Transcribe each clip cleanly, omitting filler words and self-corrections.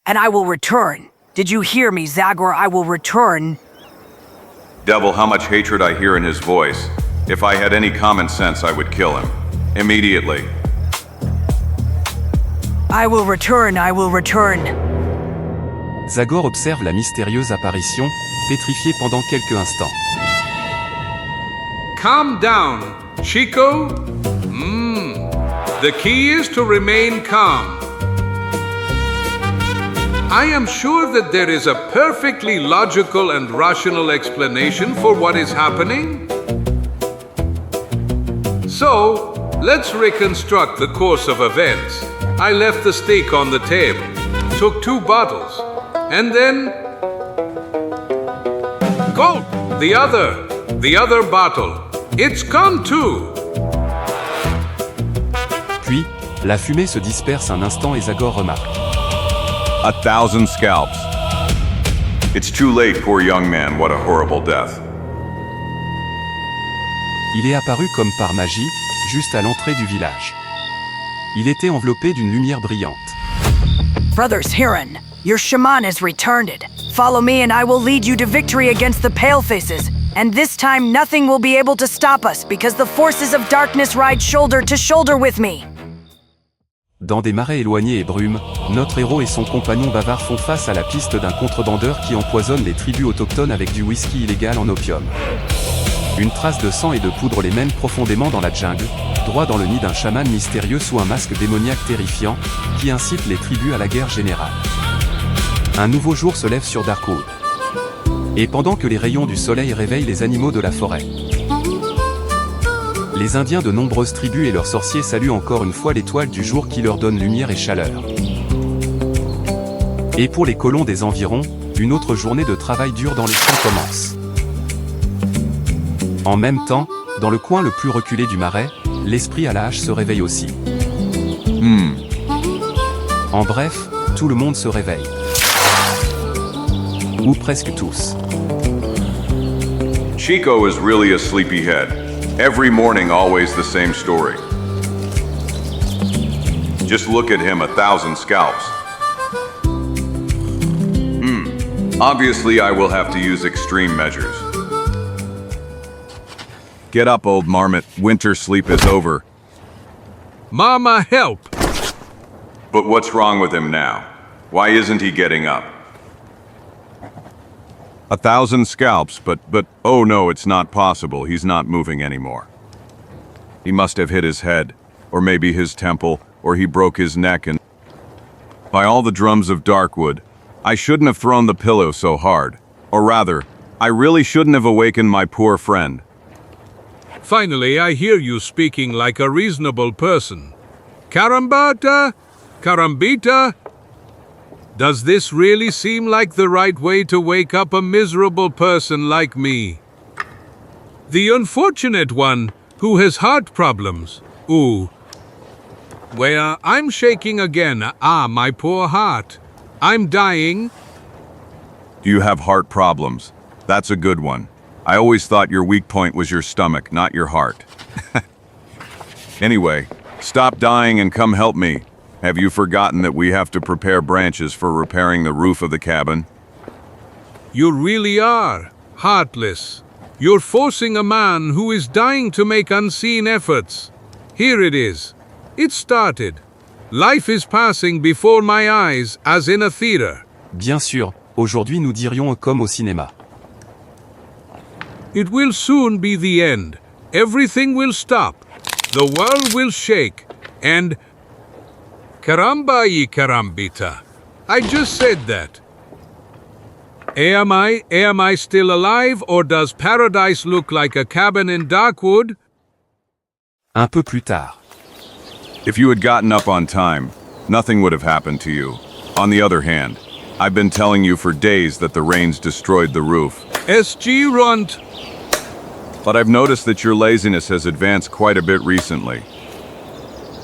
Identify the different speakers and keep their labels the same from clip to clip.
Speaker 1: and I will return. Did you hear me, Zagor? I will return.
Speaker 2: Devil, how much hatred I hear in his voice. If I had any common sense, I would kill him. Immediately.
Speaker 1: I will return, I will return.
Speaker 3: Zagor observe la mystérieuse apparition, pétrifié pendant quelques instants.
Speaker 4: Calm down, Chico. The key is to remain calm. I am sure that there is a perfectly logical and rational explanation for what is happening. So, let's reconstruct the course of events. I left the steak on the table, took 2 bottles, and then... Gulp! The other bottle. It's gone too!
Speaker 3: Puis, la fumée se disperse un instant et Zagor remarque.
Speaker 2: 1,000 scalps. It's too late, poor young man, what a horrible death.
Speaker 3: Il est apparu comme par magie, juste à l'entrée du village. Il était enveloppé d'une lumière brillante.
Speaker 1: Brothers Huron, your shaman has returned. Follow me and I will lead you to victory against the Palefaces. And this time nothing will be able to stop us because the forces of darkness ride shoulder to shoulder with me.
Speaker 3: Dans des marais éloignés et brumes, notre héros et son compagnon bavard font face à la piste d'un contrebandeur qui empoisonne les tribus autochtones avec du whisky illégal en opium. Une trace de sang et de poudre les mène profondément dans la jungle, droit dans le nid d'un chaman mystérieux sous un masque démoniaque terrifiant, qui incite les tribus à la guerre générale. Un nouveau jour se lève sur Darkwood. Et pendant que les rayons du soleil réveillent les animaux de la forêt, les Indiens de nombreuses tribus et leurs sorciers saluent encore une fois l'étoile du jour qui leur donne lumière et chaleur. Et pour les colons des environs, une autre journée de travail dur dans les champs commence. En même temps, dans le coin le plus reculé du marais, l'esprit à la hache se réveille aussi. En bref, tout le monde se réveille. Ou presque tous.
Speaker 2: Chico is really a sleepyhead. Every morning, always the same story. Just look at him, 1,000 scalps. Obviously, I will have to use extreme measures. Get up, old marmot. Winter sleep is over.
Speaker 4: Mama, help!
Speaker 2: But what's wrong with him now? Why isn't he getting up? 1,000 scalps, but oh no, it's not possible. He's not moving anymore. He must have hit his head, or maybe his temple, or he broke his neck and... By all the drums of Darkwood, I shouldn't have thrown the pillow so hard. Or rather, I really shouldn't have awakened my poor friend.
Speaker 4: Finally, I hear you speaking like a reasonable person. Carambata? Carambita? Does this really seem like the right way to wake up a miserable person like me? The unfortunate one who has heart problems. Ooh. Well, I'm shaking again. Ah, my poor heart. I'm dying.
Speaker 2: Do you have heart problems? That's a good one. I always thought your weak point was your stomach, not your heart. Anyway, stop dying and come help me. Have you forgotten that we have to prepare branches for repairing the roof of the cabin?
Speaker 4: You really are heartless. You're forcing a man who is dying to make unseen efforts. Here it is. It started. Life is passing before my eyes, as in a theater.
Speaker 3: Bien sûr, aujourd'hui nous dirions comme au cinéma.
Speaker 4: It will soon be the end. Everything will stop. The world will shake. And... Caramba y carambita. I just said that. Am I still alive, or does paradise look like a cabin in Darkwood?
Speaker 3: Un peu plus tard.
Speaker 2: If you had gotten up on time, nothing would have happened to you. On the other hand, I've been telling you for days that the rains destroyed the roof.
Speaker 4: SG Runt.
Speaker 2: But I've noticed that your laziness has advanced quite a bit recently.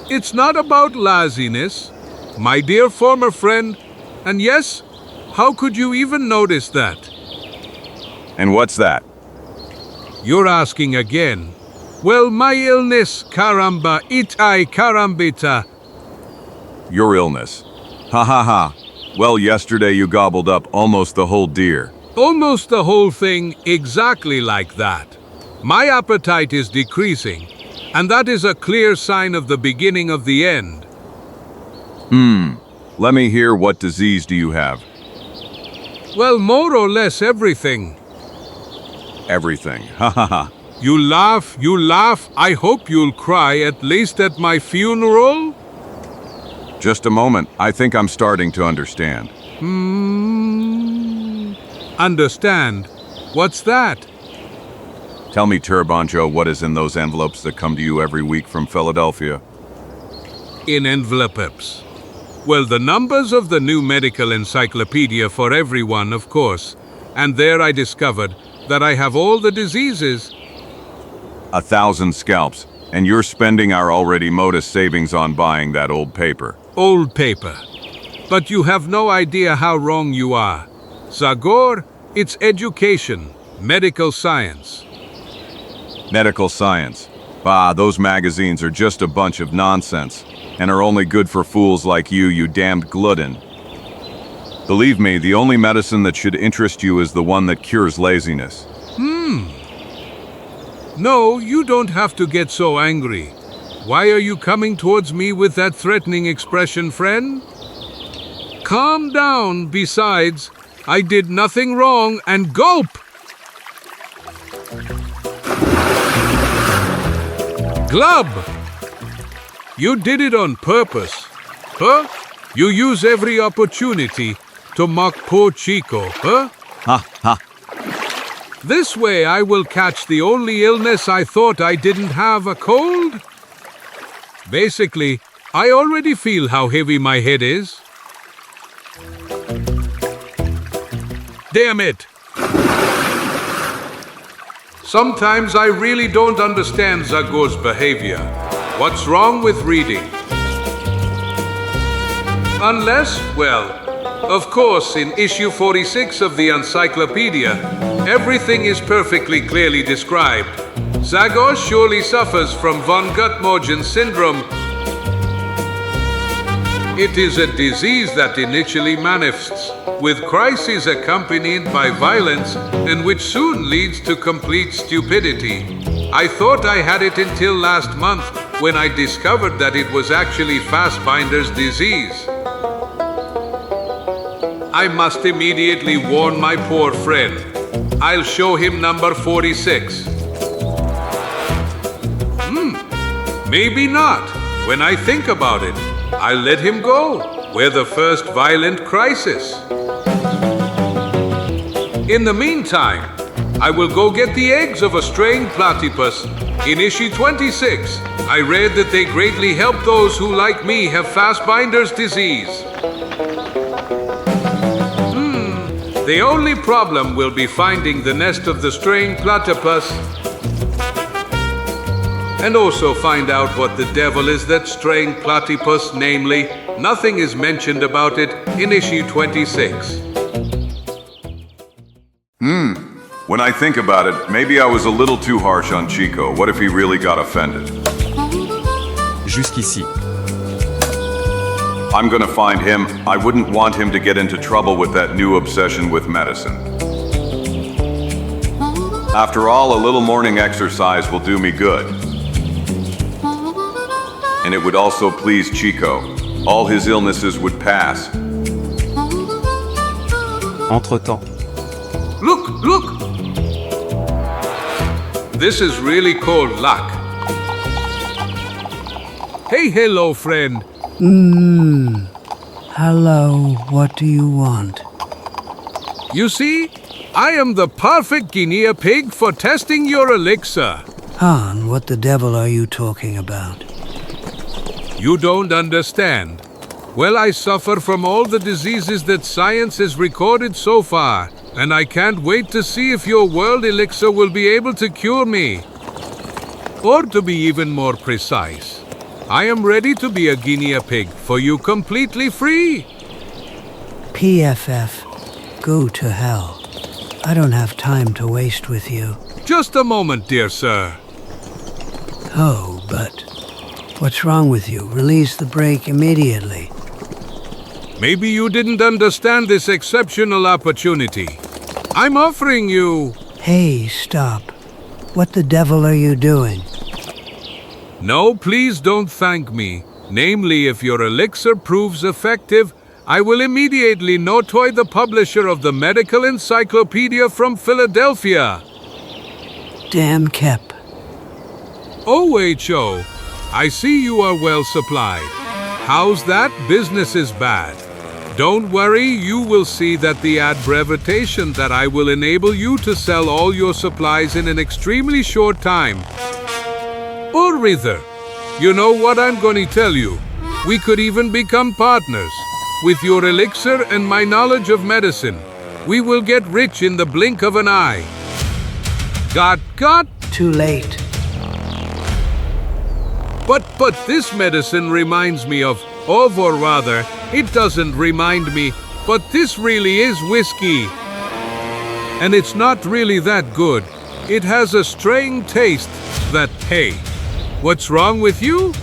Speaker 4: It's not about laziness, my dear former friend. And yes, how could you even notice that?
Speaker 2: And what's that?
Speaker 4: You're asking again. Well, my illness, caramba, itai carambita.
Speaker 2: Your illness. Ha ha ha. Well, yesterday you gobbled up almost the whole deer.
Speaker 4: Almost the whole thing exactly like that. My appetite is decreasing, and that is a clear sign of the beginning of the end.
Speaker 2: Let me hear, what disease do you have?
Speaker 4: Well, more or less everything.
Speaker 2: Everything. Ha ha ha.
Speaker 4: You laugh. I hope you'll cry, at least at my funeral.
Speaker 2: Just a moment. I think I'm starting to understand.
Speaker 4: Understand? What's that?
Speaker 2: Tell me, Turbanjo, what is in those envelopes that come to you every week from Philadelphia?
Speaker 4: In envelopes. Well, the numbers of the new medical encyclopedia for everyone, of course. And there I discovered that I have all the diseases.
Speaker 2: 1,000 scalps, and you're spending our already modest savings on buying that old paper.
Speaker 4: Old paper. But you have no idea how wrong you are. Zagor, it's education, medical science.
Speaker 2: Medical science. Bah, those magazines are just a bunch of nonsense, and are only good for fools like you damned glutton. Believe me, the only medicine that should interest you is the one that cures laziness.
Speaker 4: No, you don't have to get so angry. Why are you coming towards me with that threatening expression, friend? Calm down. Besides, I did nothing wrong, and gulp! Glub! You did it on purpose. Huh? You use every opportunity to mock poor Chico, huh?
Speaker 2: Ha ha.
Speaker 4: This way I will catch the only illness I thought I didn't have, a cold. Basically, I already feel how heavy my head is. Damn it! Sometimes I really don't understand Zagor's behavior. What's wrong with reading? Unless, well, of course, in issue 46 of the encyclopedia, everything is perfectly clearly described. Zagor surely suffers from von Gutmorgen syndrome. It is a disease that initially manifests with crises accompanied by violence and which soon leads to complete stupidity. I thought I had it until last month when I discovered that it was actually Fassbinder's disease. I must immediately warn my poor friend. I'll show him number 46. Maybe not. When I think about it, I'll let him go. We're the first violent crisis. In the meantime, I will go get the eggs of a straying platypus. In issue 26, I read that they greatly help those who, like me, have Fassbinder's disease. The only problem will be finding the nest of the straying platypus, and also find out what the devil is that straying platypus, namely, nothing is mentioned about it in issue 26.
Speaker 2: When I think about it, maybe I was a little too harsh on Chico. What if he really got offended?
Speaker 3: Jusqu'ici.
Speaker 2: I'm gonna find him. I wouldn't want him to get into trouble with that new obsession with medicine. After all, a little morning exercise will do me good. And it would also please Chico. All his illnesses would pass.
Speaker 3: Entre-temps.
Speaker 4: Look! This is really called luck. Hey, hello, friend.
Speaker 5: Hello, what do you want?
Speaker 4: You see, I am the perfect guinea pig for testing your elixir.
Speaker 5: Han, what the devil are you talking about?
Speaker 4: You don't understand. Well, I suffer from all the diseases that science has recorded so far, and I can't wait to see if your world elixir will be able to cure me. Or to be even more precise, I am ready to be a guinea pig for you completely free.
Speaker 5: PFF, go to hell. I don't have time to waste with you.
Speaker 4: Just a moment, dear sir.
Speaker 5: Oh, but what's wrong with you? Release the brake immediately.
Speaker 4: Maybe you didn't understand this exceptional opportunity. I'm offering you...
Speaker 5: Hey, stop. What the devil are you doing?
Speaker 4: No, please don't thank me. Namely, if your elixir proves effective, I will immediately notify the publisher of the Medical Encyclopedia from Philadelphia.
Speaker 5: Damn Kep.
Speaker 4: OHO, I see you are well supplied. How's that? Business is bad. Don't worry, you will see that the abbreviation that I will enable you to sell all your supplies in an extremely short time. Or rather, you know what I'm going to tell you? We could even become partners. With your elixir and my knowledge of medicine, we will get rich in the blink of an eye. Got?
Speaker 5: Too late.
Speaker 4: But this medicine reminds me of, or rather, it doesn't remind me, but this really is whiskey. And it's not really that good. It has a strange taste that, hey, what's wrong with you?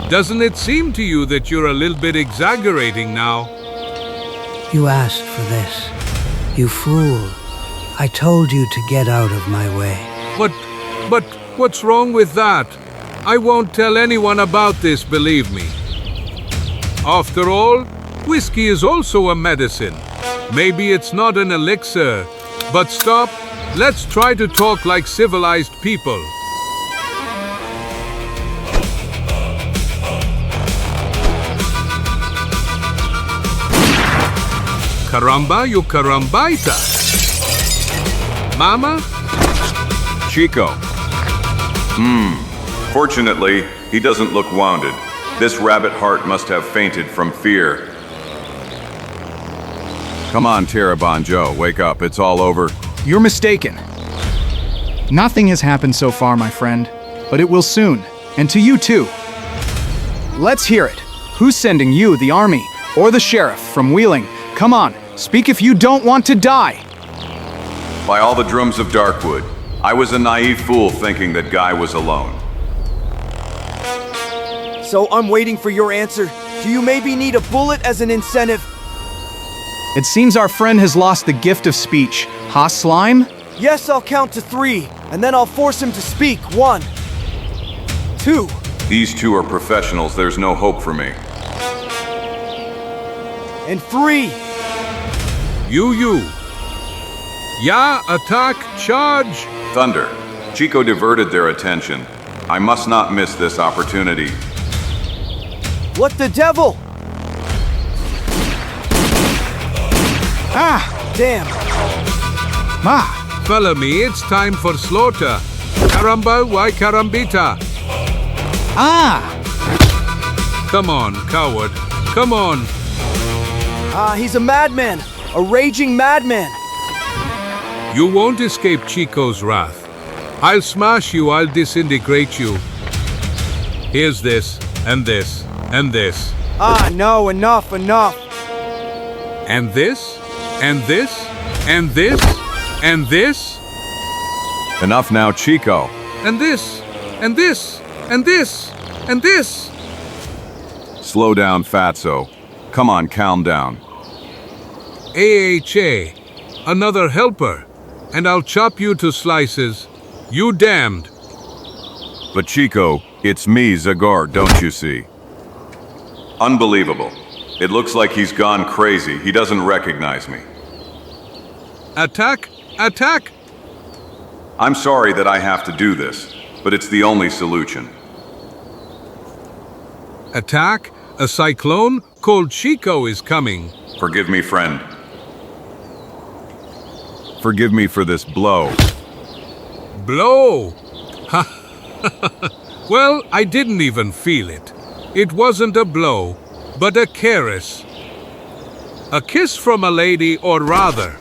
Speaker 4: Doesn't it seem to you that you're a little bit exaggerating now?
Speaker 5: You asked for this. You fool. I told you to get out of my way.
Speaker 4: But what's wrong with that? I won't tell anyone about this, believe me. After all, whiskey is also a medicine. Maybe it's not an elixir. But stop. Let's try to talk like civilized people. Caramba, you carambaita. Mama?
Speaker 2: Chico. Fortunately, he doesn't look wounded. This rabbit heart must have fainted from fear. Come on, Tirabanjo, wake up. It's all over.
Speaker 6: You're mistaken. Nothing has happened so far, my friend, but it will soon, and to you too. Let's hear it. Who's sending you, the army, or the sheriff from Wheeling? Come on, speak if you don't want to die.
Speaker 2: By all the drums of Darkwood, I was a naive fool thinking that Guy was alone.
Speaker 7: So I'm waiting for your answer. Do you maybe need a bullet as an incentive?
Speaker 6: It seems our friend has lost the gift of speech. Ha, Slime?
Speaker 7: Yes, I'll count to 3, and then I'll force him to speak. 1, 2.
Speaker 2: These two are professionals, there's no hope for me.
Speaker 7: And 3.
Speaker 4: You. Yeah, attack, charge.
Speaker 2: Thunder. Chico diverted their attention. I must not miss this opportunity.
Speaker 7: What the devil?
Speaker 6: Ah!
Speaker 7: Damn.
Speaker 4: Follow me, it's time for slaughter. Caramba, why carambita?
Speaker 6: Ah!
Speaker 4: Come on, coward. Come on.
Speaker 7: He's a madman. A raging madman.
Speaker 4: You won't escape Chico's wrath. I'll smash you, I'll disintegrate you. Here's this, and this, and this.
Speaker 7: No, enough.
Speaker 4: And this, and this, and this, and this,
Speaker 2: Enough now, Chico.
Speaker 4: and this, and this, and this, and this.
Speaker 2: Slow down, Fatso. Come on, calm down.
Speaker 4: AHA, another helper, and I'll chop you to slices. You damned.
Speaker 2: But Chico, it's me, Zagor, don't you see? Unbelievable. It looks like he's gone crazy. He doesn't recognize me.
Speaker 4: Attack!
Speaker 2: I'm sorry that I have to do this, but it's the only solution.
Speaker 4: Attack! A cyclone called Chico is coming.
Speaker 2: Forgive me, friend. Forgive me for this blow.
Speaker 4: Blow! Well, I didn't even feel it. It wasn't a blow, but a caress. A kiss from a lady, or rather.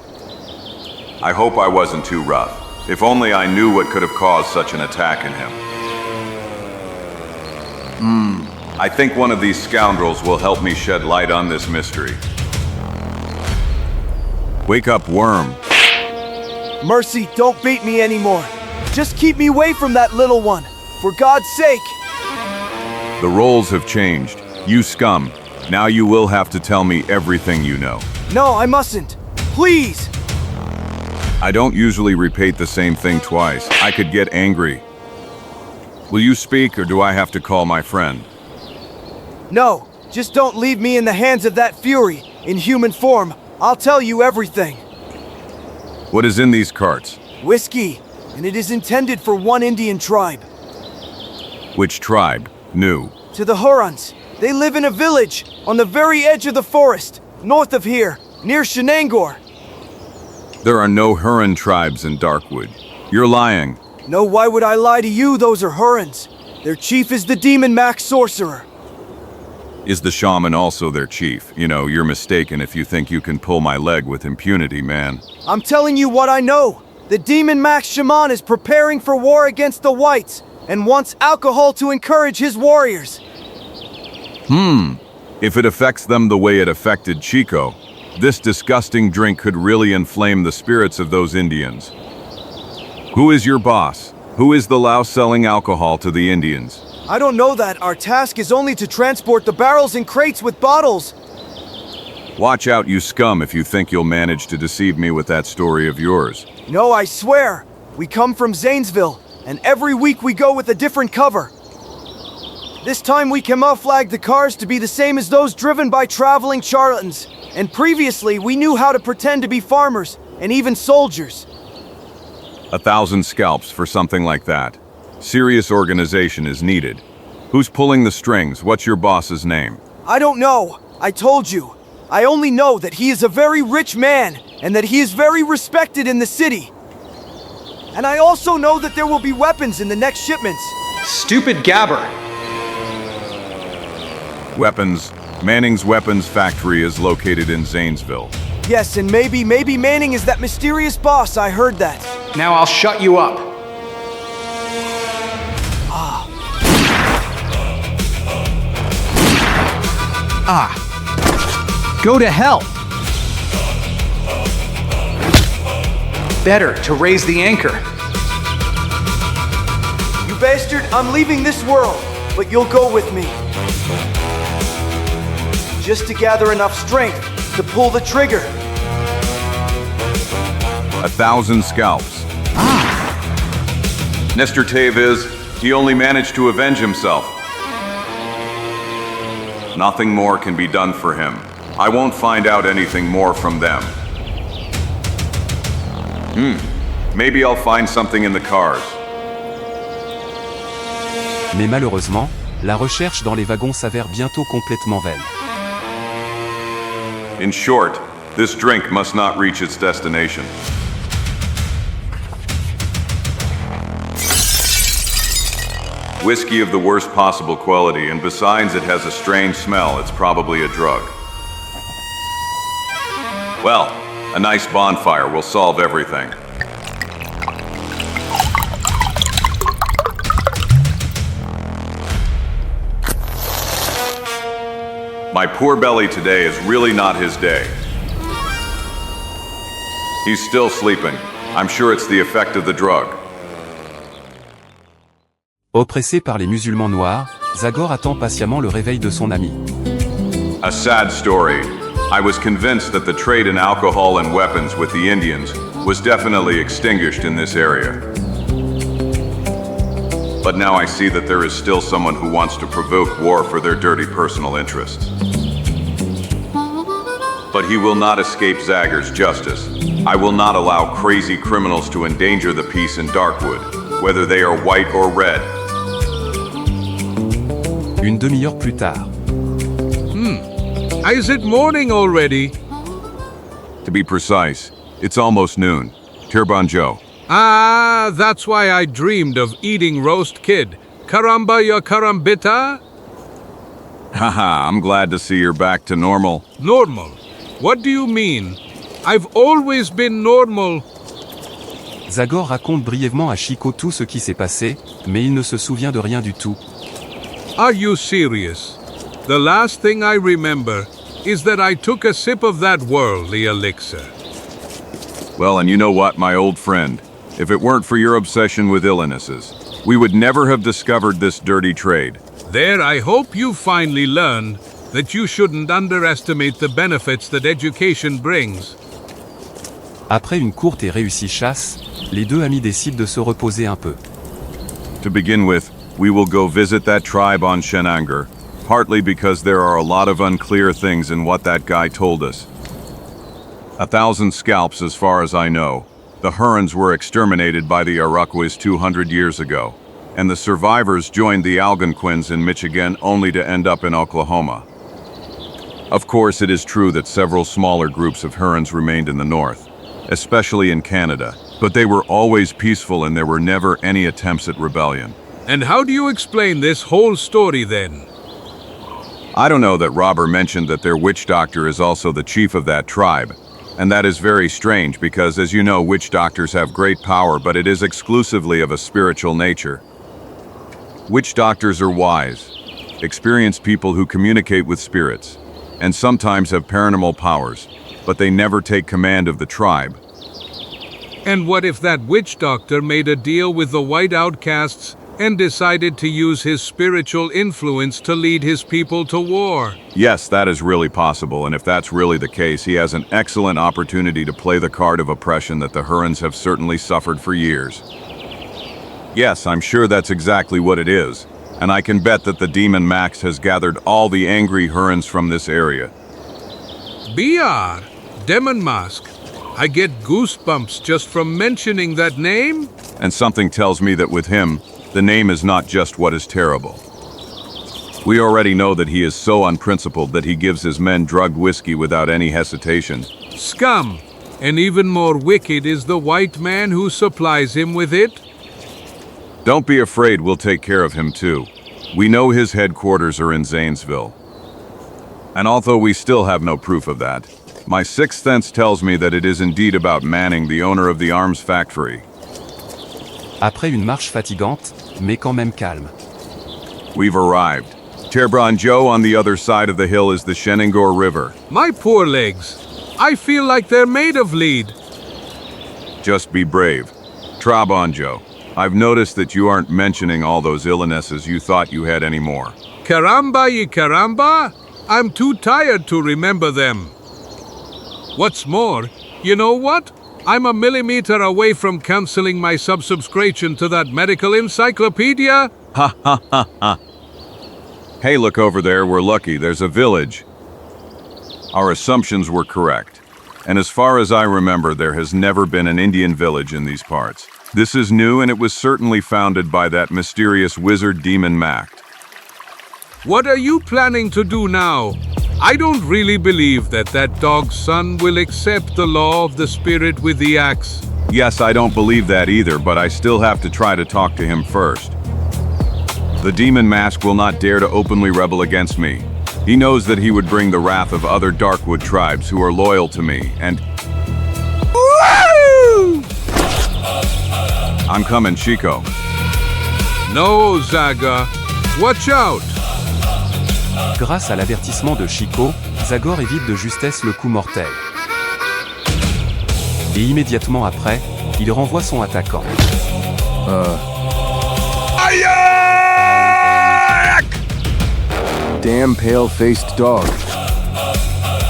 Speaker 2: I hope I wasn't too rough. If only I knew what could have caused such an attack in him. I think one of these scoundrels will help me shed light on this mystery. Wake up, worm.
Speaker 7: Mercy, don't beat me anymore. Just keep me away from that little one. For God's sake.
Speaker 2: The roles have changed. You scum. Now you will have to tell me everything you know.
Speaker 7: No, I mustn't. Please!
Speaker 2: I don't usually repeat the same thing twice. I could get angry. Will you speak, or do I have to call my friend?
Speaker 7: No, just don't leave me in the hands of that fury. In human form, I'll tell you everything.
Speaker 2: What is in these carts?
Speaker 7: Whiskey, and it is intended for one Indian tribe.
Speaker 2: Which tribe? New.
Speaker 7: To the Hurons. They live in a village on the very edge of the forest, north of here, near Shenango.
Speaker 2: There are no Huron tribes in Darkwood. You're lying.
Speaker 7: No, why would I lie to you? Those are Hurons. Their chief is the DÉMONIAQUE sorcerer.
Speaker 2: Is the shaman also their chief? You know, you're mistaken if you think you can pull my leg with impunity, man.
Speaker 7: I'm telling you what I know. The DÉMONIAQUE shaman is preparing for war against the whites and wants alcohol to encourage his warriors.
Speaker 2: If it affects them the way it affected Chico, this disgusting drink could really inflame the spirits of those Indians. Who is your boss? Who is the louse selling alcohol to the Indians?
Speaker 7: I don't know that. Our task is only to transport the barrels and crates with bottles.
Speaker 2: Watch out, you scum, if you think you'll manage to deceive me with that story of yours.
Speaker 7: No, I swear. We come from Zanesville, and every week we go with a different cover. This time we camouflaged the cars to be the same as those driven by traveling charlatans. And previously we knew how to pretend to be farmers, and even soldiers.
Speaker 2: 1,000 scalps for something like that. Serious organization is needed. Who's pulling the strings? What's your boss's name?
Speaker 7: I don't know. I told you. I only know that he is a very rich man, and that he is very respected in the city. And I also know that there will be weapons in the next shipments.
Speaker 6: Stupid gabber.
Speaker 2: Weapons. Manning's weapons factory is located in Zanesville.
Speaker 7: Yes, and maybe Manning is that mysterious boss. I heard that.
Speaker 6: Now I'll shut you up. Go to hell. Better to raise the anchor.
Speaker 7: You bastard, I'm leaving this world, but you'll go with me. Just to gather enough strength to pull the trigger.
Speaker 2: 1,000 scalps. Nestor Taviz, he only managed to avenge himself. Nothing more can be done for him. I won't find out anything more from them. Maybe I'll find something in the cars.
Speaker 3: Mais malheureusement, la recherche dans les wagons s'avère bientôt complètement vaine.
Speaker 2: In short, this drink must not reach its destination. Whiskey of the worst possible quality, and besides it has a strange smell, it's probably a drug. Well, a nice bonfire will solve everything. My poor belly today is really not his day. He's still sleeping. I'm sure it's the effect of the drug.
Speaker 3: Oppressé par les musulmans noirs, Zagor attend patiemment le réveil de son ami.
Speaker 2: A sad story. I was convinced that the trade in alcohol and weapons with the Indians was definitely extinguished in this area. But now I see that there is still someone who wants to provoke war for their dirty personal interests. But he will not escape Zagor's justice. I will not allow crazy criminals to endanger the peace in Darkwood, whether they are white or red.
Speaker 3: Une demi-heure plus tard.
Speaker 4: Is it morning already?
Speaker 2: To be precise, it's almost noon. Tirbanjo.
Speaker 4: Ah, that's why I dreamed of eating roast kid. Caramba ya carambita?
Speaker 2: Haha, I'm glad to see you're back to normal.
Speaker 4: Normal? What do you mean? I've always been normal.
Speaker 3: Zagor raconte brièvement à Chico tout ce qui s'est passé, mais il ne se souvient de rien du tout.
Speaker 4: Are you serious? The last thing I remember is that I took a sip of that worldly elixir.
Speaker 2: Well, and you know what, my old friend? If it weren't for your obsession with illnesses, we would never have discovered this dirty trade.
Speaker 4: There, I hope you finally learned that you shouldn't underestimate the benefits that education brings.
Speaker 3: Après une courte et réussie chasse, les deux amis décident de se reposer un peu.
Speaker 2: To begin with, we will go visit that tribe on Shenanger, partly because there are a lot of unclear things in what that guy told us. 1,000 scalps as far as I know. The Hurons were exterminated by the Iroquois 200 years ago, and the survivors joined the Algonquins in Michigan only to end up in Oklahoma. Of course, it is true that several smaller groups of Hurons remained in the north, especially in Canada, but they were always peaceful and there were never any attempts at rebellion.
Speaker 4: And how do you explain this whole story then?
Speaker 2: I don't know that Robber mentioned that their witch doctor is also the chief of that tribe, and that is very strange because, as you know, witch doctors have great power, but it is exclusively of a spiritual nature. Witch doctors are wise, experienced people who communicate with spirits, and sometimes have paranormal powers, but they never take command of the tribe.
Speaker 4: And what if that witch doctor made a deal with the white outcasts and decided to use his spiritual influence to lead his people to war?
Speaker 2: Yes, that is really possible, and if that's really the case, he has an excellent opportunity to play the card of oppression that the Hurons have certainly suffered for years. Yes, I'm sure that's exactly what it is, and I can bet that the demon Max has gathered all the angry Hurons from this area.
Speaker 4: BR, Demon Mask. I get goosebumps just from mentioning that name.
Speaker 2: And something tells me that with him, the name is not just what is terrible. We already know that he is so unprincipled that he gives his men drugged whiskey without any hesitation.
Speaker 4: Scum. And even more wicked is the white man who supplies him with it.
Speaker 2: Don't be afraid, we'll take care of him too. We know his headquarters are in Zanesville. And although we still have no proof of that, my sixth sense tells me that it is indeed about Manning, the owner of the arms factory.
Speaker 3: Après une marche fatigante, mais quand même calme.
Speaker 2: We've arrived. Terbron Joe, on the other side of the hill is the Shenango River.
Speaker 4: My poor legs. I feel like they're made of lead.
Speaker 2: Just be brave. Trabonjo, I've noticed that you aren't mentioning all those illnesses you thought you had anymore.
Speaker 4: Caramba y caramba? I'm too tired to remember them. What's more, you know what? I'm a millimeter away from canceling my subscription to that medical encyclopedia.
Speaker 2: Ha ha ha ha. Hey, look over there, we're lucky, there's a village. Our assumptions were correct. And as far as I remember, there has never been an Indian village in these parts. This is new, and it was certainly founded by that mysterious wizard demon Mac.
Speaker 4: What are you planning to do now? I don't really believe that dog's son will accept the law of the spirit with the axe.
Speaker 2: Yes, I don't believe that either, but I still have to try to talk to him first. The demon Mask will not dare to openly rebel against me. He knows that he would bring the wrath of other Darkwood tribes who are loyal to me, and... Woo! I'm coming, Chico.
Speaker 4: No, Zagor. Watch out!
Speaker 3: Grâce à l'avertissement de Chico, Zagor évite de justesse le coup mortel. Et immédiatement après, il renvoie son attaquant.
Speaker 8: Damn pale-faced dog.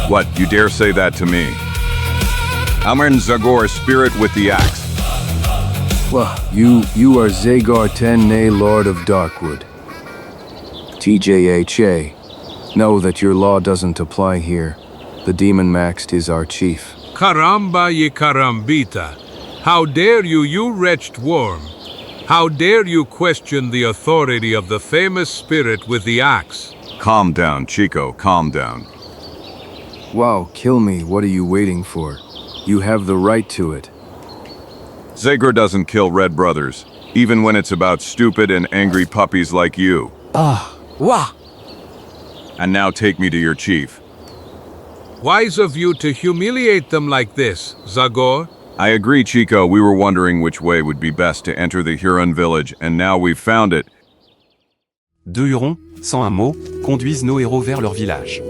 Speaker 2: What, you dare say that to me? I'm in Zagor's spirit with the axe.
Speaker 8: Well, you are Zagor En, Lord of Darkwood. TJHA. Know that your law doesn't apply here. The demon Max is our chief.
Speaker 4: Caramba y carambita. How dare you, you wretched worm? How dare you question the authority of the famous spirit with the axe?
Speaker 2: Calm down, Chico, calm down.
Speaker 8: Wow, kill me, what are you waiting for? You have the right to it.
Speaker 2: Zagor doesn't kill Red Brothers, even when it's about stupid and angry puppies like you.
Speaker 1: Wah!
Speaker 2: And now take me to your chief.
Speaker 4: Wise of you to humiliate them like this, Zagor.
Speaker 2: I agree, Chico. We were wondering which way would be best to enter the Huron village, and now we've found it.
Speaker 3: Deux Hurons, sans un mot, conduisent nos héros vers leur village.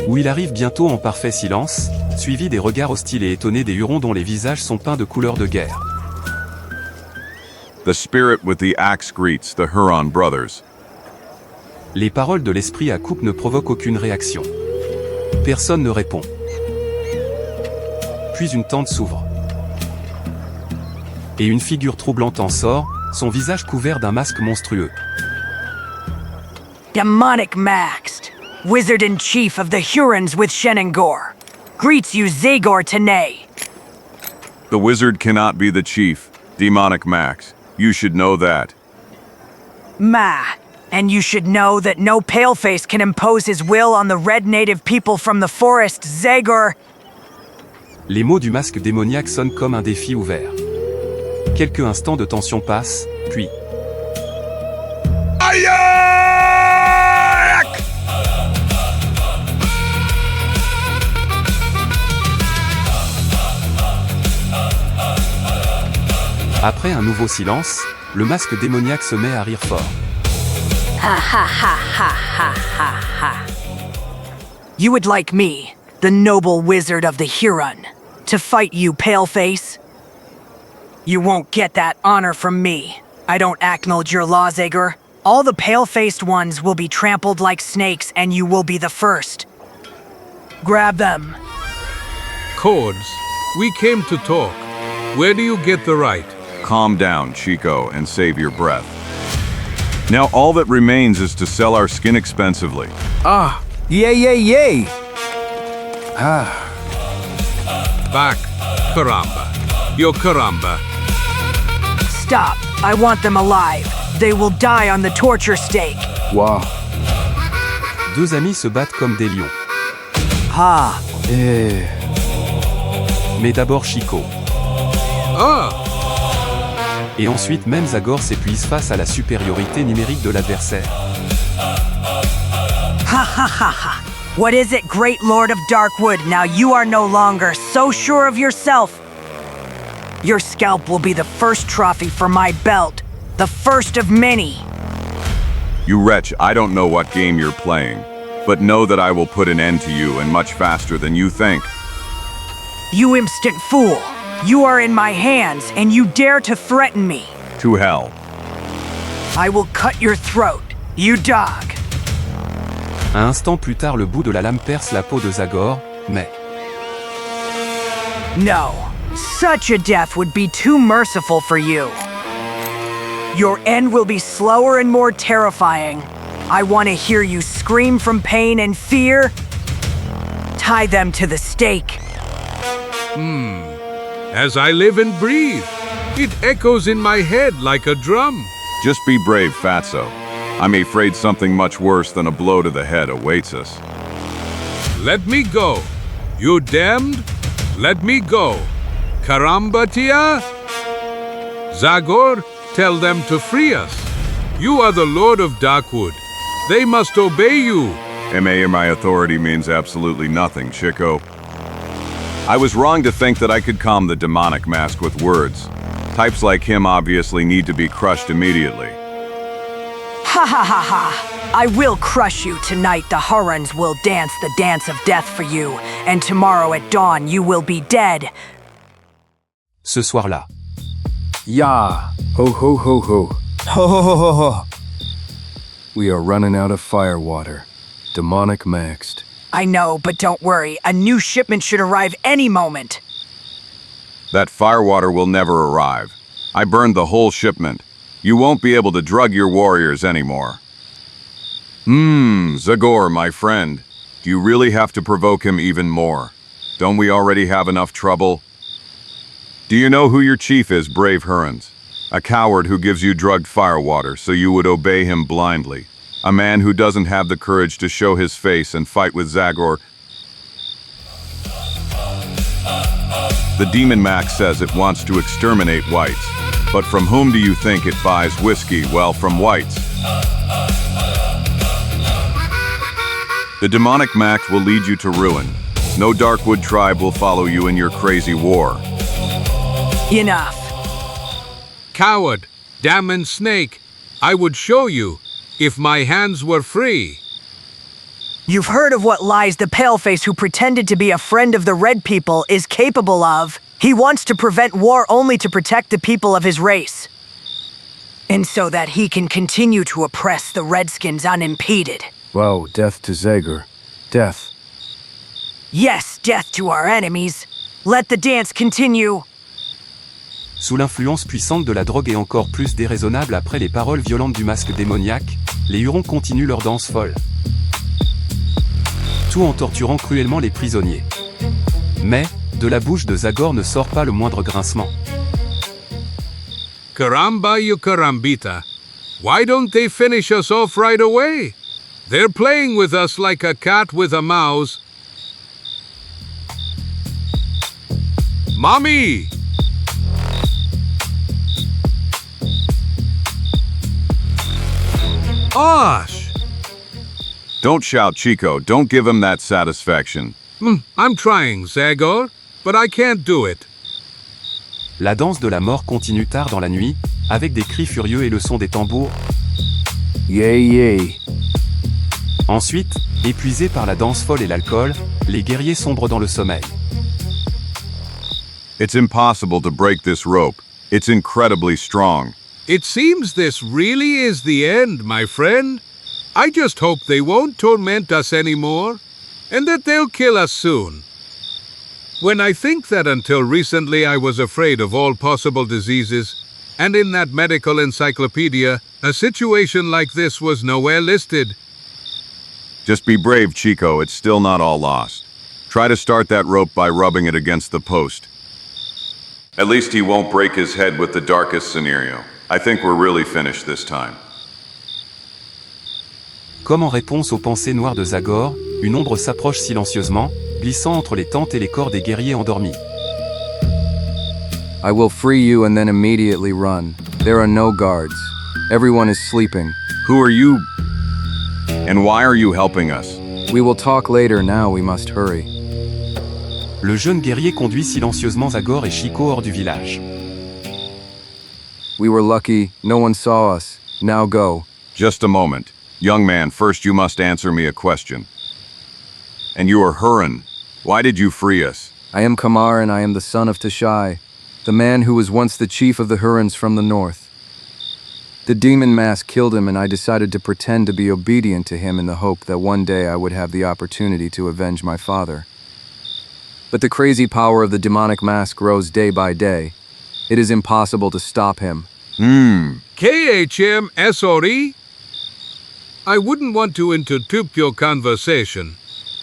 Speaker 3: Où il arrive bientôt en parfait silence, suivi des regards hostiles et étonnés des Hurons dont les visages sont peints de couleurs de guerre.
Speaker 2: The spirit with the axe greets the Huron brothers.
Speaker 3: Les paroles de l'esprit à coupe ne provoquent aucune réaction. Personne ne répond. Puis une tente s'ouvre. Et une figure troublante en sort, son visage couvert d'un masque monstrueux.
Speaker 1: Demonic Maxed, Wizard-in-Chief of the Hurons with Shenangor, greets you Zagor EN.
Speaker 2: The wizard cannot be the chief, Demonic Max. You should know that.
Speaker 1: And you should know that no paleface can impose his will on the red native people from the forest, Zagor.
Speaker 3: Les mots du masque démoniaque sonnent comme un défi ouvert. Quelques instants de tension passent, puis... Après un nouveau silence, le masque démoniaque se met à rire fort.
Speaker 1: Ha ha ha ha ha ha ha. You would like me, the noble wizard of the Huron, to fight you, paleface? You won't get that honor from me. I don't acknowledge your law, Zagor. All the pale-faced ones will be trampled like snakes, and you will be the first. Grab them.
Speaker 4: Cords, we came to talk. Where do you get the right?
Speaker 2: Calm down, Chico, and save your breath. Now all that remains is to sell our skin expensively.
Speaker 7: Yay!
Speaker 4: Back, caramba. Yo caramba.
Speaker 1: Stop. I want them alive. They will die on the torture stake.
Speaker 8: Wow.
Speaker 3: Deux amis se battent comme des lions. Mais d'abord Chico. Et ensuite même Zagor s'épuise face à la supériorité numérique de l'adversaire.
Speaker 1: Ha ha ha ha. What is it, great lord of Darkwood? Now you are no longer so sure of yourself. Your scalp will be the first trophy for my belt. The first of many.
Speaker 2: You wretch, I don't know what game you're playing, but know that I will put an end to you and much faster than you think.
Speaker 1: You instant fool. You are in my hands, and you dare to threaten me.
Speaker 2: To hell.
Speaker 1: I will cut your throat, you dog.
Speaker 3: Un instant plus tard, le bout de la lame perce la peau de Zagor, mais...
Speaker 1: No, such a death would be too merciful for you. Your end will be slower and more terrifying. I want to hear you scream from pain and fear. Tie them to the stake.
Speaker 4: As I live and breathe, it echoes in my head like a drum.
Speaker 2: Just be brave, Fatso. I'm afraid something much worse than a blow to the head awaits us.
Speaker 4: Let me go. You damned? Let me go. Karambatia? Zagor, tell them to free us. You are the Lord of Darkwood. They must obey you.
Speaker 2: MA or my authority means absolutely nothing, Chico. I was wrong to think that I could calm the demonic mask with words. Types like him obviously need to be crushed immediately.
Speaker 1: Ha ha ha ha! I will crush you tonight. The Hurons will dance the dance of death for you, and tomorrow at dawn you will be dead.
Speaker 3: Ce soir-là.
Speaker 8: Ya! Ho ho ho ho.
Speaker 7: Ho ho ho ho ho.
Speaker 8: We are running out of firewater. Demonic maxed.
Speaker 1: I know, but don't worry. A new shipment should arrive any moment.
Speaker 2: That firewater will never arrive. I burned the whole shipment. You won't be able to drug your warriors anymore. Zagor, my friend. Do you really have to provoke him even more? Don't we already have enough trouble? Do you know who your chief is, brave Hurons? A coward who gives you drugged firewater so you would obey him blindly. A man who doesn't have the courage to show his face and fight with Zagor. The Demon Max says it wants to exterminate whites. But from whom do you think it buys whiskey? Well, from whites. The Demonic Max will lead you to ruin. No Darkwood tribe will follow you in your crazy war.
Speaker 1: Enough.
Speaker 4: Coward, damned snake, I would show you, if my hands were free.
Speaker 1: You've heard of what lies the paleface who pretended to be a friend of the red people is capable of. He wants to prevent war only to protect the people of his race. And so that he can continue to oppress the Redskins unimpeded.
Speaker 8: Wow, death to Zagor. Death.
Speaker 1: Yes, death to our enemies. Let the dance continue.
Speaker 3: Sous l'influence puissante de la drogue et encore plus déraisonnable après les paroles violentes du masque démoniaque, les Hurons continuent leur danse folle. Tout en torturant cruellement les prisonniers. Mais, de la bouche de Zagor ne sort pas le moindre grincement.
Speaker 4: Caramba, you carambita. Why don't they finish us off right away? They're playing with us like a cat with a mouse. Mommy! Osh!
Speaker 2: Don't shout, Chico. Don't give him that satisfaction.
Speaker 4: I'm trying, Zagor, but I can't do it.
Speaker 3: La danse de la mort continue tard dans la nuit, avec des cris furieux et le son des tambours.
Speaker 8: Yay, yay.
Speaker 3: Ensuite, épuisés par la danse folle et l'alcool, les guerriers sombrent dans le sommeil.
Speaker 2: It's impossible to break this rope. It's incredibly strong.
Speaker 4: It seems this really is the end, my friend. I just hope they won't torment us anymore, and that they'll kill us soon. When I think that until recently I was afraid of all possible diseases, and in that medical encyclopedia, a situation like this was nowhere listed.
Speaker 2: Just be brave, Chico. It's still not all lost. Try to start that rope by rubbing it against the post. At least he won't break his head with the darkest scenario. I think we're really finished this time.
Speaker 3: Comme en réponse aux pensées noires de Zagor, une ombre s'approche silencieusement, glissant entre les tentes et les corps des guerriers endormis.
Speaker 8: I will free you and then immediately run. There are no guards. Everyone is sleeping.
Speaker 2: Who are you? And why are you helping us?
Speaker 8: We will talk later, now we must hurry.
Speaker 3: Le jeune guerrier conduit silencieusement Zagor et Chico hors du village.
Speaker 8: We were lucky, no one saw us. Now go.
Speaker 2: Just a moment. Young man, first you must answer me a question. And you are Huron. Why did you free us?
Speaker 8: I am Kamar and I am the son of Tashai, the man who was once the chief of the Hurons from the north. The demon mask killed him and I decided to pretend to be obedient to him in the hope that one day I would have the opportunity to avenge my father. But the crazy power of the demonic mask grows day by day. It is impossible to stop him.
Speaker 4: KHM SRE? I wouldn't want to interrupt your conversation,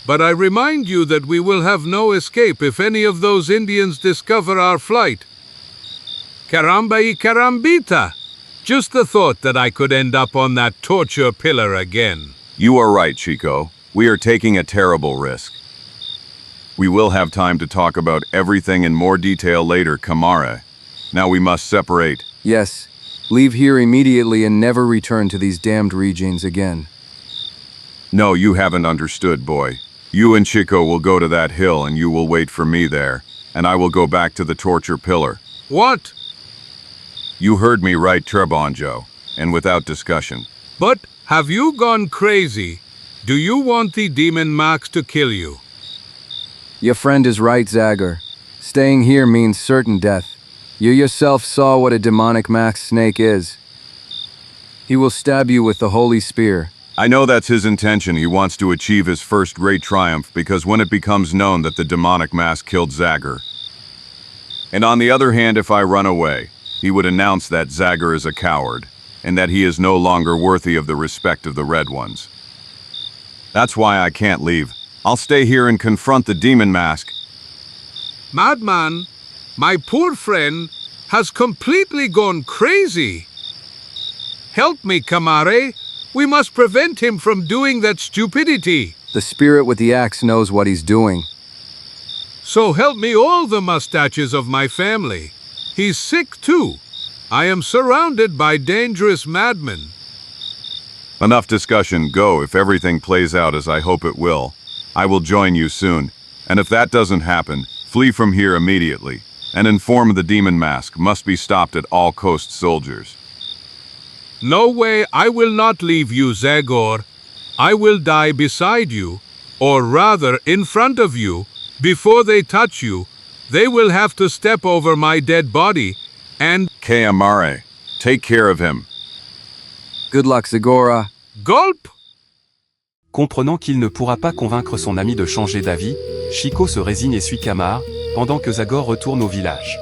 Speaker 4: but I remind you that we will have no escape if any of those Indians discover our flight. Caramba y carambita! Just the thought that I could end up on that torture pillar again.
Speaker 2: You are right, Chico. We are taking a terrible risk. We will have time to talk about everything in more detail later, Kamara. Now we must separate.
Speaker 8: Yes, leave here immediately and never return to these damned regions again.
Speaker 2: No, you haven't understood, boy. You and Chico will go to that hill and you will wait for me there, and I will go back to the torture pillar.
Speaker 4: What?
Speaker 2: You heard me right, Trebonjo, and without discussion.
Speaker 4: But have you gone crazy? Do you want the demon max to kill you?
Speaker 8: Your friend is right, Zagor. Staying here means certain death. You yourself saw what a demonic max snake is. He will stab you with the holy spear.
Speaker 2: I know that's his intention. He wants to achieve his first great triumph because when it becomes known that the demonic mask killed Zagor. And on the other hand, if I run away, he would announce that Zagor is a coward and that he is no longer worthy of the respect of the Red Ones. That's why I can't leave. I'll stay here and confront the demon mask.
Speaker 4: Madman, my poor friend has completely gone crazy. Help me, Kamare. We must prevent him from doing that stupidity.
Speaker 8: The spirit with the axe knows what he's doing.
Speaker 4: So help me all the mustaches of my family. He's sick too. I am surrounded by dangerous madmen.
Speaker 2: Enough discussion. Go. If everything plays out as I hope it will, I will join you soon. And if that doesn't happen, flee from here immediately. And inform the demon mask must be stopped at all coast soldiers.
Speaker 4: No way, I will not leave you, Zagor. I will die beside you, or rather in front of you. Before they touch you, they will have to step over my dead body, and...
Speaker 2: Kamare, take care of him.
Speaker 8: Good luck, Zagora.
Speaker 4: Gulp!
Speaker 3: Comprenant qu'il ne pourra pas convaincre son ami de changer d'avis, Chico se résigne et suit Kamar, pendant que Zagor retourne au village.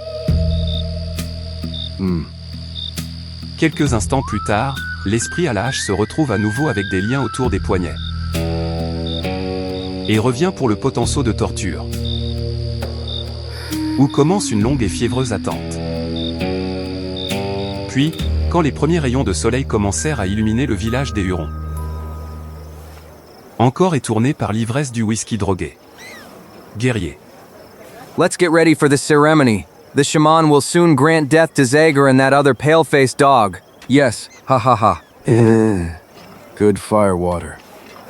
Speaker 3: Quelques instants plus tard, l'esprit à la hache se retrouve à nouveau avec des liens autour des poignets. Et revient pour le potenceau de torture. Où commence une longue et fiévreuse attente. Puis, quand les premiers rayons de soleil commencèrent à illuminer le village des Hurons. Encore est tourné par l'ivresse du whisky drogué. Guerrier.
Speaker 8: Let's get ready for the ceremony. The shaman will soon grant death to Zagor and that other pale-faced dog. Yes, ha ha ha. Good firewater.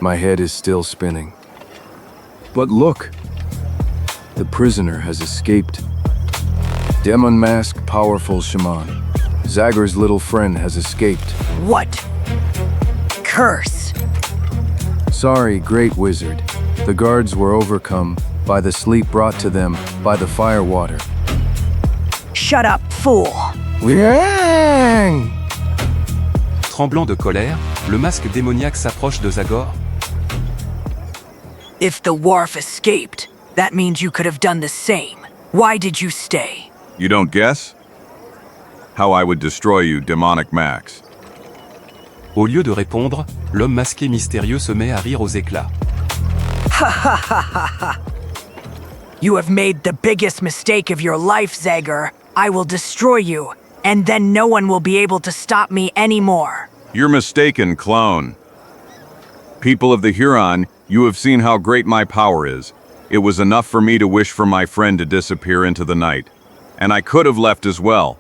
Speaker 8: My head is still spinning. But look, the prisoner has escaped. Demon mask, powerful shaman. Zagor's little friend has escaped.
Speaker 1: What? Curse.
Speaker 8: Sorry, great wizard. The guards were overcome by the sleep brought to them by the firewater.
Speaker 1: Shut up, fool.
Speaker 3: Tremblant de colère, le masque démoniaque s'approche de Zagor.
Speaker 1: If the dwarf escaped, that means you could have done the same. Why did you stay?
Speaker 2: You don't guess? How I would destroy you, demonic Max.
Speaker 3: Au lieu de répondre, l'homme masqué mystérieux se met à rire aux éclats.
Speaker 1: You have made the biggest mistake of your life, Zagor. I will destroy you, and then no one will be able to stop me anymore.
Speaker 2: You're mistaken, clone. People of the Huron, you have seen how great my power is. It was enough for me to wish for my friend to disappear into the night. And I could have left as well.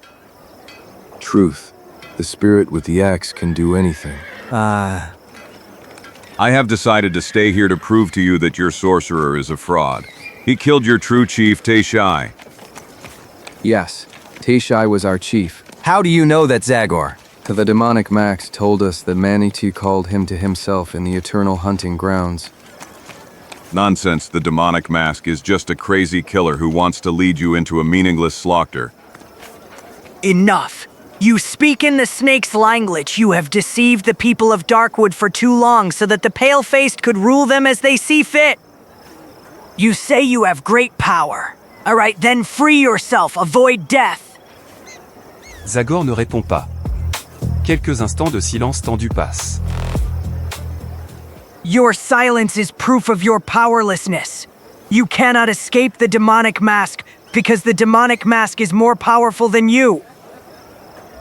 Speaker 8: Truth. The spirit with the axe can do anything.
Speaker 2: I have decided to stay here to prove to you that your sorcerer is a fraud. He killed your true chief, Taishai.
Speaker 8: Yes, Taishai was our chief. How do you know that, Zagor? The demonic Max told us that Manitou called him to himself in the eternal hunting grounds.
Speaker 2: Nonsense, the demonic mask is just a crazy killer who wants to lead you into a meaningless slaughter.
Speaker 1: Enough. You speak in the snake's language. You have deceived the people of Darkwood for too long so that the pale-faced could rule them as they see fit. You say you have great power. All right, then free yourself, avoid death.
Speaker 3: Zagor ne répond pas. Quelques instants de silence tendu passent.
Speaker 1: Your silence is proof of your powerlessness. You cannot escape the demonic mask because the demonic mask is more powerful than you.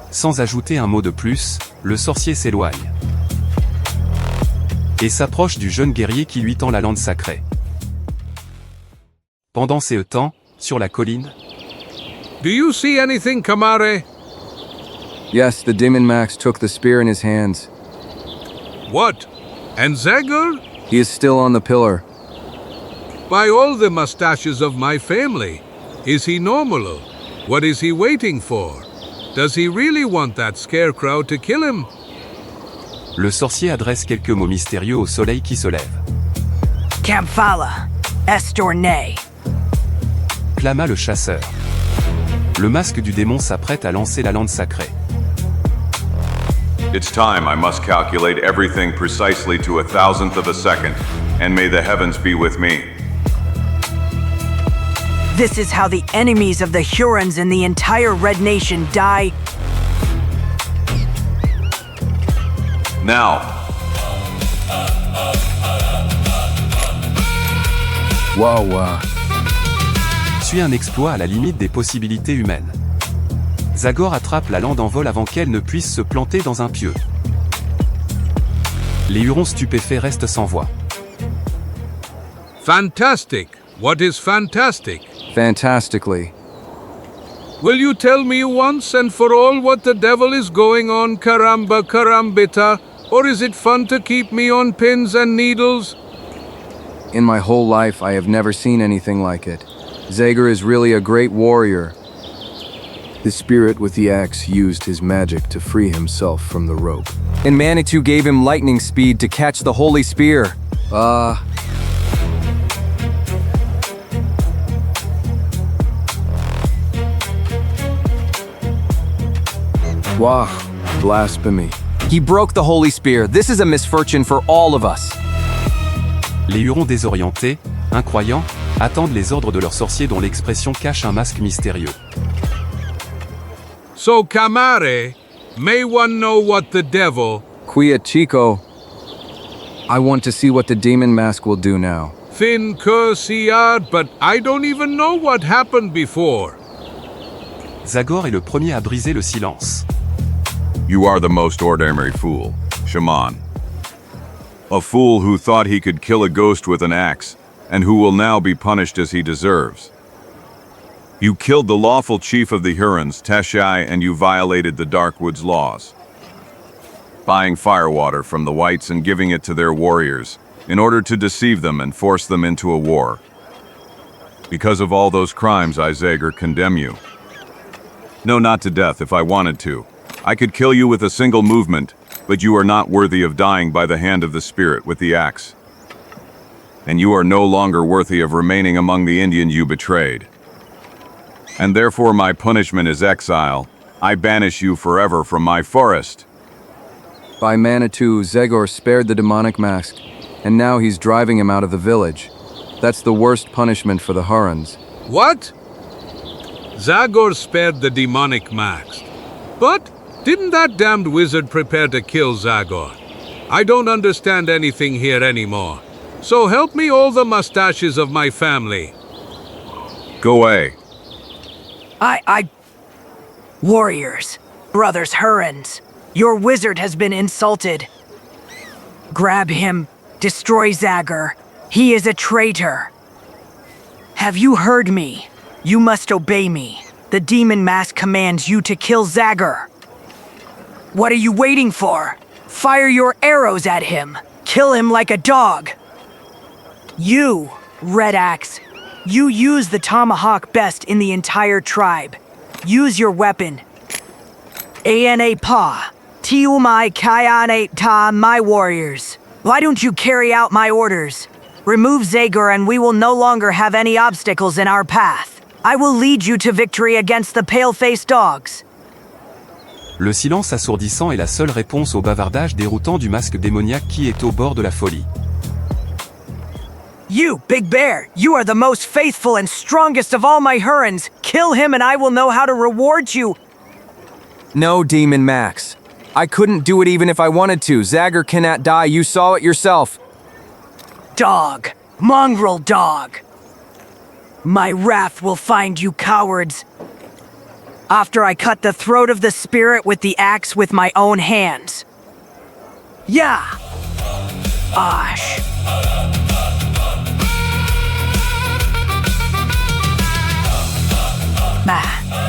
Speaker 3: Sans ajouter un mot de plus, le sorcier s'éloigne. Et s'approche du jeune guerrier qui lui tend la lance sacrée. Pendant ces temps, sur la colline.
Speaker 4: Do you see anything, Kamare?
Speaker 8: Yes, the demon Max took the spear in his hands.
Speaker 4: What? And Zagor?
Speaker 8: He is still on the pillar.
Speaker 4: By all the mustaches of my family. Is he normal? What is he waiting for? Does he really want that scarecrow to kill him?
Speaker 3: Le sorcier adresse quelques mots mystérieux au soleil qui se lève.
Speaker 1: Kamphala, Estornay.
Speaker 3: Clama le chasseur. Le masque du démon s'apprête à lancer la lance sacrée.
Speaker 2: It's time. I must calculate everything precisely to 1,000th of a second, and may the heavens be with me.
Speaker 1: This is how the enemies of the Hurons and the entire Red Nation die.
Speaker 2: Now.
Speaker 8: Wow.
Speaker 3: Suit un exploit à la limite des possibilités humaines. Zagor attrape la lande en vol avant qu'elle ne puisse se planter dans un pieu. Les Hurons stupéfaits restent sans voix.
Speaker 4: Fantastic. What is fantastic?
Speaker 8: Fantastically.
Speaker 4: Will you tell me once and for all what the devil is going on, Karamba Karambita? Or is it fun to keep me on pins and needles?
Speaker 8: In my whole life, I have never seen anything like it. Zagor is really a great warrior. The spirit with the axe used his magic to free himself from the rope. And Manitou gave him lightning speed to catch the holy spear. Wow, blasphemy. He broke the holy spear. This is a misfortune for all of us.
Speaker 3: Les Hurons désorientés, incroyants, attendent les ordres de leur sorcier dont l'expression cache un masque mystérieux.
Speaker 4: So, Camare, may one know what the devil,
Speaker 8: Quia Chico. I want to see what the demon mask will do now.
Speaker 4: fin cursiad, but I don't even know what happened before.
Speaker 3: Zagor est le premier à briser le silence.
Speaker 2: You are the most ordinary fool, shaman. A fool who thought he could kill a ghost with an axe, and who will now be punished as he deserves. You killed the lawful chief of the Hurons, Teshai, and you violated the Darkwood's laws, buying firewater from the whites and giving it to their warriors, in order to deceive them and force them into a war. Because of all those crimes, I, Zagor, condemn you. No, not to death if I wanted to. I could kill you with a single movement, but you are not worthy of dying by the hand of the spirit with the axe. And you are no longer worthy of remaining among the Indians you betrayed. And therefore my punishment is exile. I banish you forever from my forest.
Speaker 8: By Manitou, Zagor spared the demonic mask, and now he's driving him out of the village. That's the worst punishment for the Hurons.
Speaker 4: What? Zagor spared the demonic mask. But didn't that damned wizard prepare to kill Zagor? I don't understand anything here anymore. So help me all the mustaches of my family.
Speaker 2: Go away.
Speaker 1: Warriors, brothers Hurons, your wizard has been insulted. Grab him, destroy Zagor. He is a traitor. Have you heard me? You must obey me. The demon mask commands you to kill Zagor. What are you waiting for? Fire your arrows at him. Kill him like a dog. You, Red Axe, you use the tomahawk best in the entire tribe. Use your weapon. Ana Pa, Tiumai Kayane Ta, my warriors. Why don't you carry out my orders? Remove Zagor and we will no longer have any obstacles in our path. I will lead you to victory against the pale-faced dogs.
Speaker 3: Le silence assourdissant est la seule réponse au bavardage déroutant du masque démoniaque qui est au bord de la folie.
Speaker 1: You, Big Bear, you are the most faithful and strongest of all my Hurons. Kill him and I will know how to reward you.
Speaker 8: No, Demon Max. I couldn't do it even if I wanted to. Zagor cannot die. You saw it yourself.
Speaker 1: Dog. Mongrel dog. My wrath will find you cowards. After I cut the throat of the spirit with the axe with my own hands. Yeah. Osh.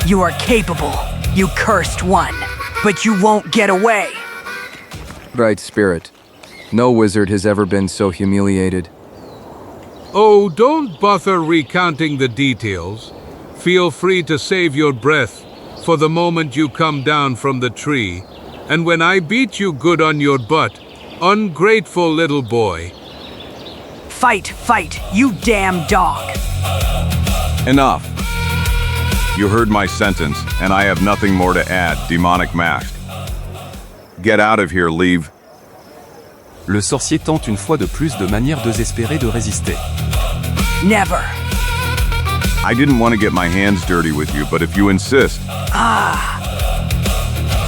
Speaker 1: You are capable, you cursed one, but you won't get away.
Speaker 8: Right, Spirit. No wizard has ever been so humiliated.
Speaker 4: Oh, don't bother recounting the details. Feel free to save your breath for the moment you come down from the tree, and when I beat you good on your butt, ungrateful little boy.
Speaker 1: Fight, fight, you damn dog.
Speaker 2: Enough. You heard my sentence, and I have nothing more to add, demonic mask. Get out of here, leave.
Speaker 3: Le sorcier tente une fois de plus de manière désespérée de résister.
Speaker 1: Never.
Speaker 2: I didn't want to get my hands dirty with you, but if you insist...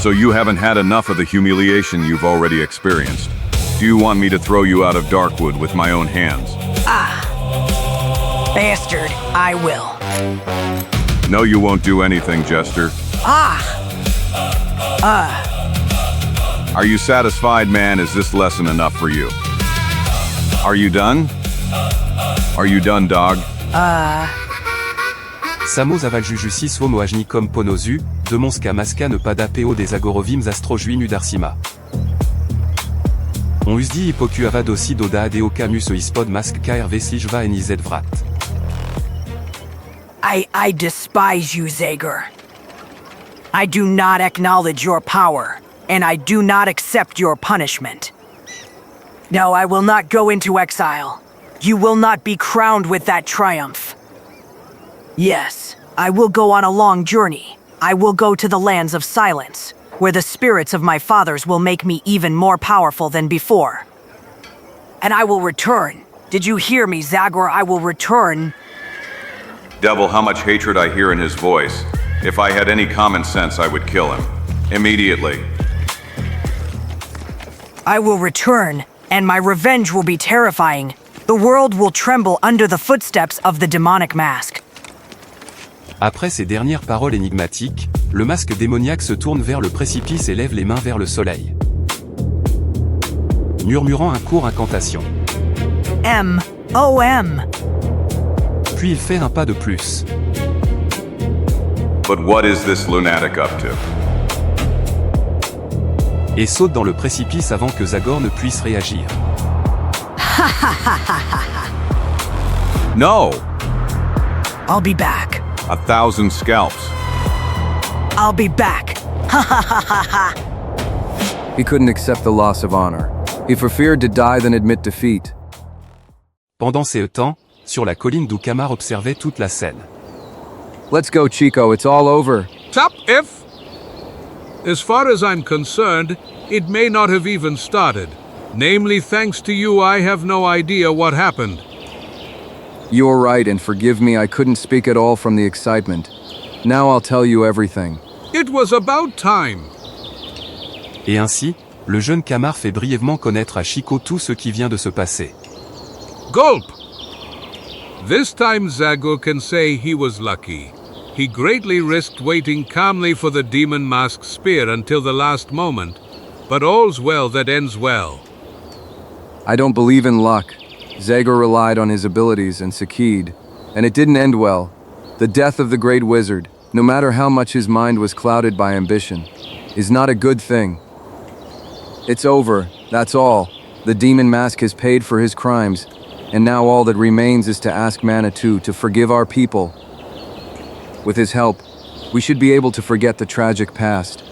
Speaker 2: So you haven't had enough of the humiliation you've already experienced. Do you want me to throw you out of Darkwood with my own hands?
Speaker 1: Bastard, I will.
Speaker 2: No, you won't do anything, Jester. Are you satisfied, man? Is this lesson enough for you? Are you done? Are you done, dog?
Speaker 3: Samos avaljujusi swomo ajnikom ponozu, demonska maska ne pada peo des agorovim astrojuin udarsima. On usdi hypocu avad aussi doda adeo camus ispod mask krv sijva enizet vrat.
Speaker 1: I despise you, Zagor. I do not acknowledge your power, and I do not accept your punishment. No, I will not go into exile. You will not be crowned with that triumph. Yes, I will go on a long journey. I will go to the lands of silence. where the spirits of my fathers will make me even more powerful than before. And I will return. Did you hear me, Zagor? I will return.
Speaker 2: Devil, how much hatred I hear in his voice. If I had any common sense, I would kill him. Immediately.
Speaker 1: I will return, and my revenge will be terrifying. The world will tremble under the footsteps of the demonic mask.
Speaker 3: Après ces dernières paroles énigmatiques, le masque démoniaque se tourne vers le précipice et lève les mains vers le soleil. Murmurant un court incantation.
Speaker 1: M.O.M.
Speaker 3: Puis il fait un pas de plus.
Speaker 2: But what is this lunatic up to?
Speaker 3: Et saute dans le précipice avant que Zagor ne puisse réagir.
Speaker 2: No!
Speaker 1: I'll be back.
Speaker 2: 1,000 scalps.
Speaker 1: I'll be back.
Speaker 8: He couldn't accept the loss of honor. He preferred to die than admit defeat.
Speaker 3: Pendant ces temps, sur la colline d'où Kamar observait toute la scène.
Speaker 8: Let's go, Chico, it's all over.
Speaker 4: Top F? As far as I'm concerned, it may not have even started. Namely, thanks to you, I have no idea what happened.
Speaker 8: You're right, and forgive me, I couldn't speak at all from the excitement. Now I'll tell you everything.
Speaker 4: It was about time.
Speaker 3: Et ainsi, le jeune Kamar fait brièvement connaître à Chico tout ce qui vient de se passer.
Speaker 4: Gulp! This time Zagor can say he was lucky. He greatly risked waiting calmly for the demon mask spear until the last moment. But all's well that ends well.
Speaker 8: I don't believe in luck. Zagor relied on his abilities and succeeded, and it didn't end well. The death of the great wizard, no matter how much his mind was clouded by ambition, is not a good thing. It's over, that's all. The demon mask has paid for his crimes, and now all that remains is to ask Manitou to forgive our people. With his help, we should be able to forget the tragic past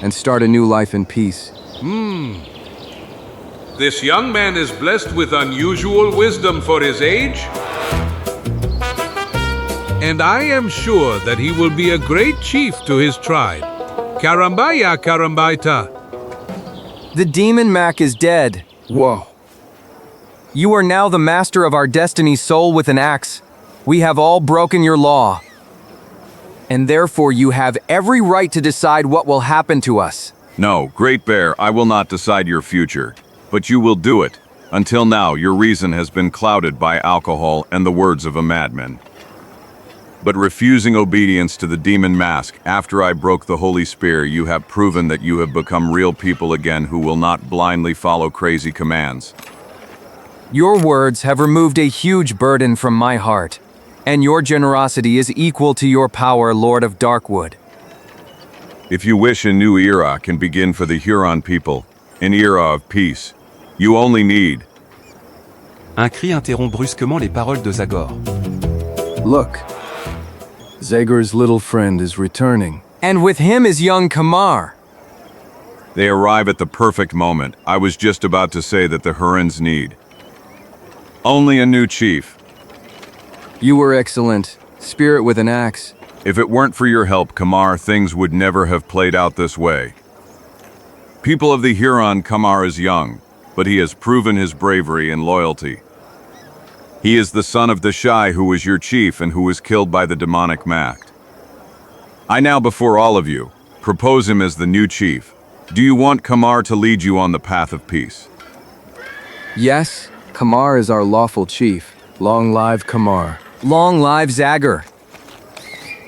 Speaker 8: and start a new life in peace.
Speaker 4: This young man is blessed with unusual wisdom for his age. And I am sure that he will be a great chief to his tribe. Karambaya Karambaita.
Speaker 7: The demon Mac is dead.
Speaker 8: Whoa.
Speaker 7: You are now the master of our destiny's soul with an axe. We have all broken your law. And therefore you have every right to decide what will happen to us.
Speaker 2: No, Great Bear, I will not decide your future. But you will do it. Until now, your reason has been clouded by alcohol and the words of a madman. But refusing obedience to the demon mask, after I broke the holy spear, you have proven that you have become real people again who will not blindly follow crazy commands.
Speaker 7: Your words have removed a huge burden from my heart, and your generosity is equal to your power, Lord of Darkwood.
Speaker 2: If you wish a new era can begin for the Huron people, an era of peace, you only need...
Speaker 3: Un cri interrompt brusquement les paroles de Zagor.
Speaker 8: Look. Zagor's little friend is returning.
Speaker 7: And with him is young Kamar.
Speaker 2: They arrive at the perfect moment. I was just about to say that the Hurons need only a new chief.
Speaker 8: You were excellent. Spirit with an axe.
Speaker 2: If it weren't for your help, Kamar, things would never have played out this way. People of the Huron, Kamar is young, but he has proven his bravery and loyalty. He is the son of the Shai who was your chief and who was killed by the demonic mask. I now, before all of you, propose him as the new chief. Do you want Kamar to lead you on the path of peace?
Speaker 8: Yes, Kamar is our lawful chief. Long live Kamar.
Speaker 7: Long live Zagor.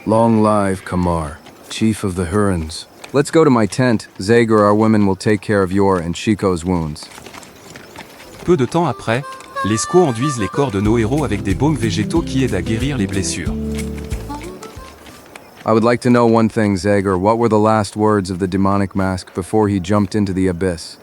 Speaker 8: Long live Kamar, chief of the Hurons. Let's go to my tent. Zagor, our women will take care of your and Chico's wounds.
Speaker 3: Peu de temps après, les squaws enduisent les corps de nos héros avec des baumes végétaux qui aident à guérir les blessures.
Speaker 8: I would like to know one thing, Zagor. What were the last words of the demonic mask before he jumped into the abyss?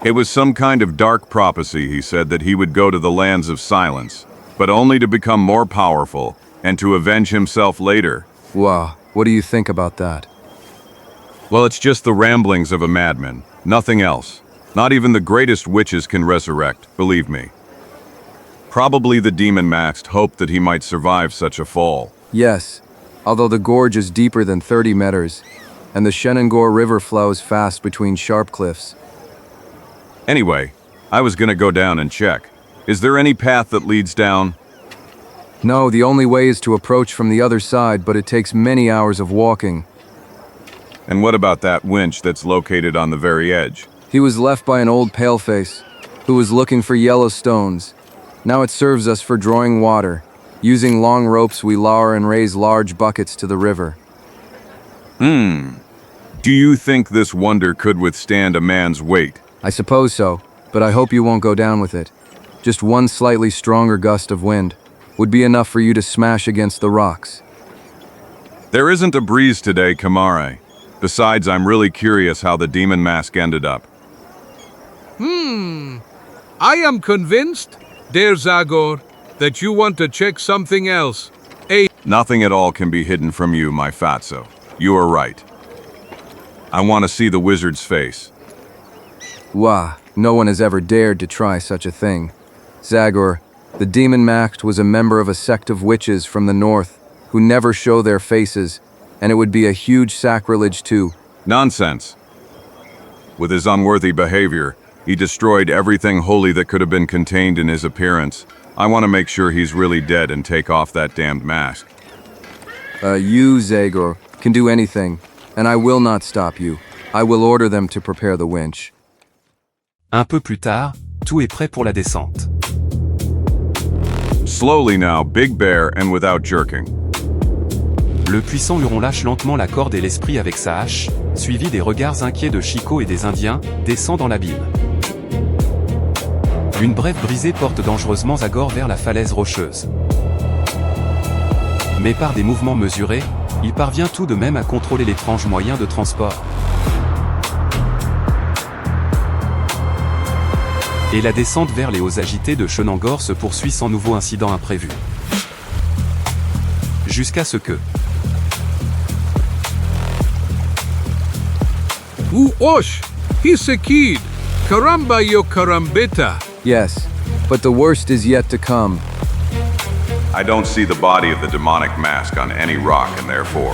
Speaker 2: It was some kind of dark prophecy. He said that he would go to the lands of silence, but only to become more powerful and to avenge himself later.
Speaker 8: Wow, what do you think about that?
Speaker 2: Well, it's just the ramblings of a madman, nothing else. Not even the greatest witches can resurrect, believe me. Probably the demon masked hoped that he might survive such a fall.
Speaker 8: Yes, although the gorge is deeper than 30 meters, and the Shenandoah River flows fast between sharp cliffs.
Speaker 2: Anyway, I was gonna go down and check. Is there any path that leads down?
Speaker 8: No, the only way is to approach from the other side, but it takes many hours of walking.
Speaker 2: And what about that winch that's located on the very edge?
Speaker 8: He was left by an old paleface, who was looking for yellow stones. Now it serves us for drawing water. Using long ropes, we lower and raise large buckets to the river.
Speaker 2: Do you think this wonder could withstand a man's weight?
Speaker 8: I suppose so, but I hope you won't go down with it. Just one slightly stronger gust of wind would be enough for you to smash against the rocks.
Speaker 2: There isn't a breeze today, Kamare. Besides, I'm really curious how the demon mask ended up.
Speaker 4: I am convinced, dear Zagor, that you want to check something else.
Speaker 2: Nothing at all can be hidden from you, my fatso. You are right. I want to see the wizard's face.
Speaker 8: Wah, no one has ever dared to try such a thing. Zagor, the demon masked was a member of a sect of witches from the north who never show their faces, and it would be a huge sacrilege too.
Speaker 2: Nonsense. With his unworthy behavior, he destroyed everything holy that could have been contained in his appearance. I want to make sure he's really dead and take off that damned mask.
Speaker 8: You, Zagor, can do anything, and I will not stop you. I will order them to prepare the winch.
Speaker 3: Un peu plus tard, tout est prêt pour la descente.
Speaker 2: Slowly now, Big Bear, and without jerking.
Speaker 3: Le puissant Huron lâche lentement la corde et l'esprit avec sa hache, suivi des regards inquiets de Chico et des Indiens, descend dans l'abîme. Une brève brisée porte dangereusement Zagor vers la falaise rocheuse. Mais par des mouvements mesurés, il parvient tout de même à contrôler l'étrange moyen de transport. Et la descente vers les hauts agités de Shenandoah se poursuit sans nouveau incident imprévu. Jusqu'à ce que...
Speaker 4: Osh, Hisekid, Karamba yo Karambita.
Speaker 8: Yes, but the worst is yet to come.
Speaker 2: I don't see the body of the demonic mask on any rock, and therefore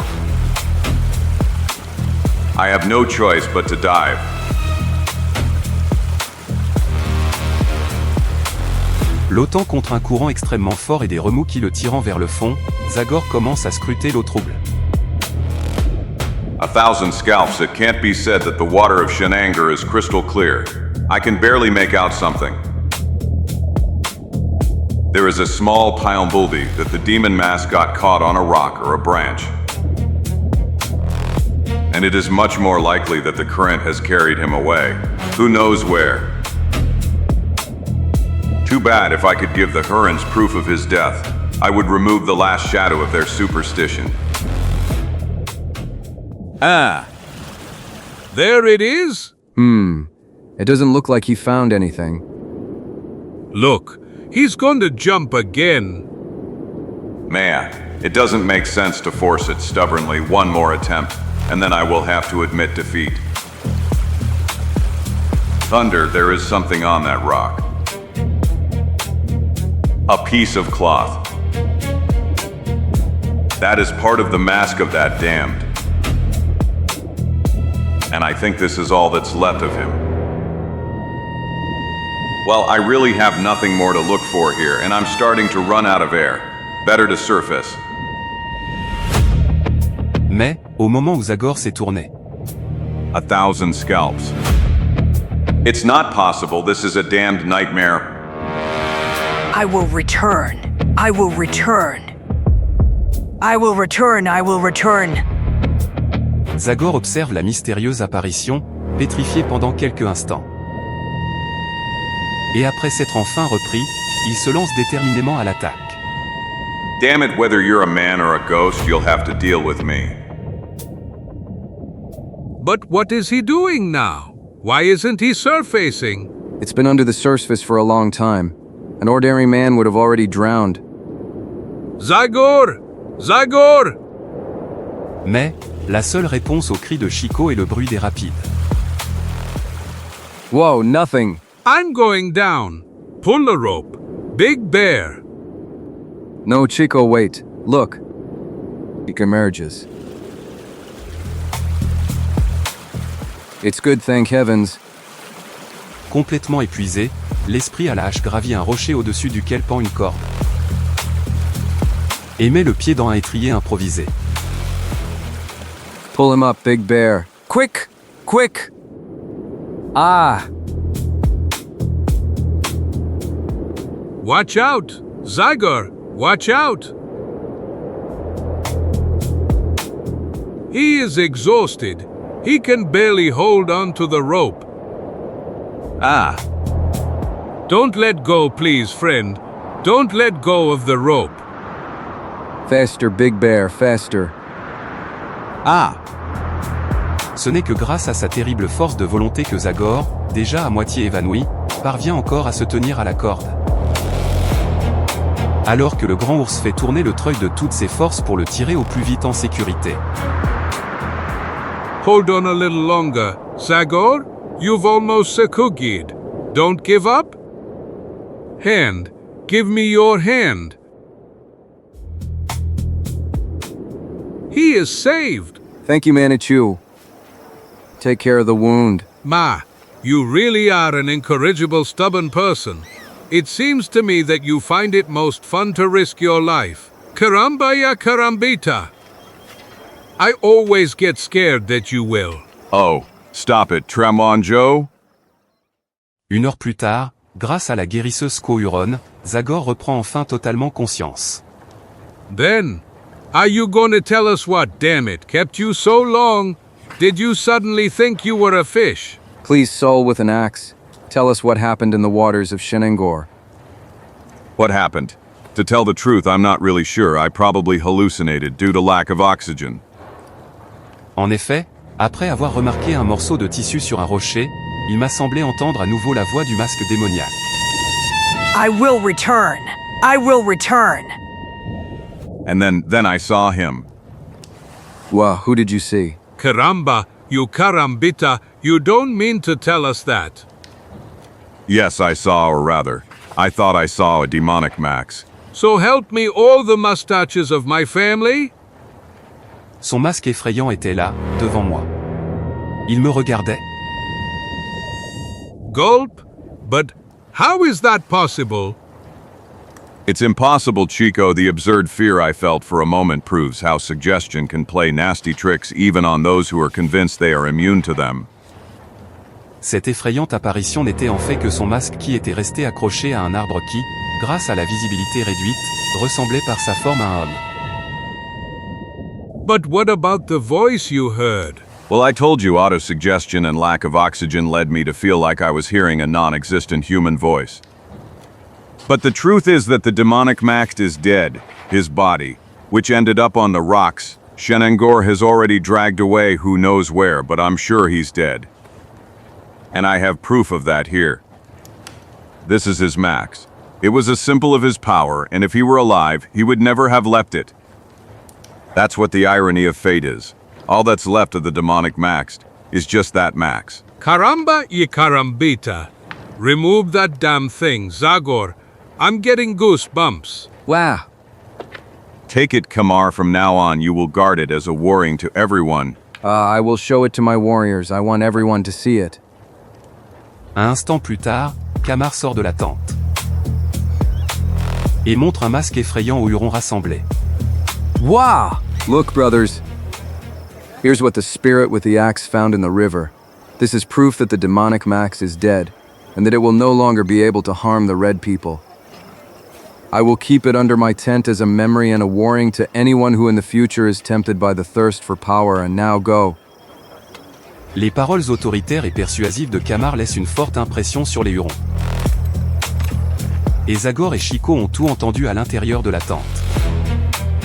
Speaker 2: I have no choice but to dive.
Speaker 3: Lottant contre un courant extrêmement fort et des remous qui le tirant vers le fond, Zagor commence à scruter l'eau trouble.
Speaker 2: 1,000 scalps, it can't be said that the water of Shenandoah is crystal clear. I can barely make out something. There is a small possibility that the demon mask got caught on a rock or a branch. And it is much more likely that the current has carried him away. Who knows where? Too bad. If I could give the Hurons proof of his death, I would remove the last shadow of their superstition.
Speaker 4: Ah. There it is?
Speaker 8: It doesn't look like he found anything.
Speaker 4: Look, he's going to jump again.
Speaker 2: Man, it doesn't make sense to force it stubbornly. One more attempt, and then I will have to admit defeat. Thunder, there is something on that rock. A piece of cloth. That is part of the mask of that damned. And I think this is all that's left of him. Well, I really have nothing more to look for here, and I'm starting to run out of air. Better to surface.
Speaker 3: Mais, au moment où Zagor s'est tourné,
Speaker 2: 1,000 scalps. It's not possible. This is a damned nightmare.
Speaker 1: I will return. I will return. I will return. I will return.
Speaker 3: Zagor observe la mystérieuse apparition, pétrifié pendant quelques instants. Et après s'être enfin repris, il se lance déterminément à l'attaque.
Speaker 2: Damn it, whether you're a man or a ghost, you'll have to deal with me.
Speaker 4: But what is he doing now? Why isn't he surfacing?
Speaker 8: It's been under the surface for a long time. An ordinary man would have already drowned.
Speaker 4: Zagor! Zagor!
Speaker 3: Mais, la seule réponse au cri de Chico est le bruit des rapides.
Speaker 8: Whoa, nothing.
Speaker 4: I'm going down. Pull the rope. Big Bear.
Speaker 8: No, Chico, wait. Look. He emerges. It's good, thank heavens.
Speaker 3: Complètement épuisé, l'esprit à la hache gravit un rocher au-dessus duquel pend une corde. Et met le pied dans un étrier improvisé.
Speaker 8: Pull him up, Big Bear. Quick! Quick! Ah!
Speaker 4: Watch out! Zagor, watch out! He is exhausted. He can barely hold on to the rope.
Speaker 2: Ah,
Speaker 4: Don't let go, please, friend. Don't let go of the rope.
Speaker 8: Faster, Big Bear, faster.
Speaker 2: ah,
Speaker 3: Ce n'est que grâce à sa terrible force de volonté que Zagor, déjà à moitié évanoui, parvient encore à se tenir à la corde. Alors que le grand ours fait tourner le treuil de toutes ses forces pour le tirer au plus vite en sécurité.
Speaker 4: Hold on a little longer. Zagor, you've almost succumbed. Don't give up. Hand. Give me your hand. He is saved.
Speaker 8: Thank you, Manitou. Take care of the wound.
Speaker 4: Ma, you really are an incorrigible, stubborn person. It seems to me that you find it most fun to risk your life. Caramba ya carambita. I always get scared that you will.
Speaker 2: oh, stop it, Tremon Joe.
Speaker 3: Une heure plus tard, grâce à la guérisseuse Cohuron, Zagor reprend enfin totalement conscience.
Speaker 4: Then, are you gonna tell us what, damn it, kept you so long? Did you suddenly think you were a fish?
Speaker 8: Please, Soul with an axe, tell us what happened in the waters of Shenengor.
Speaker 2: What happened? To tell the truth, I'm not really sure. I probably hallucinated due to lack of oxygen.
Speaker 3: En effet, après avoir remarqué un morceau de tissu sur un rocher, il m'a semblé entendre à nouveau la voix du masque démoniaque.
Speaker 1: I will return. I will return.
Speaker 2: And then I saw him.
Speaker 8: Wow, who did you see?
Speaker 4: Caramba, you carambita, you don't mean to tell us that.
Speaker 2: Yes, I saw, or rather, I thought I saw a demonic Max.
Speaker 4: So help me all the mustaches of my family?
Speaker 3: Son masque effrayant était là, devant moi. Il me regardait.
Speaker 4: Gulp? But how is that possible?
Speaker 2: It's impossible, Chico. The absurd fear I felt for a moment proves how suggestion can play nasty tricks even on those who are convinced they are immune to them.
Speaker 3: Cette effrayante apparition n'était en fait que son masque qui était resté accroché à un arbre qui, grâce à la visibilité réduite, ressemblait par sa forme à un homme.
Speaker 4: But what about the voice you heard?
Speaker 2: Well, I told you autosuggestion and lack of oxygen led me to feel like I was hearing a non-existent human voice. But the truth is that the demonic Max is dead, his body, which ended up on the rocks, Shenengor has already dragged away who knows where, but I'm sure he's dead. And I have proof of that here. This is his Max. It was a symbol of his power, and if he were alive, he would never have left it. That's what the irony of fate is. All that's left of the demonic Max is just that Max.
Speaker 4: Caramba y carambita. Remove that damn thing, Zagor. I'm getting goosebumps.
Speaker 8: Wow.
Speaker 2: Take it, Kamar. From now on, you will guard it as a warning to everyone.
Speaker 8: I will show it to my warriors. I want everyone to see it.
Speaker 3: Un instant plus tard, Kamar sort de la tente. Et montre un masque effrayant aux hurons rassemblés.
Speaker 8: Wow! Look, brothers. Here's what the spirit with the axe found in the river. This is proof that the demonic Max is dead, and that it will no longer be able to harm the red people. I will keep it under my tent as a memory and a warning to anyone who in the future is tempted by the thirst for power, and now go.
Speaker 3: Les paroles autoritaires et persuasives de Kamar laissent une forte impression sur les hurons. Et Zagor et Chico ont tout entendu à l'intérieur de la tente.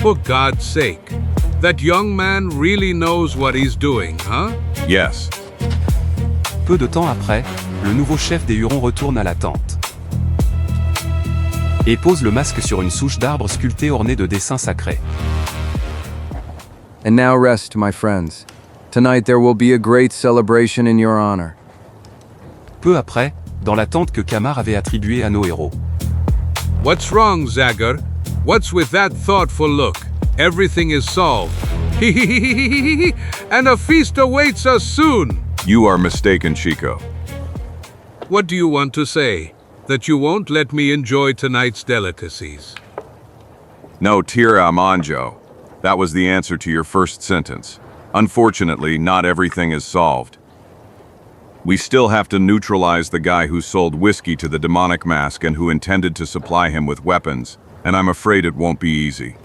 Speaker 4: For God's sake. That young man really knows what he's doing, huh?
Speaker 2: Yes.
Speaker 3: Peu de temps après, le nouveau chef des hurons retourne à la tente. Et pose le masque sur une souche d'arbre sculptée ornée de dessins sacrés.
Speaker 8: And now rest, my friends. Tonight there will be a great celebration in your honor.
Speaker 3: Peu après, dans la tente que Kamar avait attribuée à nos héros.
Speaker 4: What's wrong, Zagor? What's with that thoughtful look? Everything is solved. And a feast awaits us soon.
Speaker 2: You are mistaken, Chico.
Speaker 4: What do you want to say? That you won't let me enjoy tonight's delicacies?
Speaker 2: No tira manjo. That was the answer to your first sentence. Unfortunately, not everything is solved. We still have to neutralize the guy who sold whiskey to the demonic mask and who intended to supply him with weapons, and I'm afraid it won't be easy.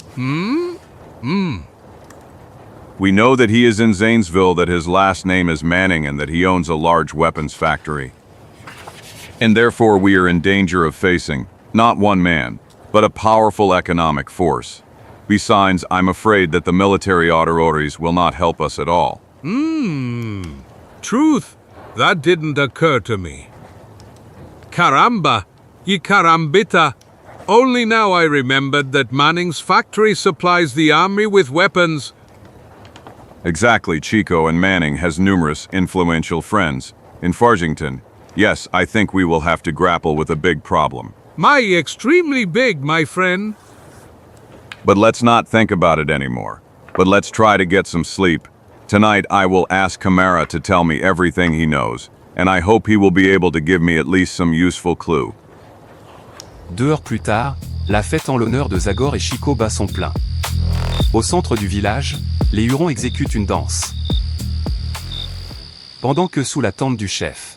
Speaker 2: We know that he is in Zanesville, that his last name is Manning, and that he owns a large weapons factory. And therefore we are in danger of facing, not one man, but a powerful economic force. Besides, I'm afraid that the military authorities will not help us at all.
Speaker 4: Truth, that didn't occur to me. Caramba, y carambita. Only now I remembered that Manning's factory supplies the army with weapons.
Speaker 2: Exactly, Chico, and Manning has numerous influential friends. In Farthington, yes, I think we will have to grapple with a big problem.
Speaker 4: Extremely big, my friend.
Speaker 2: But let's not think about it anymore. But let's try to get some sleep. Tonight I will ask Camara to tell me everything he knows, and I hope he will be able to give me at least some useful clue.
Speaker 3: 2 heures plus tard, la fête en l'honneur de Zagor et Chico bat son plein. Au centre du village, les Hurons exécutent une danse. Pendant que sous la tente du chef.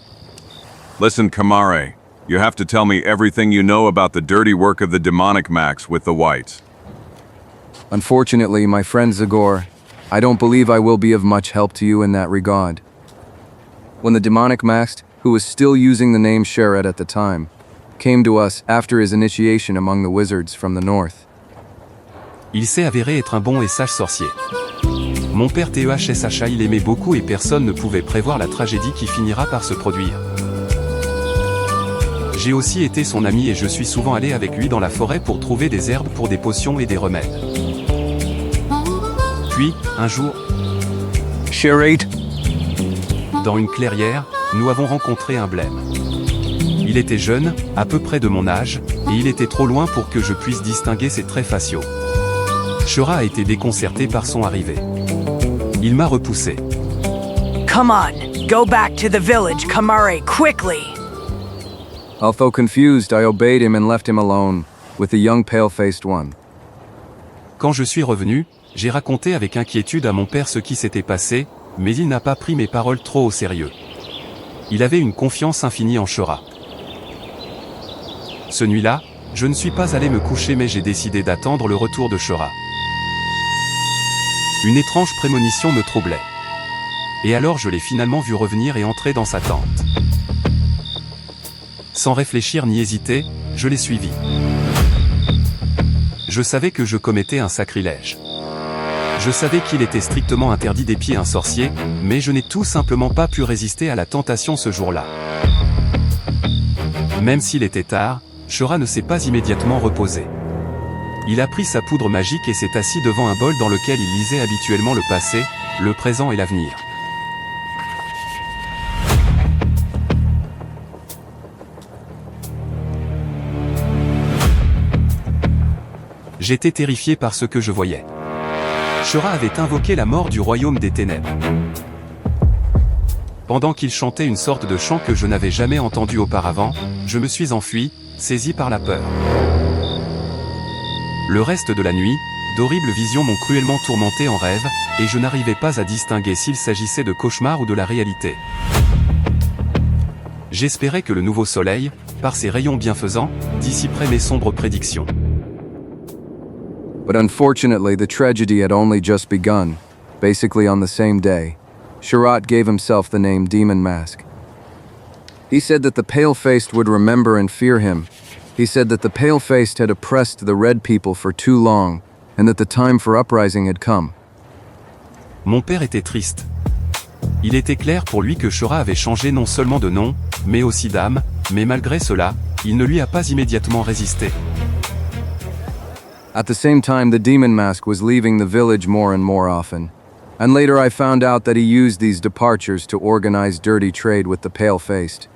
Speaker 2: Listen, Camare, you have to tell me everything you know about the dirty work of the demonic max with the whites.
Speaker 8: Unfortunately, my friend Zagor, I don't believe I will be of much help to you in that regard. When the demonic masked, who was still using the name Sherrod at the time, came to us after his initiation among the wizards from the north.
Speaker 3: Il s'est avéré être un bon et sage sorcier. Mon père THSHA il aimait beaucoup et personne ne pouvait prévoir la tragédie qui finira par se produire. J'ai aussi été son ami et je suis souvent allé avec lui dans la forêt pour trouver des herbes pour des potions et des remèdes. Puis, un jour,
Speaker 8: Sherrod,
Speaker 3: dans une clairière, nous avons rencontré un blême. Il était jeune, à peu près de mon âge, et il était trop loin pour que je puisse distinguer ses traits faciaux. Shura a été déconcerté par son arrivée. Il m'a repoussé.
Speaker 1: Come on, go back to the village, Kamare, quickly!
Speaker 8: although confused, I obeyed him and left him alone, with the young pale-faced one.
Speaker 3: Quand je suis revenu, j'ai raconté avec inquiétude à mon père ce qui s'était passé, mais il n'a pas pris mes paroles trop au sérieux. Il avait une confiance infinie en Shura. Ce nuit-là, je ne suis pas allé me coucher mais j'ai décidé d'attendre le retour de Shura. Une étrange prémonition me troublait. Et alors je l'ai finalement vu revenir et entrer dans sa tente. Sans réfléchir ni hésiter, je l'ai suivi. Je savais que je commettais un sacrilège. Je savais qu'il était strictement interdit d'épier un sorcier, mais je n'ai tout simplement pas pu résister à la tentation ce jour-là. Même s'il était tard, Shura ne s'est pas immédiatement reposé. Il a pris sa poudre magique et s'est assis devant un bol dans lequel il lisait habituellement le passé, le présent et l'avenir. J'étais terrifié par ce que je voyais. Shura avait invoqué la mort du royaume des ténèbres. Pendant qu'il chantait une sorte de chant que je n'avais jamais entendu auparavant, je me suis enfui, saisi par la peur. Le reste de la nuit, d'horribles visions m'ont cruellement tourmenté en rêve, et je n'arrivais pas à distinguer s'il s'agissait de cauchemar ou de la réalité. J'espérais que le nouveau soleil, par ses rayons bienfaisants, dissiperait mes sombres prédictions.
Speaker 8: But unfortunately, the tragedy had only just begun. Basically on the same day, Sherrod gave himself the name Demon Mask. He said that the pale-faced would remember and fear him. He said that the pale-faced had oppressed the red people for too long, and that the time for uprising had come.
Speaker 3: Mon père était triste. Il était clair pour lui que Shura avait changé non seulement de nom, mais aussi d'âme, mais malgré cela, il ne lui a pas immédiatement résisté.
Speaker 8: At the same time, the Demon Mask was leaving the village more and more often. And later I found out that he used these departures to organize dirty trade with the pale-faced.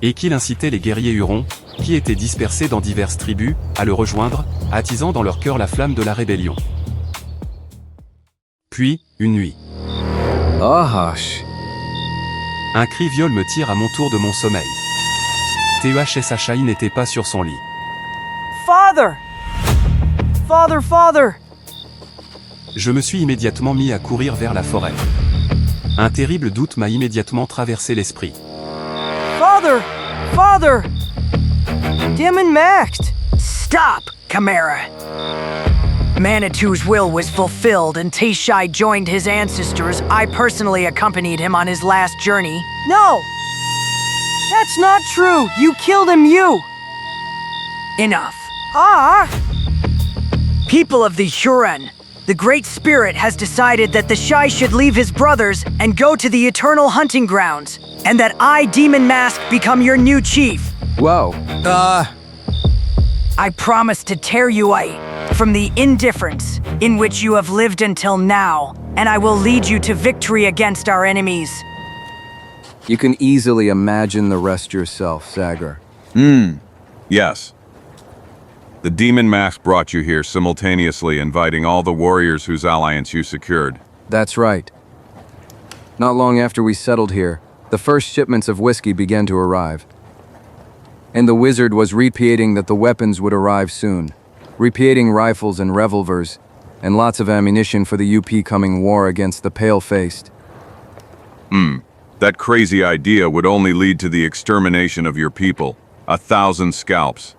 Speaker 3: Et qu'il incitait les guerriers hurons, qui étaient dispersés dans diverses tribus, à le rejoindre, attisant dans leur cœur la flamme de la rébellion. Puis, une nuit.
Speaker 8: Ah hush.
Speaker 3: Un cri viol me tire à mon tour de mon sommeil. THSHI n'était pas sur son lit.
Speaker 1: Father! Father, father!
Speaker 3: Je me suis immédiatement mis à courir vers la forêt. Un terrible doute m'a immédiatement traversé l'esprit.
Speaker 1: Father! Father! Demon maxed! Stop, Chimera! Manitou's will was fulfilled and Taishai joined his ancestors. I personally accompanied him on his last journey. No! That's not true! You killed him, you! Enough. People of the Huron, the Great Spirit has decided that the Shai should leave his brothers and go to the eternal hunting grounds, and that I, Demon Mask, become your new chief.
Speaker 8: Whoa.
Speaker 1: I promise to tear you out from the indifference in which you have lived until now, and I will lead you to victory against our enemies.
Speaker 8: You can easily imagine the rest yourself, Zagor.
Speaker 2: Yes. The Demon Mask brought you here simultaneously, inviting all the warriors whose alliance you secured.
Speaker 8: That's right. Not long after we settled here, the first shipments of whiskey began to arrive. And the wizard was repeating that the weapons would arrive soon. Repeating rifles and revolvers, and lots of ammunition for the UP coming war against the pale-faced.
Speaker 2: That crazy idea would only lead to the extermination of your people. 1,000 scalps.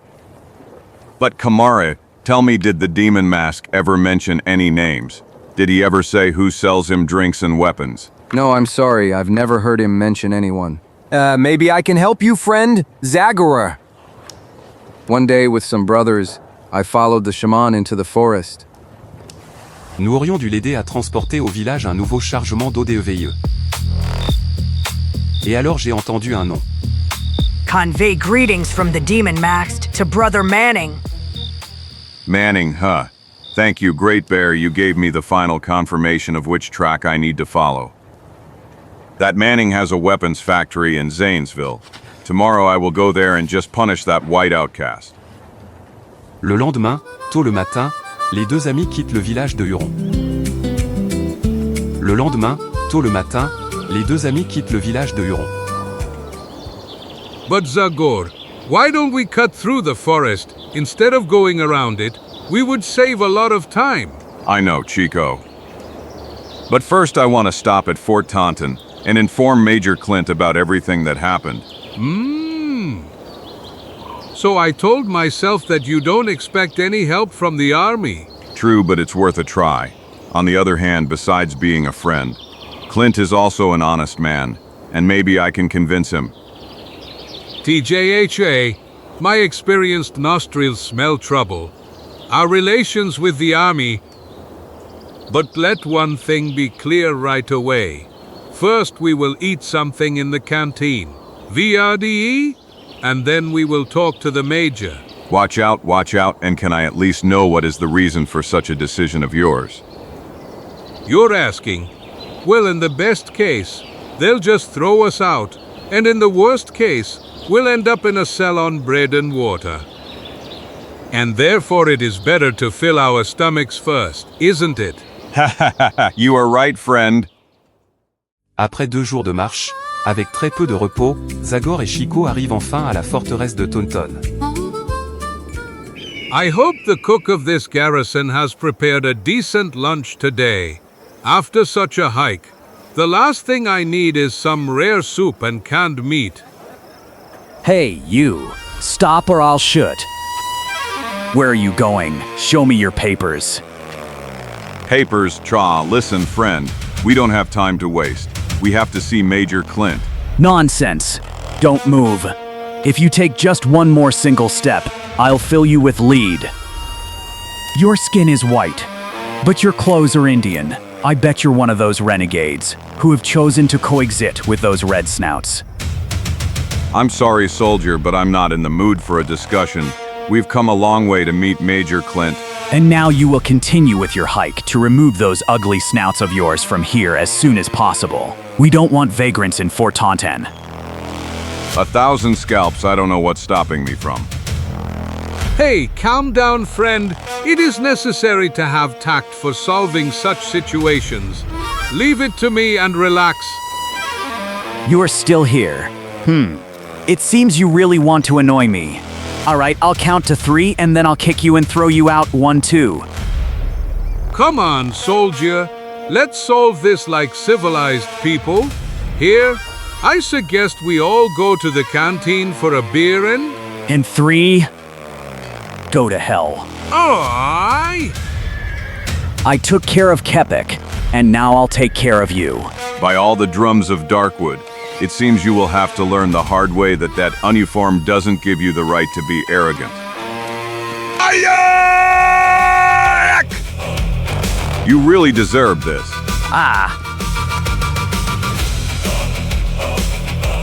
Speaker 2: But Kamara, tell me, did the Demon Mask ever mention any names? Did he ever say who sells him drinks and weapons?
Speaker 8: No, I'm sorry, I've never heard him mention anyone.
Speaker 7: Maybe I can help you, friend? Zagor.
Speaker 8: One day, with some brothers, I followed the shaman into the forest.
Speaker 3: Nous aurions dû l'aider à transporter au village un nouveau chargement d'ODEVIE. Et alors j'ai entendu un nom.
Speaker 1: Convey greetings from the Demon Masked to Brother Manning.
Speaker 2: Manning, huh? Thank you, Great Bear, you gave me the final confirmation of which track I need to follow. That Manning has a weapons factory in Zanesville. Tomorrow I will go there and just punish that white outcast.
Speaker 3: Le lendemain, tôt le matin, les deux amis quittent le village de Huron. Le lendemain, tôt le matin, les deux amis quittent le village de Huron.
Speaker 4: But Zagor, why don't we cut through the forest? Instead of going around it, we would save a lot of time.
Speaker 2: I know, Chico. But first I want to stop at Fort Taunton and inform Major Clint about everything that happened.
Speaker 4: So I told myself that you don't expect any help from the army.
Speaker 2: True, but it's worth a try. On the other hand, besides being a friend, Clint is also an honest man, and maybe I can convince him.
Speaker 4: TJHA, my experienced nostrils smell trouble. Our relations with the army. But let one thing be clear right away. First we will eat something in the canteen. VRDE? And then we will talk to the major.
Speaker 2: Watch out, and can I at least know what is the reason for such a decision of yours?
Speaker 4: You're asking. Well, in the best case, they'll just throw us out. And in the worst case, we'll end up in a cell on bread and water. And therefore it is better to fill our stomachs first, isn't it?
Speaker 2: You are right, friend.
Speaker 3: Après 2 jours de marche, avec très peu de repos, Zagor et Chico arrivent enfin à la forteresse de Taunton.
Speaker 4: I hope the cook of this garrison has prepared a decent lunch today. After such a hike, the last thing I need is some rare soup and canned meat.
Speaker 9: Hey, you. Stop or I'll shoot. Where are you going? Show me your papers.
Speaker 2: Papers, listen, friend. We don't have time to waste. We have to see Major Clint.
Speaker 9: Nonsense. Don't move. If you take just one more single step, I'll fill you with lead. Your skin is white, but your clothes are Indian. I bet you're one of those renegades who have chosen to coexist with those red snouts.
Speaker 2: I'm sorry, soldier, but I'm not in the mood for a discussion. We've come a long way to meet Major Clint.
Speaker 9: And now you will continue with your hike to remove those ugly snouts of yours from here as soon as possible. We don't want vagrants in Fort Taunton.
Speaker 2: 1,000 scalps, I don't know what's stopping me from.
Speaker 4: Hey, calm down, friend. It is necessary to have tact for solving such situations. Leave it to me and relax.
Speaker 9: You are still here. It seems you really want to annoy me. All right, I'll count to 3 and then I'll kick you and throw you out 1, 2.
Speaker 4: Come on, soldier. Let's solve this like civilized people. Here, I suggest we all go to the canteen for a beer and...
Speaker 9: And 3, go to hell.
Speaker 4: Aye!
Speaker 9: I took care of Kepik, and now I'll take care of you.
Speaker 2: By all the drums of Darkwood, it seems you will have to learn the hard way that that uniform doesn't give you the right to be arrogant. Ayak! You really deserve this.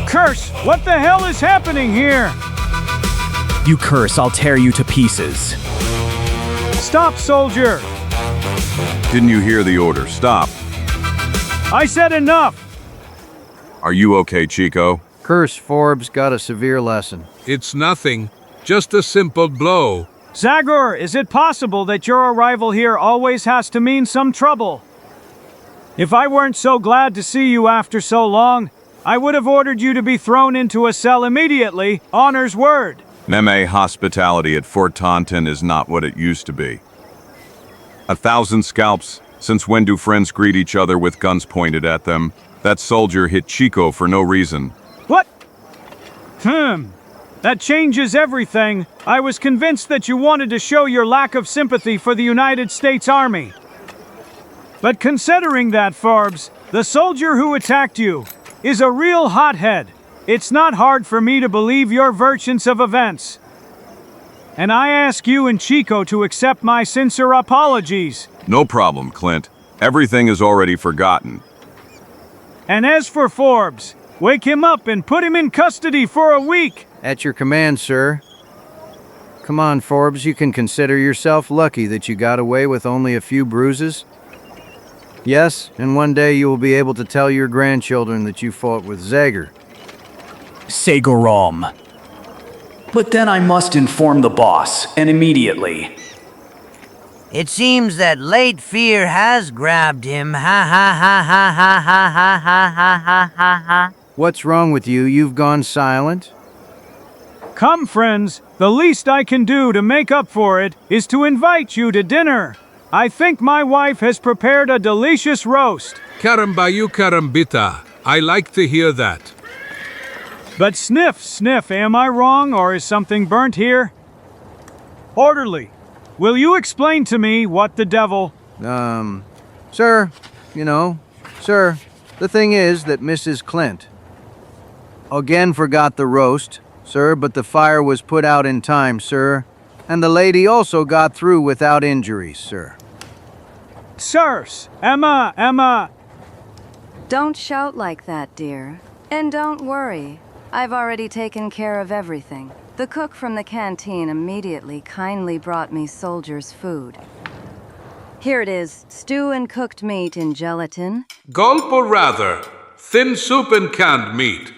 Speaker 10: Curse! What the hell is happening here?
Speaker 9: You curse, I'll tear you to pieces.
Speaker 10: Stop, soldier!
Speaker 2: Didn't you hear the order? Stop.
Speaker 10: I said enough!
Speaker 2: Are you okay, Chico?
Speaker 8: Curse Forbes got a severe lesson.
Speaker 4: It's nothing. Just a simple blow.
Speaker 10: Zagor, is it possible that your arrival here always has to mean some trouble? If I weren't so glad to see you after so long, I would have ordered you to be thrown into a cell immediately, honor's word.
Speaker 2: Meme hospitality at Fort Taunton is not what it used to be. 1,000 scalps. Since when do friends greet each other with guns pointed at them? That soldier hit Chico for no reason.
Speaker 10: What? That changes everything. I was convinced that you wanted to show your lack of sympathy for the United States Army. But considering that, Forbes, the soldier who attacked you is a real hothead. It's not hard for me to believe your versions of events. And I ask you and Chico to accept my sincere apologies.
Speaker 2: No problem, Clint. Everything is already forgotten.
Speaker 10: And as for Forbes, wake him up and put him in custody for a week.
Speaker 8: At your command, sir. Come on, Forbes, you can consider yourself lucky that you got away with only a few bruises. Yes, and one day you will be able to tell your grandchildren that you fought with Zagor.
Speaker 9: Sagorom. But then I must inform the boss, and immediately.
Speaker 11: It seems that late fear has grabbed him. Ha ha ha ha ha ha ha ha ha ha ha.
Speaker 8: What's wrong with you? You've gone silent?
Speaker 10: Come, friends, the least I can do to make up for it is to invite you to dinner. I think my wife has prepared a delicious roast.
Speaker 4: Karambayu karambita. I like to hear that.
Speaker 10: But sniff, am I wrong or is something burnt here? Orderly, will you explain to me what the devil...
Speaker 8: Sir, sir, the thing is that Mrs. Clint again forgot the roast, sir, but the fire was put out in time, sir, and the lady also got through without injuries, sir.
Speaker 10: Sirs, Emma...
Speaker 12: Don't shout like that, dear. And don't worry. I've already taken care of everything. The cook from the canteen immediately kindly brought me soldiers' food. Here it is, stew and cooked meat in gelatin.
Speaker 4: Gulp or rather, thin soup and canned meat.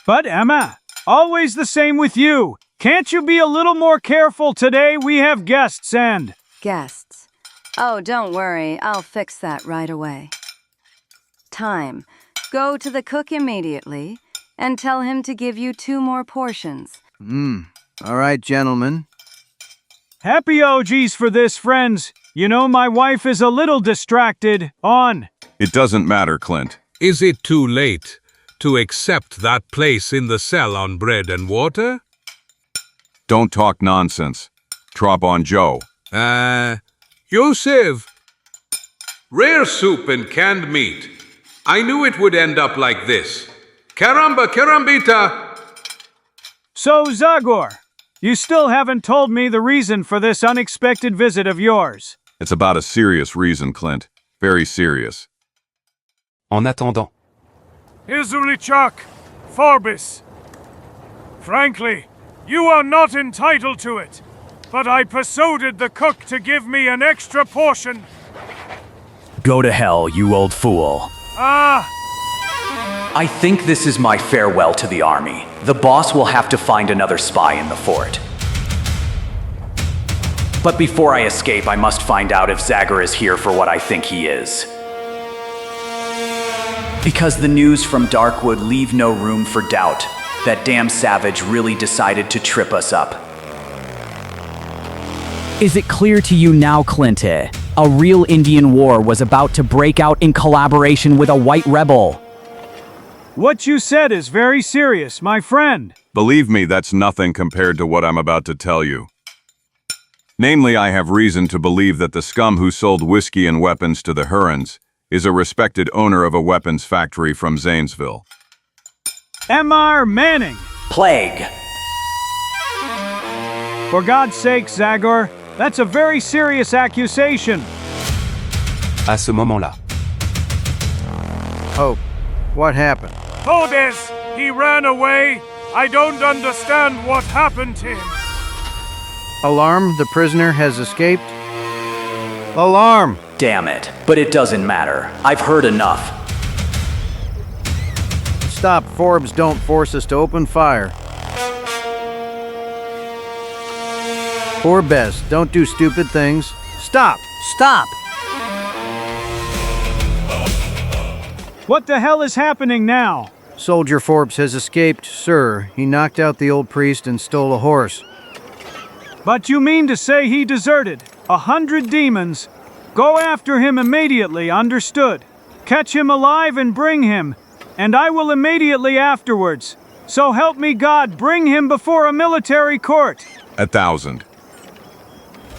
Speaker 10: But Emma, always the same with you. Can't you be a little more careful today? We have guests and...
Speaker 12: Guests. Oh, don't worry, I'll fix that right away. Time. Go to the cook immediately and tell him to give you 2 more portions.
Speaker 8: All right, gentlemen.
Speaker 10: Happy OGs for this, friends. You know, my wife is a little distracted. On.
Speaker 2: It doesn't matter, Clint.
Speaker 4: Is it too late to accept that place in the cell on bread and water?
Speaker 2: Don't talk nonsense. Trop on Joe.
Speaker 4: Yosef. Rare soup and canned meat. I knew it would end up like this. Karambita!
Speaker 10: So, Zagor, you still haven't told me the reason for this unexpected visit of yours.
Speaker 2: It's about a serious reason, Clint. Very serious.
Speaker 3: En attendant.
Speaker 10: Izulichak, Forbes. Frankly, you are not entitled to it, but I persuaded the cook to give me an extra portion.
Speaker 9: Go to hell, you old fool. I think this is my farewell to the army. The boss will have to find another spy in the fort. But before I escape, I must find out if Zagor is here for what I think he is. Because the news from Darkwood leave no room for doubt. That damn savage really decided to trip us up. Is it clear to you now, Clint? A real Indian war was about to break out in collaboration with a white rebel.
Speaker 10: What you said is very serious, my friend.
Speaker 2: Believe me, that's nothing compared to what I'm about to tell you. Namely, I have reason to believe that the scum who sold whiskey and weapons to the Hurons is a respected owner of a weapons factory from Zanesville.
Speaker 10: M.R. Manning.
Speaker 9: Plague.
Speaker 10: For God's sake, Zagor, that's a very serious accusation.
Speaker 3: À ce moment-là,
Speaker 7: Hope, what happened?
Speaker 13: Forbes! He ran away! I don't understand what happened to him!
Speaker 7: Alarm, the prisoner has escaped? Alarm!
Speaker 9: Damn it. But it doesn't matter. I've heard enough.
Speaker 7: Stop, Forbes, don't force us to open fire. Forbes, don't do stupid things. Stop!
Speaker 11: Stop!
Speaker 10: What the hell is happening now?
Speaker 7: Soldier Forbes has escaped, sir. He knocked out the old priest and stole a horse.
Speaker 10: But you mean to say he deserted? 100 demons. Go after him immediately, understood? Catch him alive and bring him, and I will immediately afterwards. So help me God, bring him before a military court.
Speaker 2: 1,000.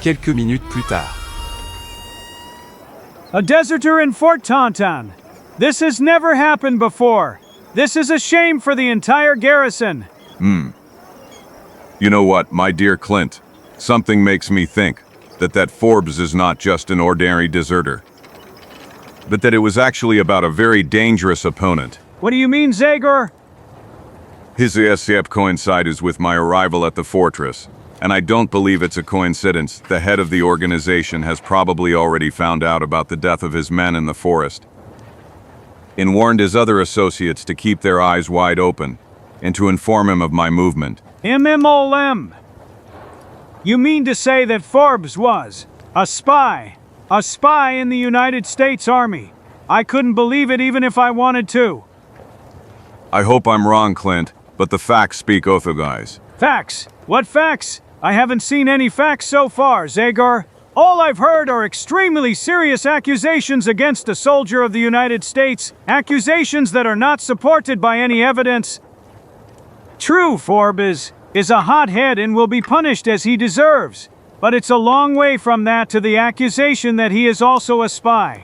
Speaker 3: quelques minutes plus tard.
Speaker 10: A deserter in Fort Taunton. This has never happened before. This is a shame for the entire garrison.
Speaker 2: You know what, my dear Clint? Something makes me think that Forbes is not just an ordinary deserter, but that it was actually about a very dangerous opponent.
Speaker 10: What do you mean, Zagor?
Speaker 2: His escape coincides with my arrival at the fortress, and I don't believe it's a coincidence. The head of the organization has probably already found out about the death of his men in the forest, and warned his other associates to keep their eyes wide open, and to inform him of my movement.
Speaker 10: MMOLM. You mean to say that Forbes was a spy in the United States Army? I couldn't believe it even if I wanted to.
Speaker 2: I hope I'm wrong, Clint, but the facts speak otherwise.
Speaker 10: Facts? What facts? I haven't seen any facts so far, Zagor. All I've heard are extremely serious accusations against a soldier of the United States, accusations that are not supported by any evidence. True, Forbes is a hothead and will be punished as he deserves, but it's a long way from that to the accusation that he is also a spy.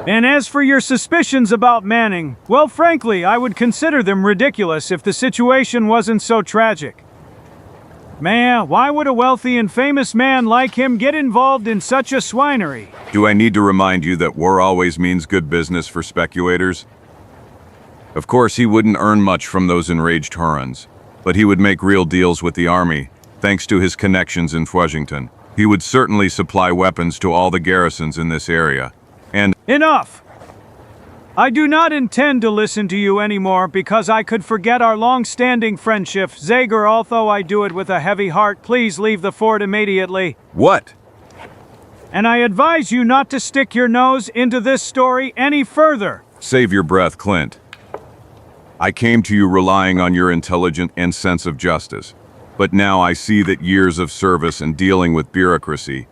Speaker 10: And as for your suspicions about Manning, well, frankly, I would consider them ridiculous if the situation wasn't so tragic. Man, why would a wealthy and famous man like him get involved in such a swinery?
Speaker 2: Do I need to remind you that war always means good business for speculators? Of course, he wouldn't earn much from those enraged Hurons, but he would make real deals with the army, thanks to his connections in Washington. He would certainly supply weapons to all the garrisons in this area, and—
Speaker 10: Enough! I do not intend to listen to you anymore because I could forget our long-standing friendship. Zagor, although I do it with a heavy heart, please leave the fort immediately.
Speaker 2: What?
Speaker 10: And I advise you not to stick your nose into this story any further.
Speaker 2: Save your breath, Clint. I came to you relying on your intelligence and sense of justice, but now I see that years of service and dealing with bureaucracy.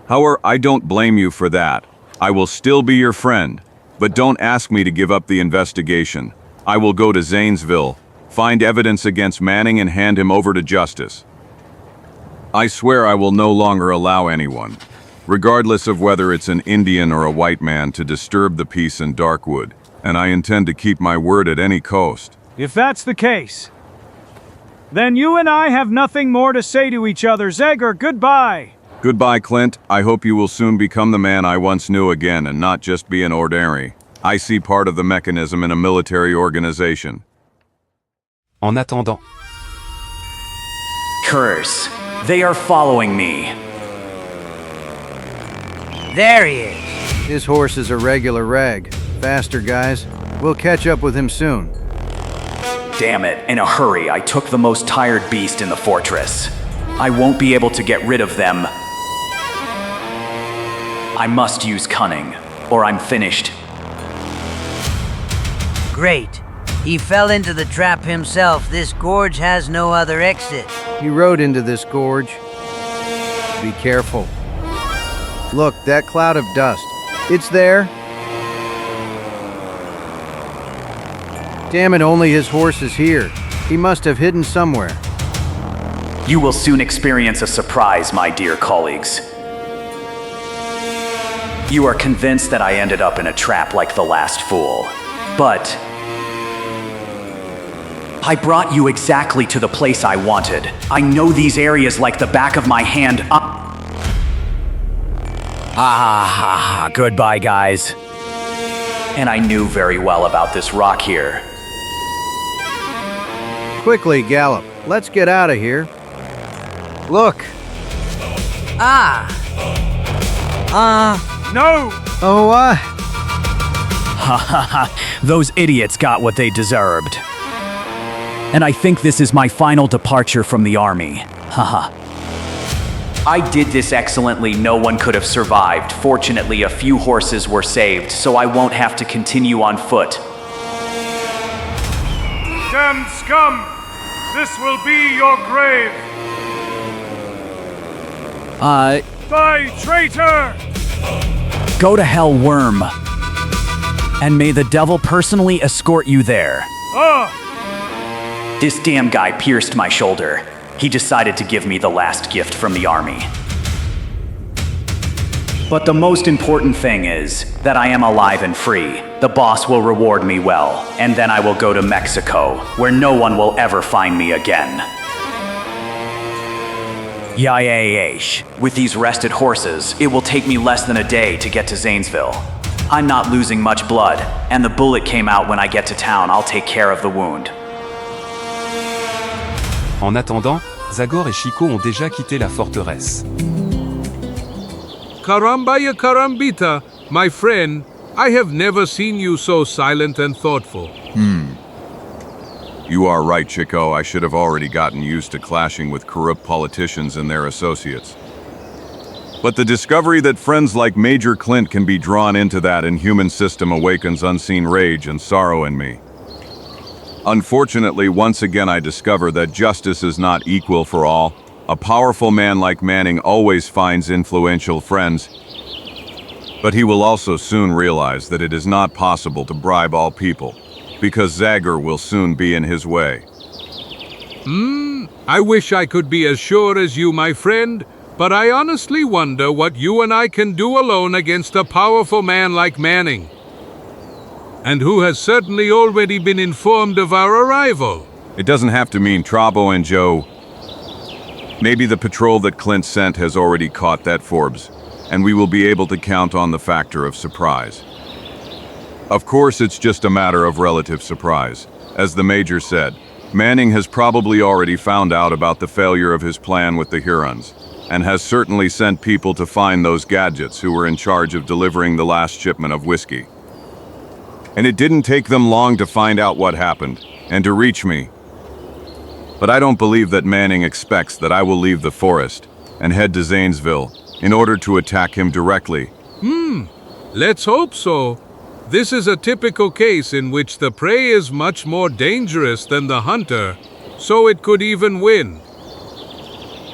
Speaker 2: However, I don't blame you for that. I will still be your friend, but don't ask me to give up the investigation. I will go to Zanesville, find evidence against Manning and hand him over to justice. I swear I will no longer allow anyone, regardless of whether it's an Indian or a white man, to disturb the peace in Darkwood, and I intend to keep my word at any cost.
Speaker 10: If that's the case, then you and I have nothing more to say to each other. Zagor, goodbye.
Speaker 2: Goodbye, Clint. I hope you will soon become the man I once knew again and not just be an ordinary. I see part of the mechanism in a military organization.
Speaker 3: En attendant,
Speaker 9: Curse. They are following me.
Speaker 11: There he is.
Speaker 7: His horse is a regular rag. Faster, guys. We'll catch up with him soon.
Speaker 9: Damn it, in a hurry, I took the most tired beast in the fortress. I won't be able to get rid of them. I must use cunning, or I'm finished.
Speaker 11: Great. He fell into the trap himself. This gorge has no other exit.
Speaker 7: He rode into this gorge. Be careful. Look, that cloud of dust. It's there. Damn it, only his horse is here. He must have hidden somewhere.
Speaker 9: You will soon experience a surprise, my dear colleagues. You are convinced that I ended up in a trap like the last fool. But I brought you exactly to the place I wanted. I know these areas like the back of my hand. Goodbye, guys. And I knew very well about this rock here.
Speaker 7: Quickly, Gallop. Let's get out of here. Look.
Speaker 13: No!
Speaker 7: Oh, what?
Speaker 9: Ha ha ha. Those idiots got what they deserved. And I think this is my final departure from the army. Haha. I did this excellently. No one could have survived. Fortunately, a few horses were saved, so I won't have to continue on foot.
Speaker 13: Damn scum! This will be your grave! Bye, traitor!
Speaker 9: Go to hell, worm. And may the devil personally escort you there. This damn guy pierced my shoulder. He decided to give me the last gift from the army. But the most important thing is that I am alive and free. The boss will reward me well, and then I will go to Mexico, where no one will ever find me again. With these rested horses, it will take me less than a day to get to Zanesville. I'm not losing much blood, and the bullet came out when I get to town. I'll take care of the wound.
Speaker 3: En attendant, Zagor et Chico ont déjà quitté la forteresse.
Speaker 4: Carambaya Carambita, my friend, I have never seen you so silent and thoughtful.
Speaker 2: You are right, Chico. I should have already gotten used to clashing with corrupt politicians and their associates. But the discovery that friends like Major Clint can be drawn into that inhuman system awakens unseen rage and sorrow in me. Unfortunately, once again I discover that justice is not equal for all. A powerful man like Manning always finds influential friends, but he will also soon realize that it is not possible to bribe all people, because Zagor will soon be in his way.
Speaker 4: I wish I could be as sure as you, my friend, but I honestly wonder what you and I can do alone against a powerful man like Manning, and who has certainly already been informed of our arrival.
Speaker 2: It doesn't have to mean Trabo and Joe. Maybe the patrol that Clint sent has already caught that Forbes, and we will be able to count on the factor of surprise. Of course, it's just a matter of relative surprise. As the Major said, Manning has probably already found out about the failure of his plan with the Hurons, and has certainly sent people to find those gadgets who were in charge of delivering the last shipment of whiskey. And it didn't take them long to find out what happened, and to reach me. But I don't believe that Manning expects that I will leave the forest and head to Zanesville in order to attack him directly.
Speaker 4: Let's hope so. This is a typical case in which the prey is much more dangerous than the hunter, so it could even win.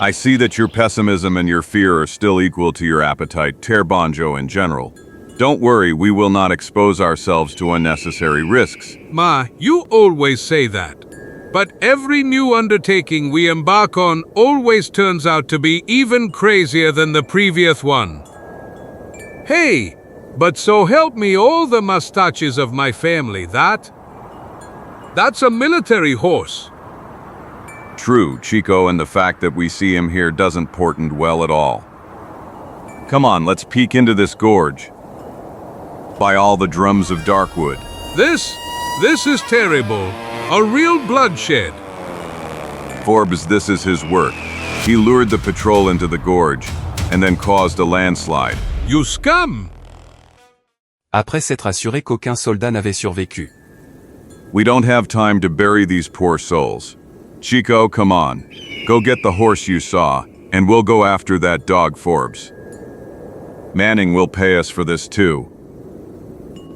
Speaker 2: I see that your pessimism and your fear are still equal to your appetite, Terbonjo in general. Don't worry, we will not expose ourselves to unnecessary risks.
Speaker 4: Ma, you always say that. But every new undertaking we embark on always turns out to be even crazier than the previous one. Hey, but so help me all the mustaches of my family, that's a military horse.
Speaker 2: True, Chico, and the fact that we see him here doesn't portend well at all. Come on, let's peek into this gorge. By all the drums of Darkwood.
Speaker 4: This is terrible. A real bloodshed.
Speaker 2: Forbes, this is his work. He lured the patrol into the gorge, and then caused a landslide.
Speaker 4: You scum!
Speaker 3: Après s'être assuré qu'aucun soldat n'avait survécu.
Speaker 2: We don't have time to bury these poor souls. Chico, come on. Go get the horse you saw, and we'll go after that dog Forbes. Manning will pay us for this too.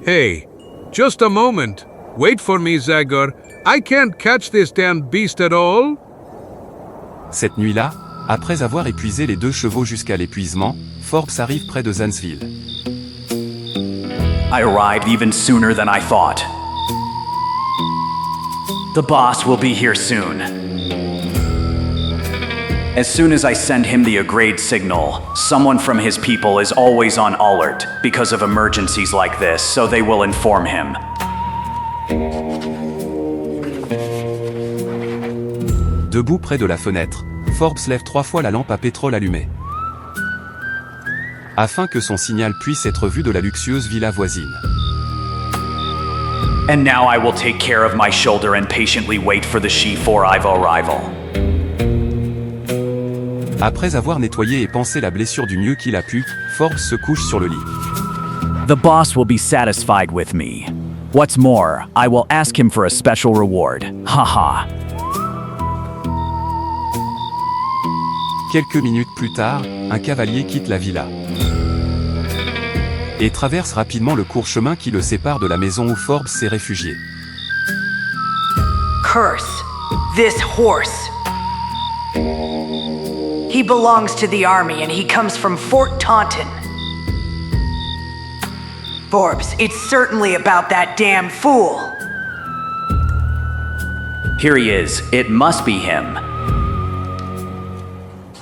Speaker 4: Hey, just a moment. Wait for me, Zagor. I can't catch this damn beast at all.
Speaker 3: Cette nuit-là, après avoir épuisé les 2 chevaux jusqu'à l'épuisement, Forbes arrive près de Zanesville.
Speaker 9: I arrived even sooner than I thought. The boss will be here soon. As soon as I send him the agreed signal, someone from his people is always on alert because of emergencies like this, so they will inform him.
Speaker 3: Debout près de la fenêtre, Forbes lève 3 fois la lampe à pétrole allumée, afin que son signal puisse être vu de la luxueuse villa voisine.
Speaker 9: And now I will take care of my shoulder and patiently wait for the she-4 arrival.
Speaker 3: Après avoir nettoyé et pansé la blessure du mieux qu'il a pu, Forbes se couche sur le lit.
Speaker 9: The boss will be satisfied with me. What's more, I will ask him for a special reward. Haha.
Speaker 3: Quelques minutes plus tard, un cavalier quitte la villa et traverse rapidement le court chemin qui le sépare de la maison où Forbes s'est réfugié.
Speaker 1: Curse this horse. He belongs to the army and he comes from Fort Taunton. Forbes, it's certainly about that damn fool.
Speaker 9: Here he is. It must be him.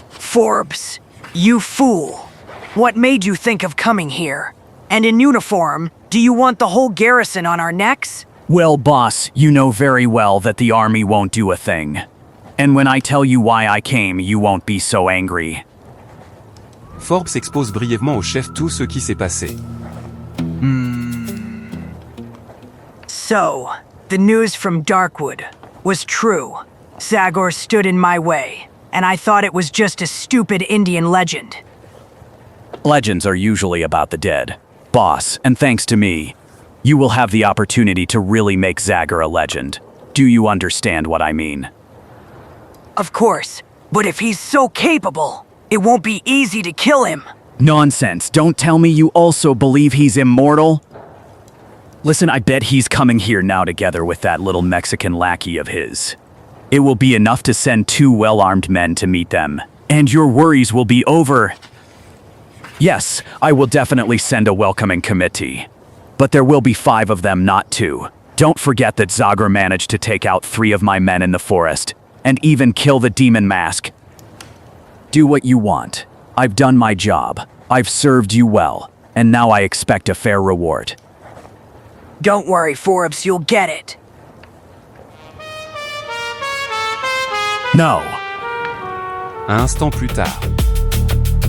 Speaker 1: Forbes, you fool. What made you think of coming here? And in uniform, do you want the whole garrison on our necks?
Speaker 9: Well, boss, you know very well that the army won't do a thing. And when I tell you why I came, you won't be so angry.
Speaker 3: Forbes expose brièvement au chef tout ce qui s'est passé.
Speaker 1: So, the news from Darkwood was true. Zagor stood in my way, and I thought it was just a stupid Indian legend.
Speaker 9: Legends are usually about the dead. Boss, and thanks to me, you will have the opportunity to really make Zagor a legend. Do you understand what I mean?
Speaker 1: Of course, but if he's so capable, it won't be easy to kill him.
Speaker 9: Nonsense, don't tell me you also believe he's immortal. Listen, I bet he's coming here now together with that little Mexican lackey of his. It will be enough to send 2 well-armed men to meet them, and your worries will be over. Yes, I will definitely send a welcoming committee. But there will be 5 of them, not 2. Don't forget that Zagor managed to take out 3 of my men in the forest, and even kill the demon mask. Do what you want. I've done my job. I've served you well, and now I expect a fair reward.
Speaker 1: Don't worry, Forbes, you'll get it.
Speaker 9: No.
Speaker 3: Un instant plus tard,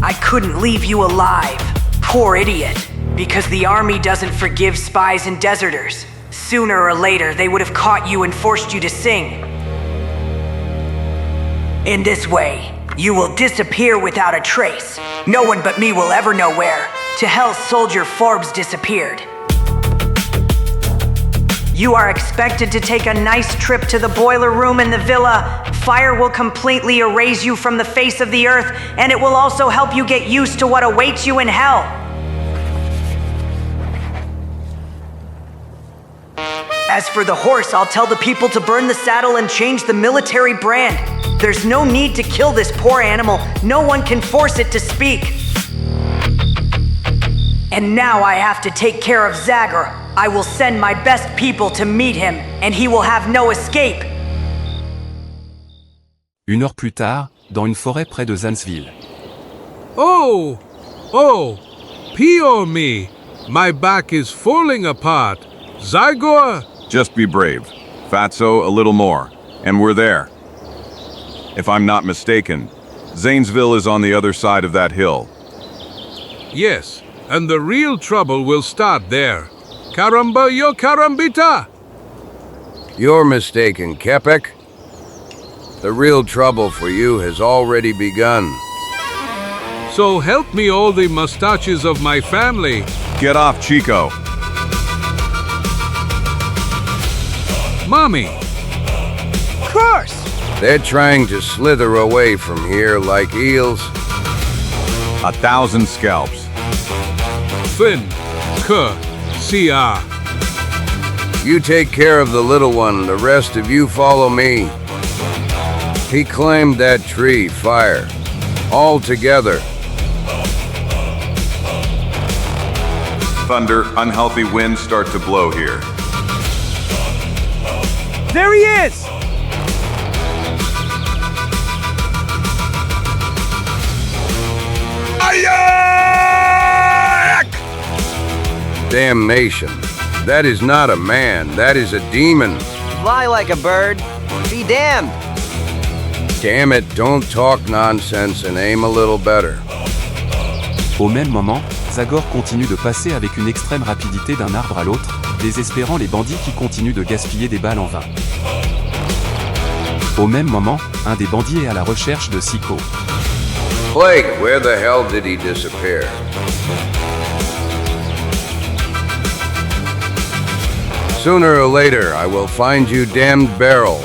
Speaker 1: I couldn't leave you alive. Poor idiot. Because the army doesn't forgive spies and deserters. Sooner or later, they would have caught you and forced you to sing. In this way, you will disappear without a trace. No one but me will ever know where. To hell, soldier Forbes disappeared. You are expected to take a nice trip to the boiler room in the villa. Fire will completely erase you from the face of the earth, and it will also help you get used to what awaits you in hell. As for the horse, I'll tell the people to burn the saddle and change the military brand. There's no need to kill this poor animal. No one can force it to speak. And now I have to take care of Zagor. I will send my best people to meet him, and he will have no escape.
Speaker 3: 1 heure plus tard, dans une forêt près de Zanesville.
Speaker 4: Oh, pee me. My back is falling apart. Zagor!
Speaker 2: Just be brave. Fatso, a little more. And we're there. If I'm not mistaken, Zanesville is on the other side of that hill.
Speaker 4: Yes, and the real trouble will start there. Caramba yo carambita!
Speaker 14: You're mistaken, Kepek. The real trouble for you has already begun.
Speaker 4: So help me all the mustaches of my family.
Speaker 2: Get off, Chico.
Speaker 4: Mommy!
Speaker 7: Curse!
Speaker 14: They're trying to slither away from here like eels.
Speaker 2: 1,000 scalps.
Speaker 4: Fin, K, CR.
Speaker 14: You take care of the little one, the rest of you follow me. He claimed that tree, fire. All together.
Speaker 2: Thunder, unhealthy winds start to blow here.
Speaker 10: There he is!
Speaker 14: Damnation. That is not a man, that is a demon.
Speaker 15: Fly like a bird. Be damned.
Speaker 14: Damn it, don't talk nonsense and aim a little better.
Speaker 3: Au même moment, Zagor continue de passer avec une extrême rapidité d'un arbre à l'autre, désespérant les bandits qui continuent de gaspiller des balles en vain. Au même moment, un des bandits est à la recherche de Psycho.
Speaker 14: Plague, where the hell did he disappear? Sooner or later, I will find you, damned barrel.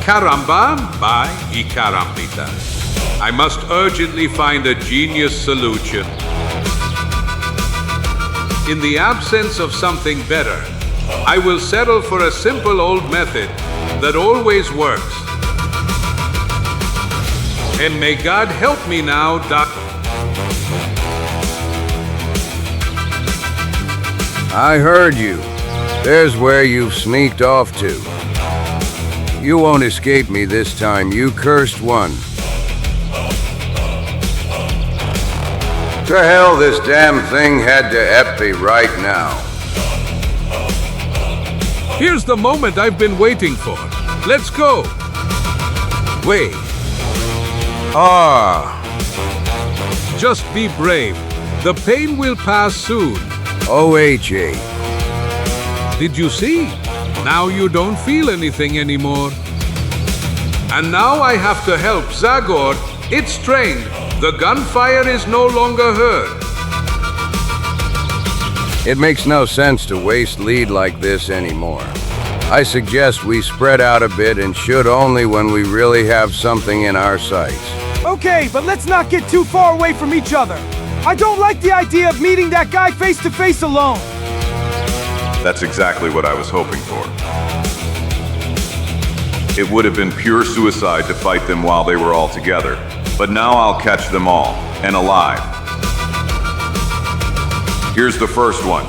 Speaker 4: Caramba, by y carambita. I must urgently find a genius solution. In the absence of something better, I will settle for a simple old method that always works. And may God help me now, Doc.
Speaker 14: I heard you. There's where you've sneaked off to. You won't escape me this time, you cursed one. To hell this damn thing had to epi right now.
Speaker 4: Here's the moment I've been waiting for. Let's go. Wait. Just be brave. The pain will pass soon.
Speaker 14: OHA.
Speaker 4: Did you see? Now you don't feel anything anymore. And now I have to help Zagor. It's trained. The gunfire is no longer heard.
Speaker 14: It makes no sense to waste lead like this anymore. I suggest we spread out a bit and shoot only when we really have something in our sights.
Speaker 10: Okay, but let's not get too far away from each other. I don't like the idea of meeting that guy face to face alone.
Speaker 2: That's exactly what I was hoping for. It would have been pure suicide to fight them while they were all together, but now I'll catch them all, and alive. Here's the first one.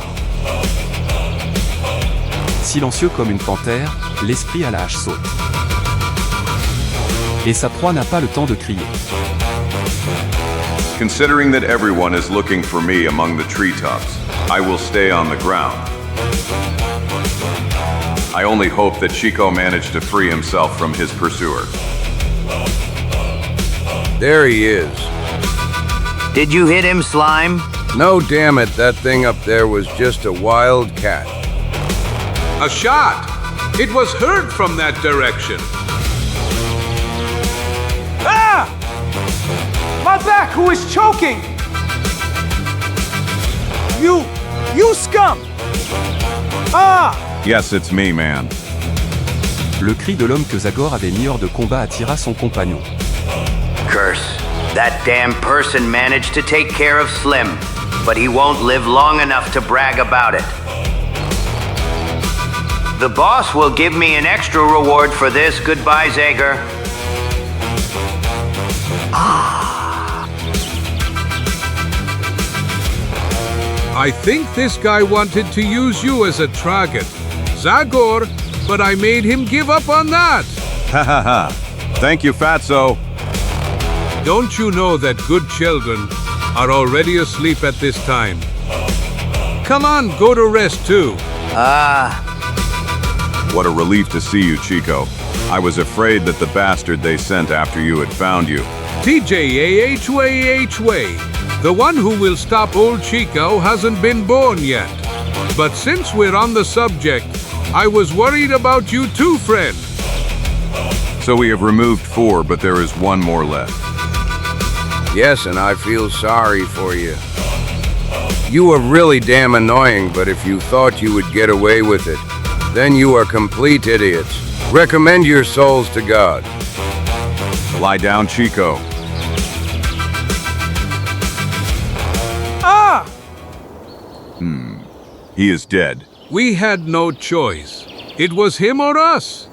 Speaker 3: Silencieux comme une panthère, l'esprit à la hache saute. Et sa proie n'a pas le temps de crier.
Speaker 2: Considering that everyone is looking for me among the treetops, I will stay on the ground. I only hope that Chico managed to free himself from his pursuer.
Speaker 14: There he is.
Speaker 11: Did you hit him, Slime?
Speaker 14: No, damn it, that thing up there was just a wild cat.
Speaker 4: A shot! It was heard from that direction.
Speaker 10: Ah! My back, who is choking! You scum! Ah!
Speaker 2: Yes, it's me, man.
Speaker 3: Le cri de l'homme que Zagor avait mis hors de combat attira son compagnon.
Speaker 11: Curse. That damn person managed to take care of Slim, but he won't live long enough to brag about it. The boss will give me an extra reward for this. Goodbye, Zagor.
Speaker 4: I think this guy wanted to use you as a target, Zagor, but I made him give up on that.
Speaker 2: Ha ha ha. Thank you, Fatso.
Speaker 4: Don't you know that good children are already asleep at this time? Come on, go to rest too.
Speaker 2: What a relief to see you, Chico. I was afraid that the bastard they sent after you had found you.
Speaker 4: TJAHWAHWA. The one who will stop old Chico hasn't been born yet. But since we're on the subject, I was worried about you too, friend.
Speaker 2: So we have removed 4, but there is 1 more left.
Speaker 14: Yes, and I feel sorry for you. You were really damn annoying, but if you thought you would get away with it, then you are complete idiots. Recommend your souls to God.
Speaker 2: Lie down, Chico.
Speaker 10: Ah!
Speaker 2: He is dead.
Speaker 4: We had no choice. It was him or us.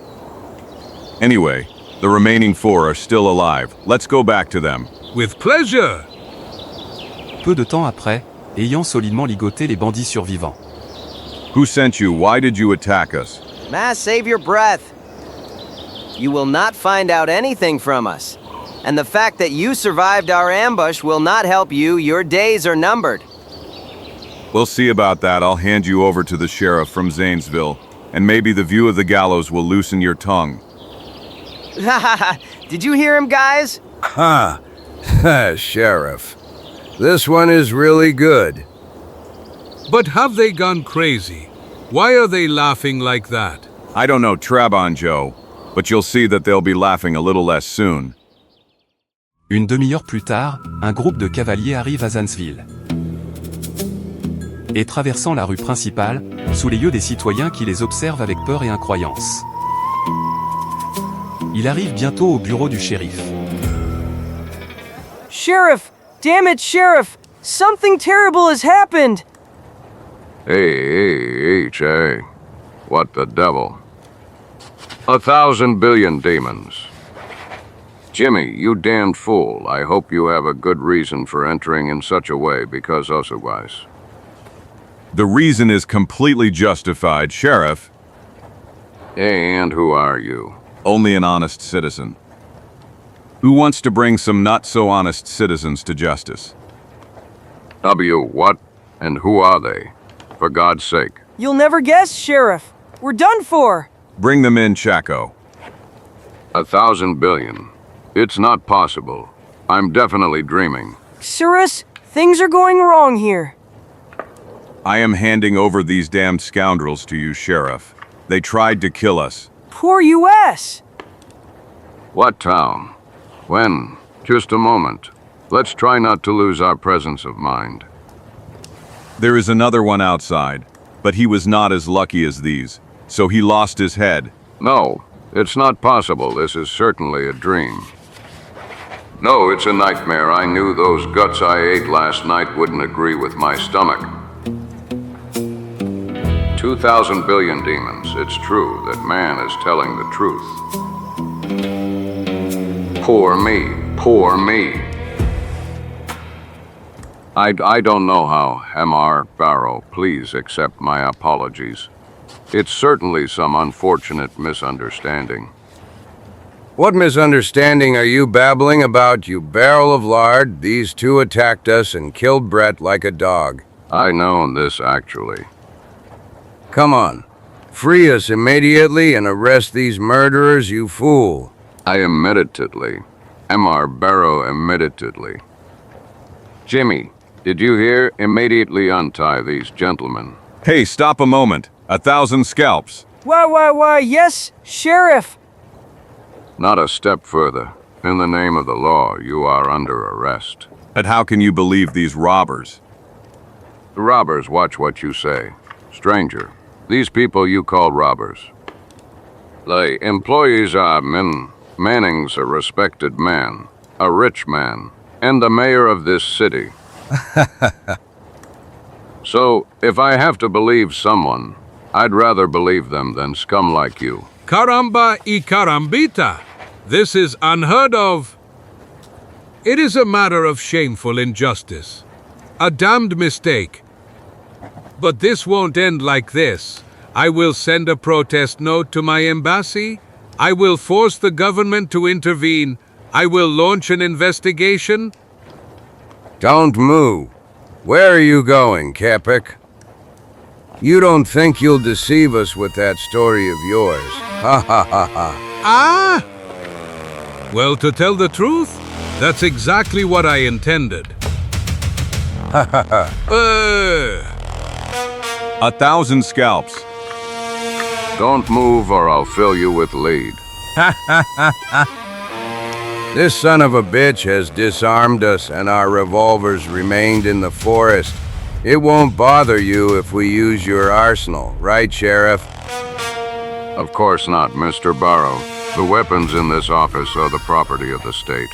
Speaker 2: Anyway, the remaining 4 are still alive. Let's go back to them.
Speaker 4: With pleasure.
Speaker 3: Peu de temps après, ayant solidement ligoté les bandits survivants.
Speaker 2: Who sent you? Why did you attack us?
Speaker 15: Mass, save your breath. You will not find out anything from us. And the fact that you survived our ambush will not help you. Your days are numbered.
Speaker 2: We'll see about that. I'll hand you over to the sheriff from Zanesville, and maybe the view of the gallows will loosen your tongue.
Speaker 15: Did you hear him, guys?
Speaker 14: Ha! Sheriff. This one is really good.
Speaker 4: But have they gone crazy? Why are they laughing like that?
Speaker 2: I don't know, Trabon Joe, but you'll see that they'll be laughing a little less soon.
Speaker 3: Une demi-heure plus tard, un groupe de cavaliers arrive à Zanesville. Et traversant la rue principale, sous les yeux des citoyens qui les observent avec peur et incroyance. Il arrive bientôt au bureau du shérif.
Speaker 1: Sheriff! Damn it, Sheriff! Something terrible has happened!
Speaker 14: Hey, what the devil? 1,000 billion demons. Jimmy, you damned fool. I hope you have a good reason for entering in such a way, because otherwise.
Speaker 2: The reason is completely justified, Sheriff.
Speaker 14: And who are you?
Speaker 2: Only an honest citizen. Who wants to bring some not-so-honest citizens to justice?
Speaker 14: What? And who are they? For God's sake.
Speaker 1: You'll never guess, Sheriff. We're done for.
Speaker 2: Bring them in, Chaco.
Speaker 14: 1,000 billion. It's not possible. I'm definitely dreaming.
Speaker 1: Cyrus, things are going wrong here.
Speaker 2: I am handing over these damned scoundrels to you, Sheriff. They tried to kill us.
Speaker 1: Poor U.S.
Speaker 14: What town? When? Just a moment. Let's try not to lose our presence of mind.
Speaker 2: There is another one outside, but he was not as lucky as these, so he lost his head.
Speaker 14: No, it's not possible. This is certainly a dream. No, it's a nightmare. I knew those guts I ate last night wouldn't agree with my stomach. 2,000 billion demons. It's true that man is telling the truth. Poor me, poor me. I don't know how, M.R. Barrow, please accept my apologies. It's certainly some unfortunate misunderstanding. What misunderstanding are you babbling about, you barrel of lard? These two attacked us and killed Brett like a dog. I know this, actually. Come on, free us immediately and arrest these murderers, you fool. I immediately. M.R. Barrow immediately. Jimmy, did you hear? Immediately untie these gentlemen.
Speaker 2: Hey, stop a moment. 1,000 scalps.
Speaker 1: Why, yes, Sheriff.
Speaker 14: Not a step further. In the name of the law, you are under arrest.
Speaker 2: But how can you believe these robbers?
Speaker 14: The robbers, watch what you say. Stranger, these people you call robbers. The employees are Manning's a respected man, a rich man, and the mayor of this city. So, if I have to believe someone, I'd rather believe them than scum like you.
Speaker 4: Caramba y carambita! This is unheard of. It is a matter of shameful injustice. A damned mistake. But this won't end like this. I will send a protest note to my embassy. I will force the government to intervene. I will launch an investigation.
Speaker 14: Don't move. Where are you going, Capek? You don't think you'll deceive us with that story of yours? Ha ha ha ha.
Speaker 4: Ah! Well, to tell the truth, that's exactly what I intended.
Speaker 14: Ha ha ha.
Speaker 2: 1,000 scalps.
Speaker 14: Don't move or I'll fill you with lead. This son of a bitch has disarmed us and our revolvers remained in the forest. It won't bother you if we use your arsenal, right, Sheriff? Of course not, Mr. Barrow. The weapons in this office are the property of the state,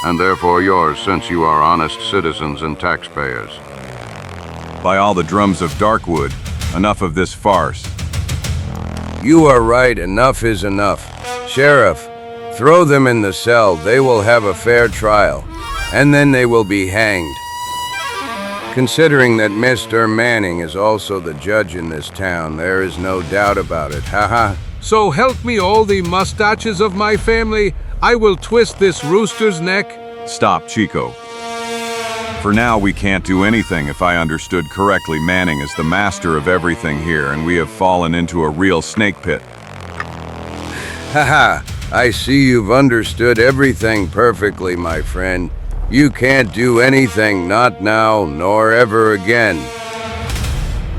Speaker 14: and therefore yours since you are honest citizens and taxpayers.
Speaker 2: By all the drums of Darkwood, Enough of this farce.
Speaker 14: You are right, enough is enough. Sheriff, throw them in the cell, they will have a fair trial, and then they will be hanged. Considering that Mr. Manning is also the judge in this town, there is no doubt about it, haha.
Speaker 4: So help me all the mustaches of my family, I will twist this rooster's neck.
Speaker 2: Stop, Chico. For now, we can't do anything. If I understood correctly, Manning is the master of everything here, and we have fallen into a real snake pit.
Speaker 14: Haha, I see you've understood everything perfectly, my friend. You can't do anything, not now, nor ever again.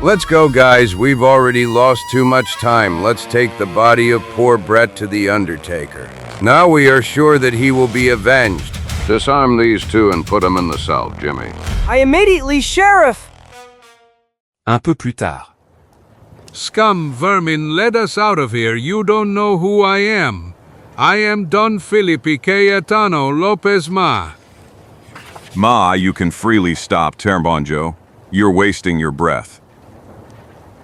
Speaker 14: Let's go, guys. We've already lost too much time. Let's take the body of poor Brett to the Undertaker. Now we are sure that he will be avenged.
Speaker 16: Disarm these two and put them in the cell, Jimmy.
Speaker 7: I immediately, Sheriff!
Speaker 3: Un peu plus tard.
Speaker 4: Scum vermin, let us out of here. You don't know who I am. I am Don Felipe Cayetano Lopez Ma.
Speaker 2: Ma, you can freely stop, Terbonjo. You're wasting your breath.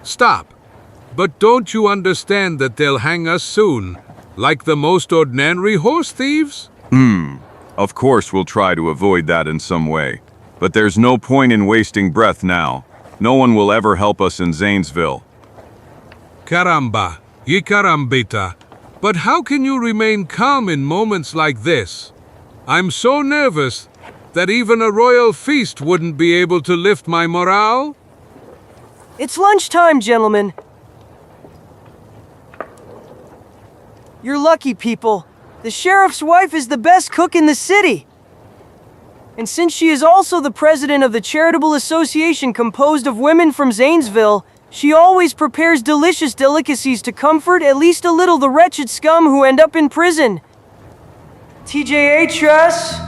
Speaker 4: Stop. But don't you understand that they'll hang us soon? Like the most ordinary horse thieves?
Speaker 2: Of course we'll try to avoid that in some way. But there's no point in wasting breath now. No one will ever help us in Zanesville.
Speaker 4: Caramba, y carambita. But how can you remain calm in moments like this? I'm so nervous that even a royal feast wouldn't be able to lift my morale?
Speaker 7: It's lunchtime, gentlemen. You're lucky, people. The sheriff's wife is the best cook in the city. And since she is also the president of the charitable association composed of women from Zanesville, she always prepares delicious delicacies to comfort at least a little the wretched scum who end up in prison. TJA, Tress?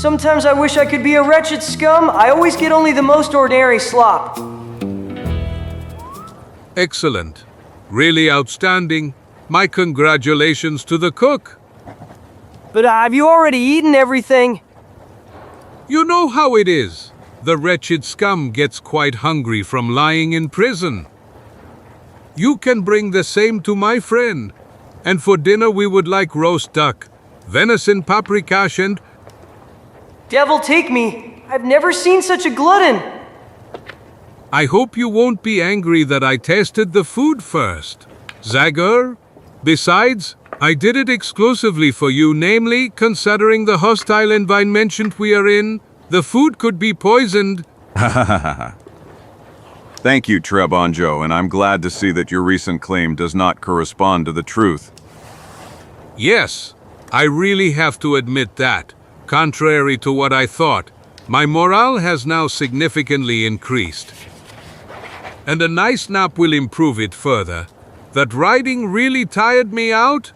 Speaker 7: Sometimes I wish I could be a wretched scum. I always get only the most ordinary slop.
Speaker 4: Excellent. Really outstanding. My congratulations to the cook.
Speaker 7: But have you already eaten everything?
Speaker 4: You know how it is. The wretched scum gets quite hungry from lying in prison. You can bring the same to my friend. And for dinner we would like roast duck, venison paprikash and...
Speaker 7: Devil take me. I've never seen such a glutton.
Speaker 4: I hope you won't be angry that I tested the food first. Zagor? Besides, I did it exclusively for you, namely, considering the hostile environment we are in, the food could be poisoned.
Speaker 2: Thank you, Trebonjo, and I'm glad to see that your recent claim does not correspond to the truth.
Speaker 4: Yes, I really have to admit that. Contrary to what I thought, my morale has now significantly increased. And a nice nap will improve it further. That riding really tired me out?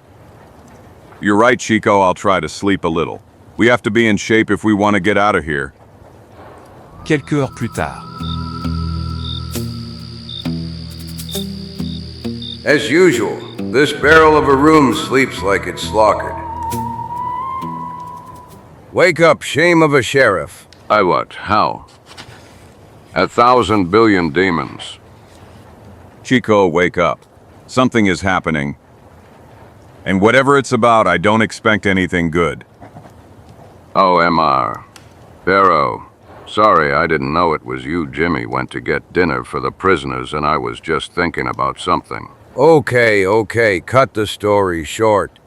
Speaker 2: You're right, Chico, I'll try to sleep a little. We have to be in shape if we want to get out of here.
Speaker 3: Quelques heures plus tard.
Speaker 14: As usual, this barrel of a room sleeps like it's slaughter. Wake up, shame of a sheriff.
Speaker 16: I what? How? 1,000 billion demons.
Speaker 2: Chico, wake up. Something is happening. And whatever it's about, I don't expect anything good.
Speaker 16: Oh, MR. Barrow. Sorry, I didn't know it was you. Jimmy went to get dinner for the prisoners and I was just thinking about something.
Speaker 14: Okay, cut the story short.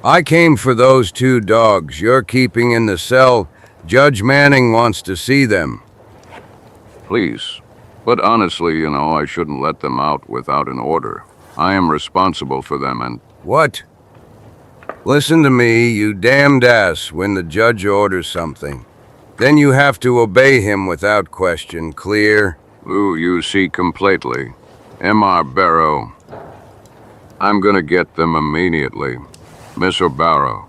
Speaker 14: I came for those 2 dogs you're keeping in the cell. Judge Manning wants to see them.
Speaker 16: Please. But honestly, I shouldn't let them out without an order. I am responsible for them and...
Speaker 14: What? Listen to me, you damned ass. When the judge orders something, then you have to obey him without question, clear?
Speaker 16: Ooh, you see completely. MR Barrow. I'm gonna get them immediately. Mr. Barrow,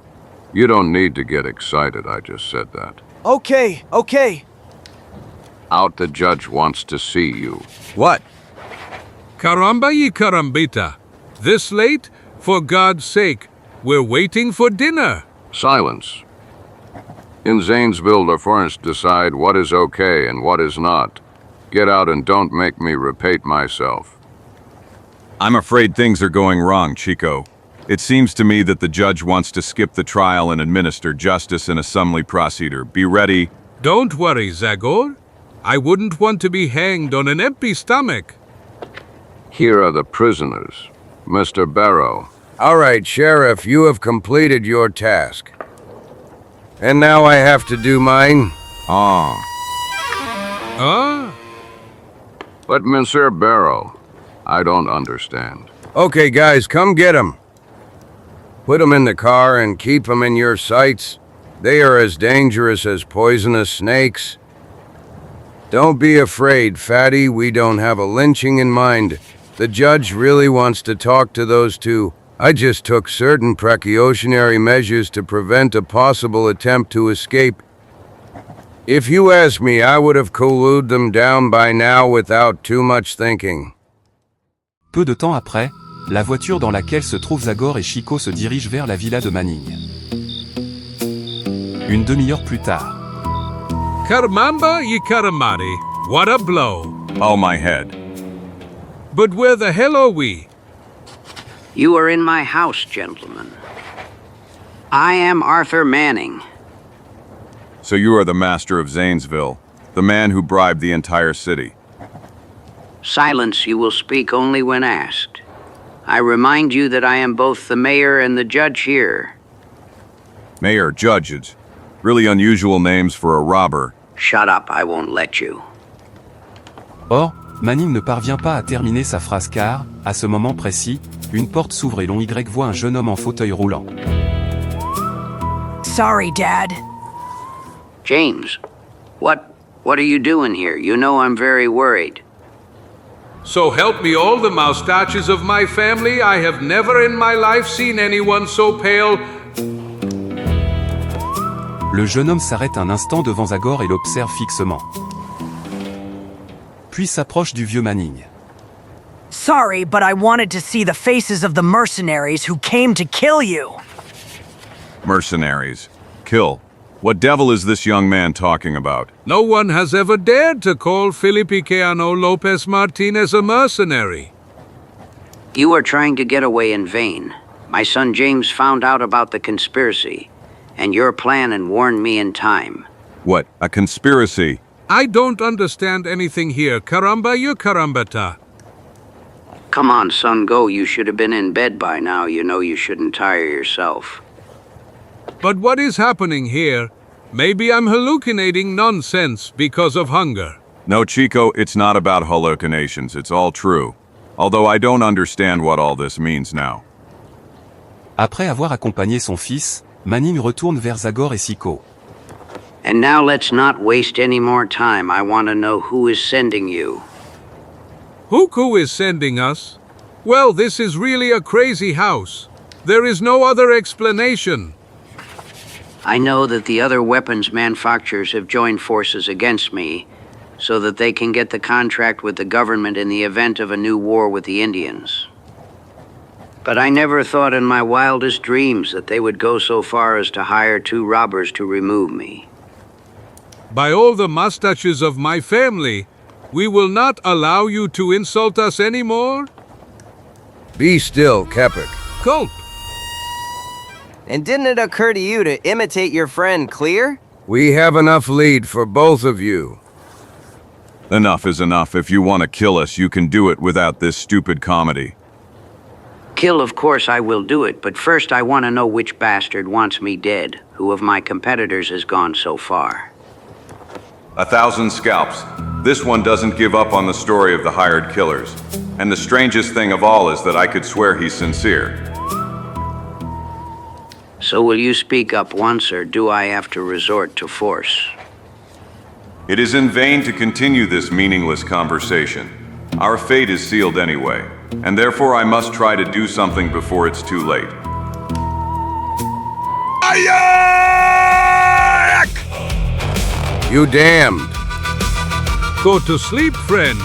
Speaker 16: you don't need to get excited, I just said that.
Speaker 7: Okay.
Speaker 16: Out, the judge wants to see you.
Speaker 14: What?
Speaker 4: Caramba y carambita. This late? For God's sake, we're waiting for dinner.
Speaker 16: Silence. In Zanesville, the first decide what is okay and what is not. Get out and don't make me repeat myself.
Speaker 2: I'm afraid things are going wrong, Chico. It seems to me that the judge wants to skip the trial and administer justice in a summary procedure. Be ready.
Speaker 4: Don't worry, Zagor. I wouldn't want to be hanged on an empty stomach.
Speaker 16: Here are the prisoners. Mr. Barrow.
Speaker 14: All right, Sheriff, you have completed your task. And now I have to do mine?
Speaker 2: Ah.
Speaker 16: But Monsieur Barrow, I don't understand.
Speaker 14: Okay, guys, come get him. Put them in the car and keep them in your sights. They are as dangerous as poisonous snakes. Don't be afraid, Fatty. We don't have a lynching in mind. The judge really wants to talk to those two. I just took certain precautionary measures to prevent a possible attempt to escape. If you ask me, I would have colued them down by now without too much thinking.
Speaker 3: Peu de temps après, la voiture dans laquelle se trouvent Zagor et Chico se dirige vers la villa de Manning. Une demi-heure plus tard.
Speaker 4: Carmamba y caramari, what a blow.
Speaker 2: Oh, my head.
Speaker 4: But where the hell are we?
Speaker 17: You are in my house, gentlemen. I am Arthur Manning.
Speaker 2: So you are the master of Zanesville, the man who bribed the entire city.
Speaker 17: Silence, you will speak only when asked. I remind you that I am both the mayor and the judge here.
Speaker 2: Mayor, judges. Really unusual names for a robber.
Speaker 17: Shut up, I won't let you.
Speaker 3: Or, Manning ne parvient pas à terminer sa phrase car, à ce moment précis, une porte s'ouvre et l'on Y voit un jeune homme en fauteuil roulant.
Speaker 1: Sorry, Dad.
Speaker 17: James, what are you doing here? You know I'm very worried.
Speaker 4: So help me all the moustaches of my family, I have never in my life seen anyone so pale.
Speaker 3: Le jeune homme s'arrête un instant devant Zagor et l'observe fixement. Puis s'approche du vieux Manning.
Speaker 1: Sorry, but I wanted to see the faces of the mercenaries who came to kill you.
Speaker 2: Mercenaries. Kill. What devil is this young man talking about?
Speaker 4: No one has ever dared to call Feliciano Lopez Martinez a mercenary.
Speaker 17: You are trying to get away in vain. My son James found out about the conspiracy, and your plan and warned me in time.
Speaker 2: What? A conspiracy?
Speaker 4: I don't understand anything here. Caramba, you carambata.
Speaker 17: Come on, son, go. You should have been in bed by now. You know you shouldn't tire yourself.
Speaker 4: But what is happening here? Maybe I'm hallucinating nonsense because of hunger.
Speaker 2: No, Chico, it's not about hallucinations. It's all true. Although I don't understand what all this means now.
Speaker 3: Après avoir accompagné son fils, Manning retourne vers Zagor et Chico.
Speaker 17: And now let's not waste any more time. I want to know who is sending you.
Speaker 4: Who is sending us? Well, this is really a crazy house. There is no other explanation.
Speaker 17: I know that the other weapons manufacturers have joined forces against me so that they can get the contract with the government in the event of a new war with the Indians. But I never thought in my wildest dreams that they would go so far as to hire 2 robbers to remove me.
Speaker 4: By all the mustaches of my family, we will not allow you to insult us anymore?
Speaker 14: Be still, Kepik.
Speaker 4: Culp.
Speaker 15: And didn't it occur to you to imitate your friend Clear?
Speaker 14: We have enough lead for both of you.
Speaker 2: Enough is enough. If you want to kill us, you can do it without this stupid comedy.
Speaker 17: Kill, of course I will do it, but first I want to know which bastard wants me dead. Who of my competitors has gone so far?
Speaker 2: 1,000 scalps. This one doesn't give up on the story of the hired killers. And the strangest thing of all is that I could swear he's sincere.
Speaker 17: So will you speak up once, or do I have to resort to force?
Speaker 2: It is in vain to continue this meaningless conversation. Our fate is sealed anyway, and therefore I must try to do something before it's too late.
Speaker 14: You damned.
Speaker 4: Go to sleep, friend.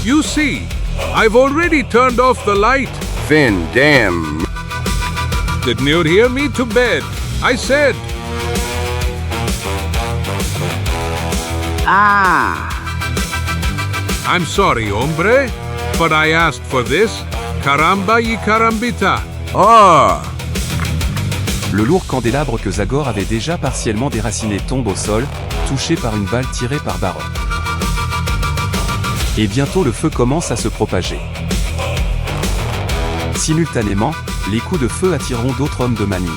Speaker 4: You see, I've already turned off the light.
Speaker 14: Finn, damn.
Speaker 4: Didn't you hear me? To bed. I said. I'm sorry, hombre, but I asked for this. Caramba y carambita.
Speaker 14: Ah!
Speaker 3: Le lourd candélabre que Zagor avait déjà partiellement déraciné tombe au sol, touché par une balle tirée par Baron. Et bientôt le feu commence à se propager. Simultanément, les coups de feu attireront d'autres hommes de Manning.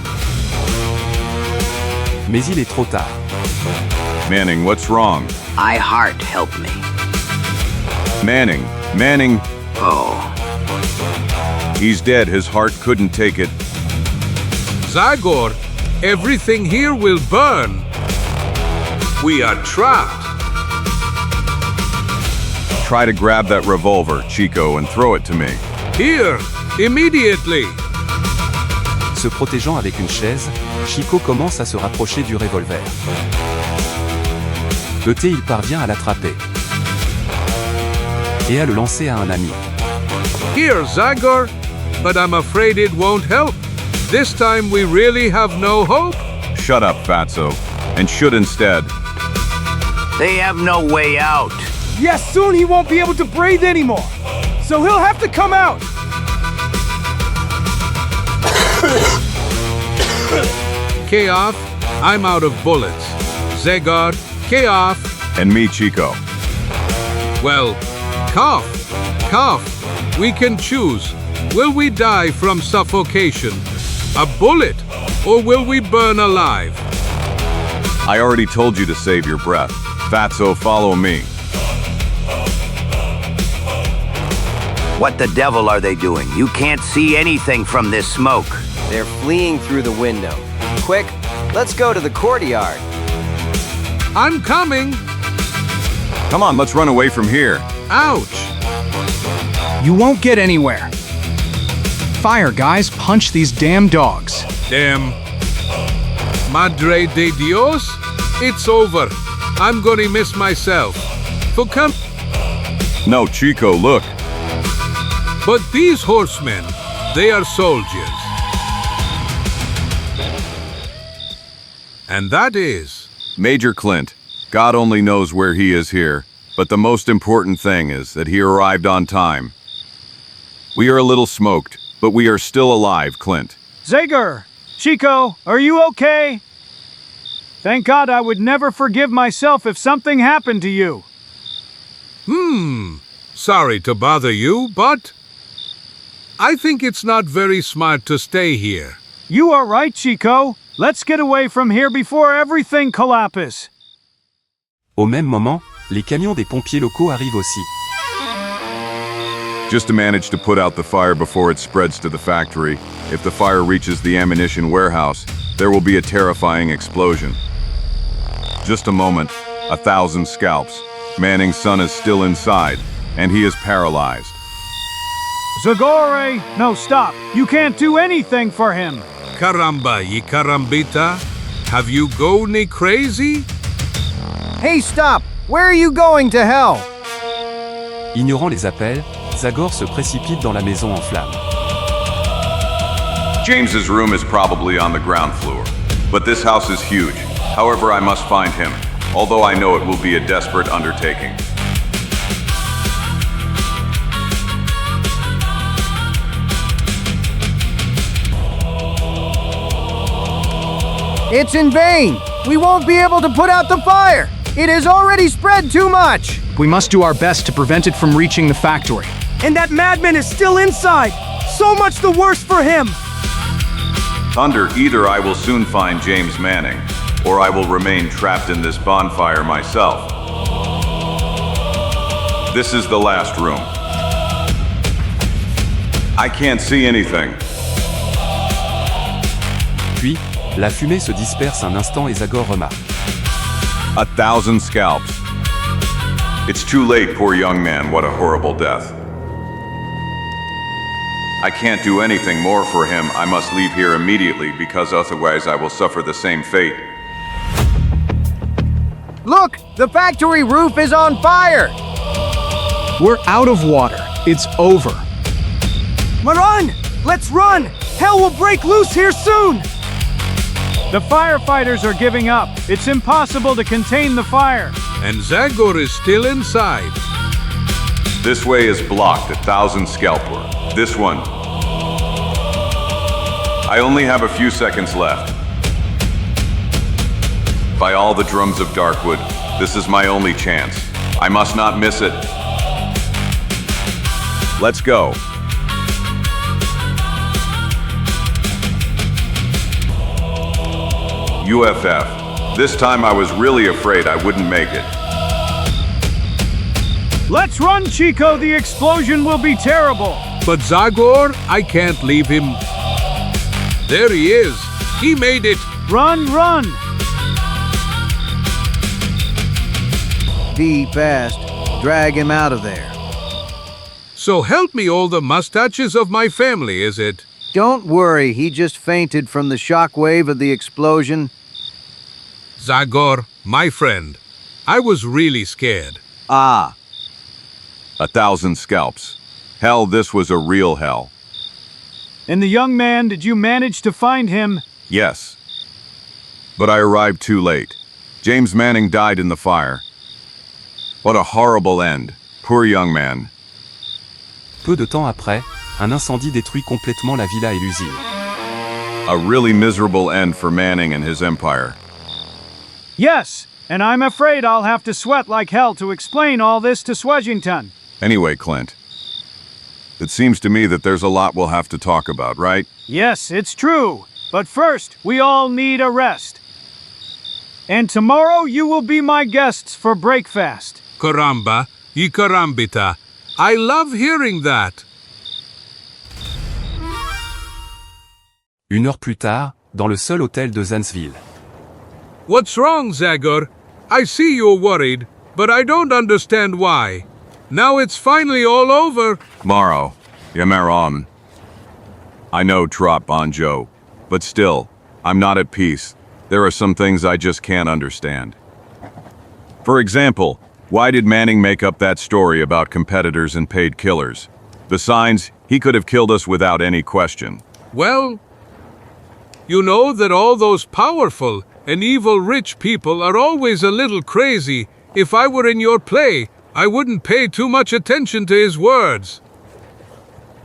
Speaker 3: Mais il est trop tard.
Speaker 2: Manning, what's wrong?
Speaker 17: I heart help me.
Speaker 2: Manning.
Speaker 17: Oh.
Speaker 2: He's dead, his heart couldn't take it.
Speaker 4: Zagor, everything here will burn. We are trapped.
Speaker 2: Try to grab that revolver, Chico, and throw it to me.
Speaker 4: Here, immediately.
Speaker 3: Se protégeant avec une chaise, Chico commence à se rapprocher du revolver. E.T. il parvient à l'attraper et à le lancer à un ami.
Speaker 4: Here, Zagor, but I'm afraid it won't help. This time we really have no hope.
Speaker 2: Shut up, Fatso, and shoot instead.
Speaker 17: They have no way out.
Speaker 7: Yes, soon he won't be able to breathe anymore. So he'll have to come out.
Speaker 4: K off, I'm out of bullets. Zagor, K off.
Speaker 2: And me, Chico.
Speaker 4: Well, cough. We can choose. Will we die from suffocation? A bullet? Or will we burn alive?
Speaker 2: I already told you to save your breath. Fatso, follow me.
Speaker 17: What the devil are they doing? You can't see anything from this smoke.
Speaker 15: They're fleeing through the window. Quick, let's go to the courtyard.
Speaker 4: I'm coming.
Speaker 2: Come on, let's run away from here.
Speaker 4: Ouch.
Speaker 6: You won't get anywhere. Fire, guys, punch these damn dogs.
Speaker 4: Damn. Madre de Dios? It's over. I'm gonna miss myself. For come.
Speaker 2: No, Chico, look.
Speaker 4: But these horsemen, they are soldiers. And that is...
Speaker 2: Major Clint. God only knows where he is here, but the most important thing is that he arrived on time. We are a little smoked, but we are still alive, Clint.
Speaker 10: Zagor! Chico, are you okay? Thank God I would never forgive myself if something happened to you.
Speaker 4: Sorry to bother you, but... I think it's not very smart to stay here.
Speaker 10: You are right, Chico. Let's get away from here before everything collapses.
Speaker 3: Au même moment, les camions des pompiers locaux arrivent aussi.
Speaker 2: Just to manage to put out the fire before it spreads to the factory. If the fire reaches the ammunition warehouse, there will be a terrifying explosion. Just a moment, 1,000 scalps. Manning's son is still inside, and he is paralyzed.
Speaker 10: Zagor! No, stop. You can't do anything for him.
Speaker 4: Caramba y carambita. Have you gone crazy?
Speaker 7: Hey, stop! Where are you going to hell?
Speaker 3: Ignorant les appels, Zagor se précipite dans la maison en flammes.
Speaker 2: James's room is probably on the ground floor, but this house is huge. However, I must find him, although I know it will be a desperate undertaking.
Speaker 7: It's in vain! We won't be able to put out the fire! It has already spread too much!
Speaker 6: We must do our best to prevent it from reaching the factory.
Speaker 7: And that madman is still inside! So much the worse for him!
Speaker 2: Thunder, either I will soon find James Manning, or I will remain trapped in this bonfire myself. This is the last room. I can't see anything.
Speaker 3: Puis, la fumée se disperse un instant et Zagor remarque.
Speaker 2: 1,000 scalps. It's too late, poor young man, what a horrible death. I can't do anything more for him. I must leave here immediately because otherwise I will suffer the same fate.
Speaker 7: Look! The factory roof is on fire!
Speaker 6: We're out of water. It's over.
Speaker 7: Run! Let's run! Hell will break loose here soon!
Speaker 10: The firefighters are giving up. It's impossible to contain the fire.
Speaker 4: And Zagor is still inside.
Speaker 2: This way is blocked, 1,000 scalper. This one. I only have a few seconds left. By all the drums of Darkwood, this is my only chance. I must not miss it. Let's go. UFF. This time I was really afraid I wouldn't make it.
Speaker 10: Let's run, Chico. The explosion will be terrible.
Speaker 4: But Zagor, I can't leave him. There he is. He made it.
Speaker 10: Run, run.
Speaker 18: Be fast. Drag him out of there.
Speaker 4: So help me all the mustaches of my family, is it?
Speaker 18: Don't worry, he just fainted from the shock wave of the explosion.
Speaker 4: Zagor, my friend, I was really scared.
Speaker 18: Ah.
Speaker 2: 1,000 scalps. Hell, this was a real hell.
Speaker 10: And the young man, did you manage to find him?
Speaker 2: Yes. But I arrived too late. James Manning died in the fire. What a horrible end. Poor young man.
Speaker 3: Peu de temps après, un incendie détruit complètement la villa et l'usine.
Speaker 2: A really miserable end for Manning and his empire.
Speaker 10: Yes, and I'm afraid I'll have to sweat like hell to explain all this to Swedgington.
Speaker 2: Anyway, Clint, it seems to me that there's a lot we'll have to talk about, right?
Speaker 10: Yes, it's true. But first, we all need a rest. And tomorrow you will be my guests for breakfast.
Speaker 4: Caramba, y carambita. I love hearing that.
Speaker 3: Une heure plus tard, dans le seul hôtel de Zanesville.
Speaker 4: What's wrong, Zagor? I see you're worried, but I don't understand why. Now it's finally all over.
Speaker 2: Morrow, Yamaron. I know Trot Bonjo, but still, I'm not at peace. There are some things I just can't understand. For example, why did Manning make up that story about competitors and paid killers? Besides, he could have killed us without any question.
Speaker 4: Well, you know that all those powerful and evil rich people are always a little crazy. If I were in your play, I wouldn't pay too much attention to his words.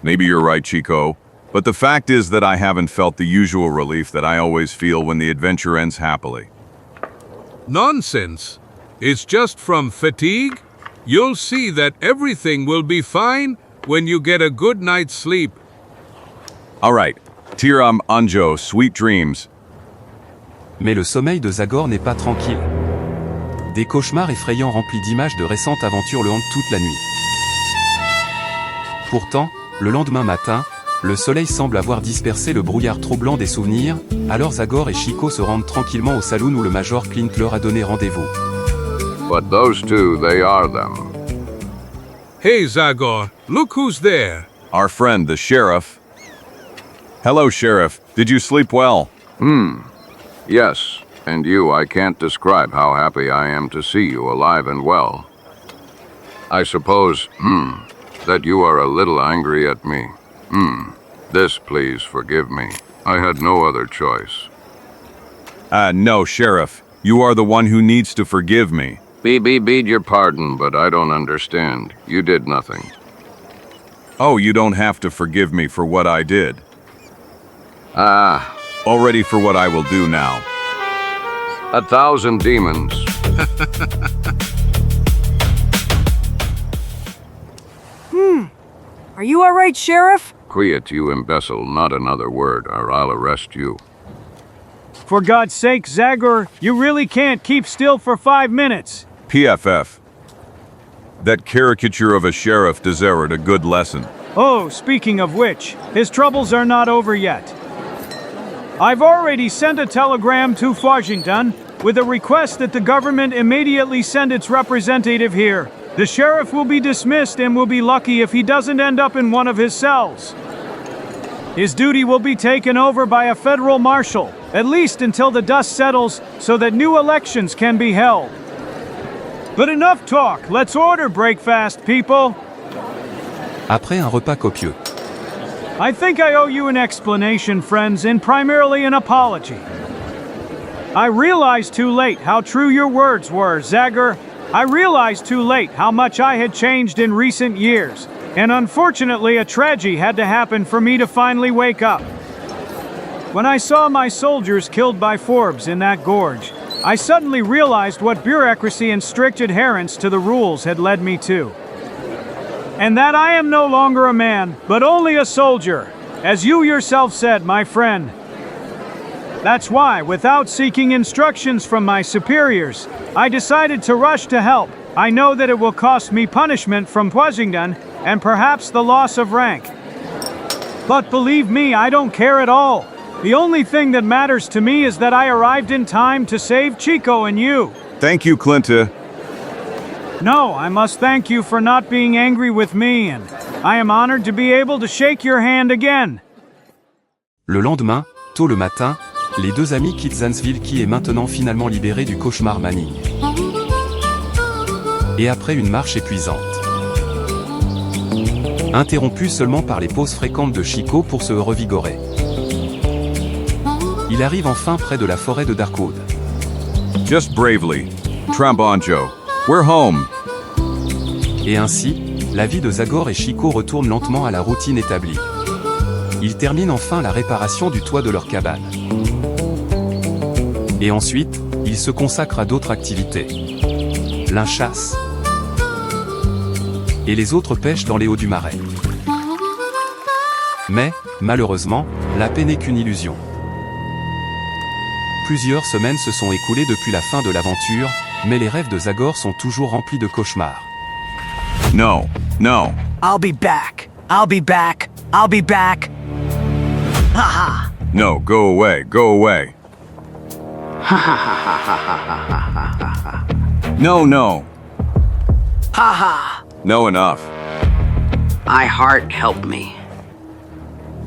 Speaker 2: Maybe you're right, Chico, but the fact is that I haven't felt the usual relief that I always feel when the adventure ends happily.
Speaker 4: Nonsense. It's just from fatigue. You'll see that everything will be fine when you get a good night's sleep.
Speaker 2: All right. Tiram Anjo, sweet dreams.
Speaker 3: Mais le sommeil de Zagor n'est pas tranquille. Des cauchemars effrayants remplis d'images de récentes aventures le hantent toute la nuit. Pourtant, le lendemain matin, le soleil semble avoir dispersé le brouillard troublant des souvenirs, alors Zagor et Chico se rendent tranquillement au saloon où le Major Clint leur a donné rendez-vous.
Speaker 16: But those two, they are them.
Speaker 4: Hey, Zagor, look who's there.
Speaker 2: Our friend, the sheriff. Hello, Sheriff. Did you sleep well?
Speaker 16: Yes, and you, I can't describe how happy I am to see you alive and well. I suppose, that you are a little angry at me. This, please forgive me. I had no other choice.
Speaker 2: No, Sheriff. You are the one who needs to forgive me.
Speaker 16: Beg your pardon, but I don't understand. You did nothing.
Speaker 2: Oh, you don't have to forgive me for what I did. Already for what I will do now.
Speaker 16: 1,000 demons.
Speaker 1: Are you all right, Sheriff?
Speaker 16: Quiet, you imbecile, not another word, or I'll arrest you.
Speaker 10: For God's sake, Zagor, you really can't keep still for 5 minutes.
Speaker 2: PFF. That caricature of a sheriff deserved a good lesson.
Speaker 10: Oh, speaking of which, his troubles are not over yet. I've already sent a telegram to Washington with a request that the government immediately send its representative here. The sheriff will be dismissed and will be lucky if he doesn't end up in one of his cells. His duty will be taken over by a federal marshal, at least until the dust settles, so that new elections can be held. But enough talk, let's order breakfast, people.
Speaker 3: Après un repas copieux.
Speaker 10: I think I owe you an explanation, friends, and primarily an apology. I realized too late how true your words were, Zagor. I realized too late how much I had changed in recent years, and unfortunately a tragedy had to happen for me to finally wake up. When I saw my soldiers killed by Forbes in that gorge, I suddenly realized what bureaucracy and strict adherence to the rules had led me to. And that I am no longer a man, but only a soldier, as you yourself said, my friend. That's why, without seeking instructions from my superiors, I decided to rush to help. I know that it will cost me punishment from Poisingdon and perhaps the loss of rank. But believe me, I don't care at all. The only thing that matters to me is that I arrived in time to save Chico and you.
Speaker 2: Thank you, Clinta.
Speaker 10: No, I must thank you for not being angry with me, and I am honored to be able to shake your hand again.
Speaker 3: Le lendemain, tôt le matin, les deux amis quittent Zanesville qui est maintenant finalement libéré du cauchemar Manning. Et après une marche épuisante, interrompue seulement par les pauses fréquentes de Chico pour se revigorer, il arrive enfin près de la forêt de Darkwood.
Speaker 2: Just bravely, Trambanjo, we're home.
Speaker 3: Et ainsi, la vie de Zagor et Chico retourne lentement à la routine établie. Ils terminent enfin la réparation du toit de leur cabane. Et ensuite, ils se consacrent à d'autres activités. L'un chasse, et les autres pêchent dans les hauts du marais. Mais, malheureusement, la paix n'est qu'une illusion. Plusieurs semaines se sont écoulées depuis la fin de l'aventure, mais les rêves de Zagor sont toujours remplis de cauchemars.
Speaker 2: No, no.
Speaker 1: I'll be back. I'll be back. I'll be back. Haha.
Speaker 2: No, go away, go away. No, no.
Speaker 1: Haha.
Speaker 2: No, enough.
Speaker 17: My heart, help me.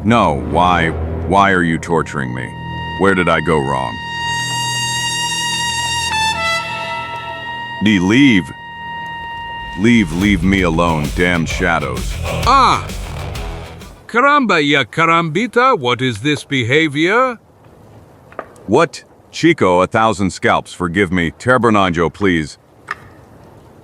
Speaker 2: No, why are you torturing me? Where did I go wrong? Leave. Leave me alone, damned shadows.
Speaker 4: Ah! Caramba, ya carambita, what is this behavior?
Speaker 2: What? Chico, 1,000 scalps, forgive me. Terbernanjo, please.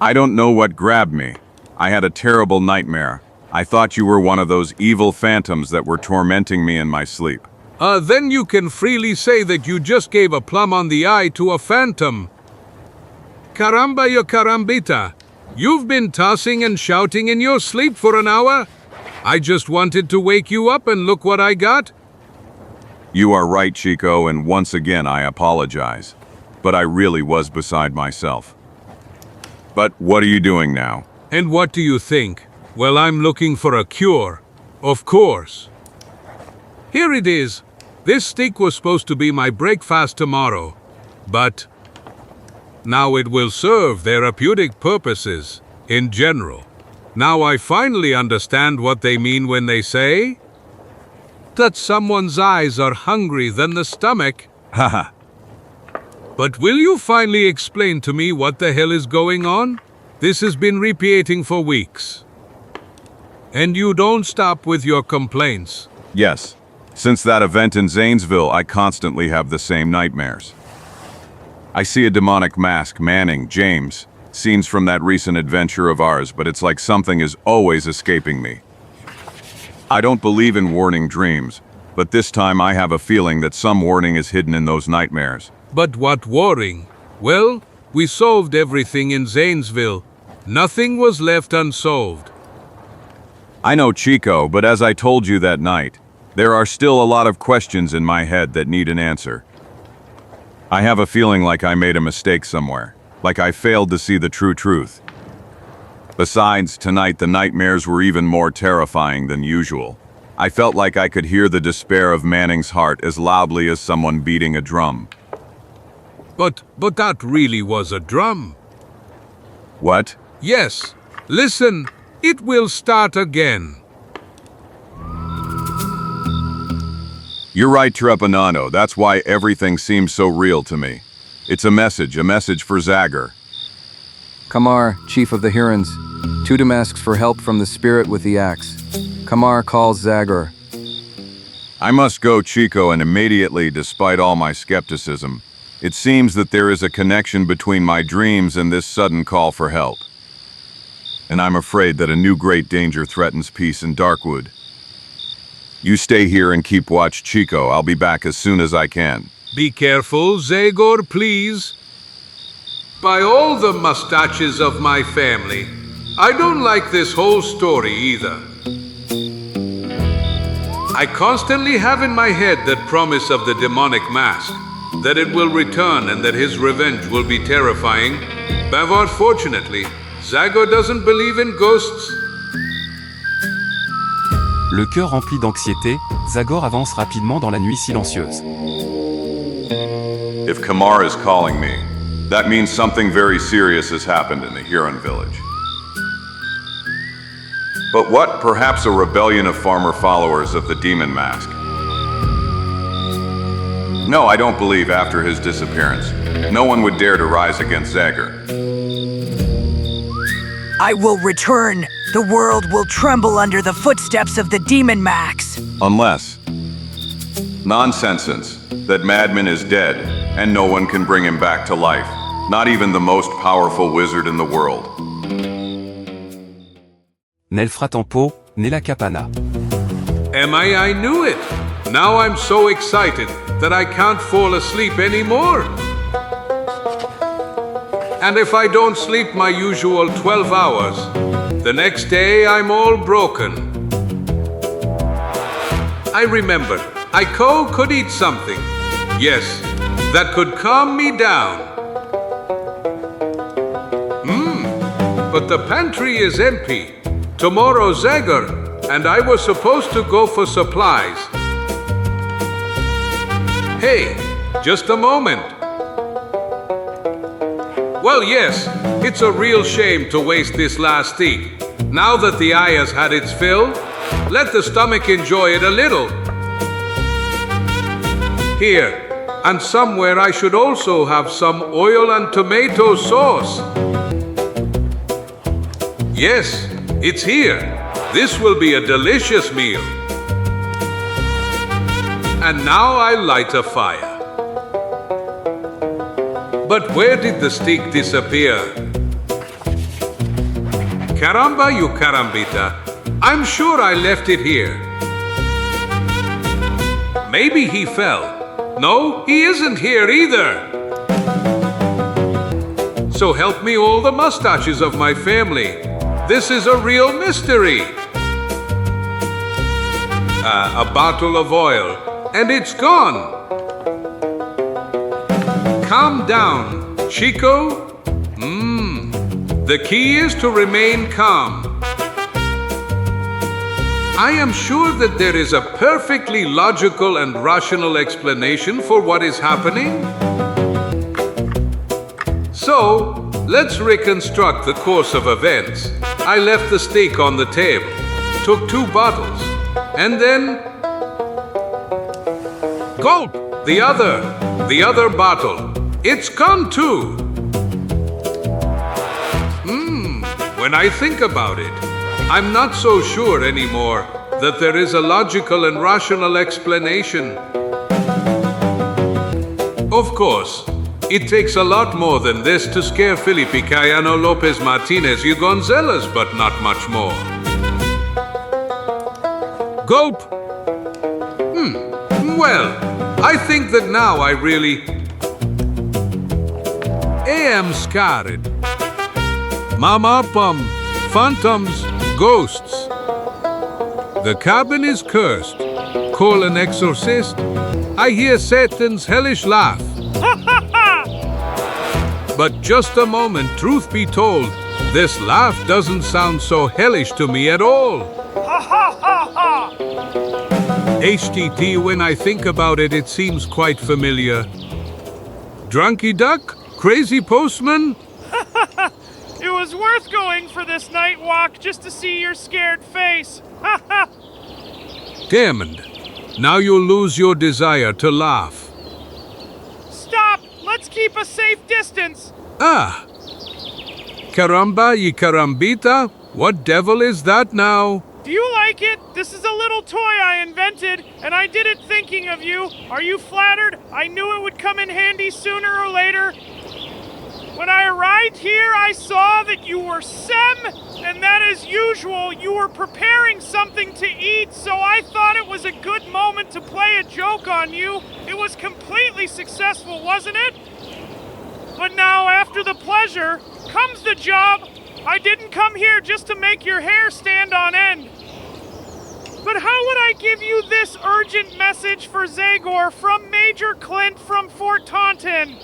Speaker 2: I don't know what grabbed me. I had a terrible nightmare. I thought you were one of those evil phantoms that were tormenting me in my sleep.
Speaker 4: Then you can freely say that you just gave a plum on the eye to a phantom. Caramba, ya carambita. You've been tossing and shouting in your sleep for an hour? I just wanted to wake you up and look what I got.
Speaker 2: You are right, Chico, and once again I apologize. But I really was beside myself. But what are you doing now?
Speaker 4: And what do you think? Well, I'm looking for a cure. Of course. Here it is. This stick was supposed to be my breakfast tomorrow. But now it will serve therapeutic purposes, in general. Now I finally understand what they mean when they say that someone's eyes are hungry than the stomach.
Speaker 2: Haha.
Speaker 4: But will you finally explain to me what the hell is going on? This has been repeating for weeks. And you don't stop with your complaints.
Speaker 2: Yes. Since that event in Zanesville, I constantly have the same nightmares. I see a demonic mask, Manning, James, scenes from that recent adventure of ours, but it's like something is always escaping me. I don't believe in warning dreams, but this time I have a feeling that some warning is hidden in those nightmares.
Speaker 4: But what warning? Well, we solved everything in Zanesville. Nothing was left unsolved.
Speaker 2: I know, Chico, but as I told you that night, there are still a lot of questions in my head that need an answer. I have a feeling like I made a mistake somewhere, like I failed to see the true truth. Besides, tonight the nightmares were even more terrifying than usual. I felt like I could hear the despair of Manning's heart as loudly as someone beating a drum.
Speaker 4: But that really was a drum.
Speaker 2: What?
Speaker 4: Yes. Listen, it will start again.
Speaker 2: You're right, Trepanano. That's why everything seems so real to me. It's a message for Zagor.
Speaker 8: Kamar, chief of the Hurons, Tutum asks for help from the spirit with the axe. Kamar calls Zagor.
Speaker 2: I must go, Chico, and immediately, despite all my skepticism. It seems that there is a connection between my dreams and this sudden call for help. And I'm afraid that a new great danger threatens peace in Darkwood. You stay here and keep watch, Chico. I'll be back as soon as I can.
Speaker 4: Be careful, Zagor, please. By all the mustaches of my family, I don't like this whole story either. I constantly have in my head that promise of the demonic mask, that it will return and that his revenge will be terrifying. Bavard, fortunately, Zagor doesn't believe in ghosts.
Speaker 3: Le cœur rempli d'anxiété, Zagor avance rapidement dans la nuit silencieuse.
Speaker 2: If Kamar is calling me, that means something very serious has happened in the Huron village. But what? Perhaps a rebellion of farmer followers of the demon mask. No, I don't believe after his disappearance, no one would dare to rise against Zagor.
Speaker 1: I will return. The world will tremble under the footsteps of the demon max.
Speaker 2: Unless... Nonsense, that madman is dead, and no one can bring him back to life. Not even the most powerful wizard in the world.
Speaker 3: Nel Fratempo, Nella Capana.
Speaker 4: I knew it. Now I'm so excited that I can't fall asleep anymore. And if I don't sleep my usual 12 hours, the next day I'm all broken. I remembered, I could eat something. Yes, that could calm me down. But the pantry is empty. Tomorrow Zagor, and I was supposed to go for supplies. Hey, just a moment. Well, yes, it's a real shame to waste this last steak. Now that the eye has had its fill, let the stomach enjoy it a little. Here, and somewhere I should also have some oil and tomato sauce. Yes, it's here. This will be a delicious meal. And now I light a fire. But where did the steak disappear? Caramba, you carambita. I'm sure I left it here. Maybe he fell. No, he isn't here either. So help me all the mustaches of my family. This is a real mystery. A bottle of oil, and it's gone. Calm down, Chico. The key is to remain calm. I am sure that there is a perfectly logical and rational explanation for what is happening. So, let's reconstruct the course of events. I left the steak on the table, took 2 bottles, and then... Gulp! The other bottle. It's gone too. When I think about it, I'm not so sure anymore that there is a logical and rational explanation. Of course, it takes a lot more than this to scare Felipe Cayano Lopez Martinez y Gonzalez, but not much more. Gulp! Well, I think that now I really am scared. Mama Pum, phantoms, ghosts. The cabin is cursed. Call an exorcist. I hear Satan's hellish laugh. But just a moment, truth be told, this laugh doesn't sound so hellish to me at all. HTT, when I think about it, it seems quite familiar. Drunky Duck? Crazy Postman?
Speaker 13: It was worth going for this night walk just to see your scared face.
Speaker 4: Damned. Now you'll lose your desire to laugh.
Speaker 13: Stop! Let's keep a safe distance.
Speaker 4: Caramba y carambita, what devil is that now?
Speaker 13: Do you like it? This is a little toy I invented, and I did it thinking of you. Are you flattered? I knew it would come in handy sooner or later. When I arrived here, I saw that you were Sem, and that as usual, you were preparing something to eat, so I thought it was a good moment to play a joke on you. It was completely successful, wasn't it? But now, after the pleasure, comes the job. I didn't come here just to make your hair stand on end. But how would I give you this urgent message for Zagor from Major Clint from Fort Taunton?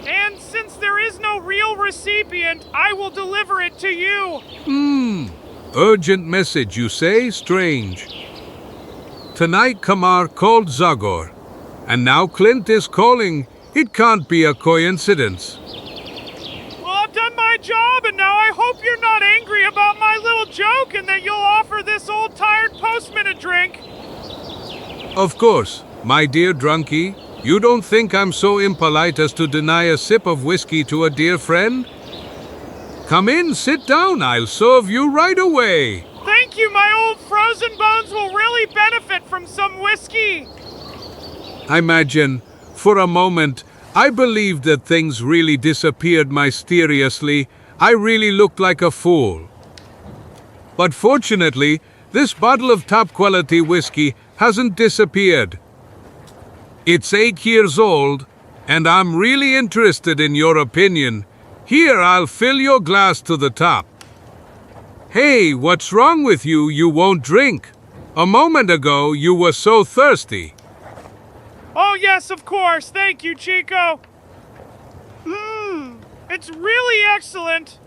Speaker 13: And since there is no real recipient, I will deliver it to you.
Speaker 4: Urgent message, you say? Strange. Tonight Kamar called Zagor, and now Clint is calling. It can't be a coincidence.
Speaker 13: Well, I've done my job, and now I hope you're not angry about my little joke and that you'll offer this old tired postman a drink.
Speaker 4: Of course, my dear drunkie. You don't think I'm so impolite as to deny a sip of whiskey to a dear friend? Come in, sit down, I'll serve you right away.
Speaker 13: Thank you, my old frozen bones will really benefit from some whiskey.
Speaker 4: I imagine, for a moment, I believed that things really disappeared mysteriously. I really looked like a fool. But fortunately, this bottle of top-quality whiskey hasn't disappeared. It's 8 years old, and I'm really interested in your opinion. Here, I'll fill your glass to the top. Hey, what's wrong with you? You won't drink. A moment ago, you were so thirsty.
Speaker 13: Oh yes, of course. Thank you, Chico. It's really excellent.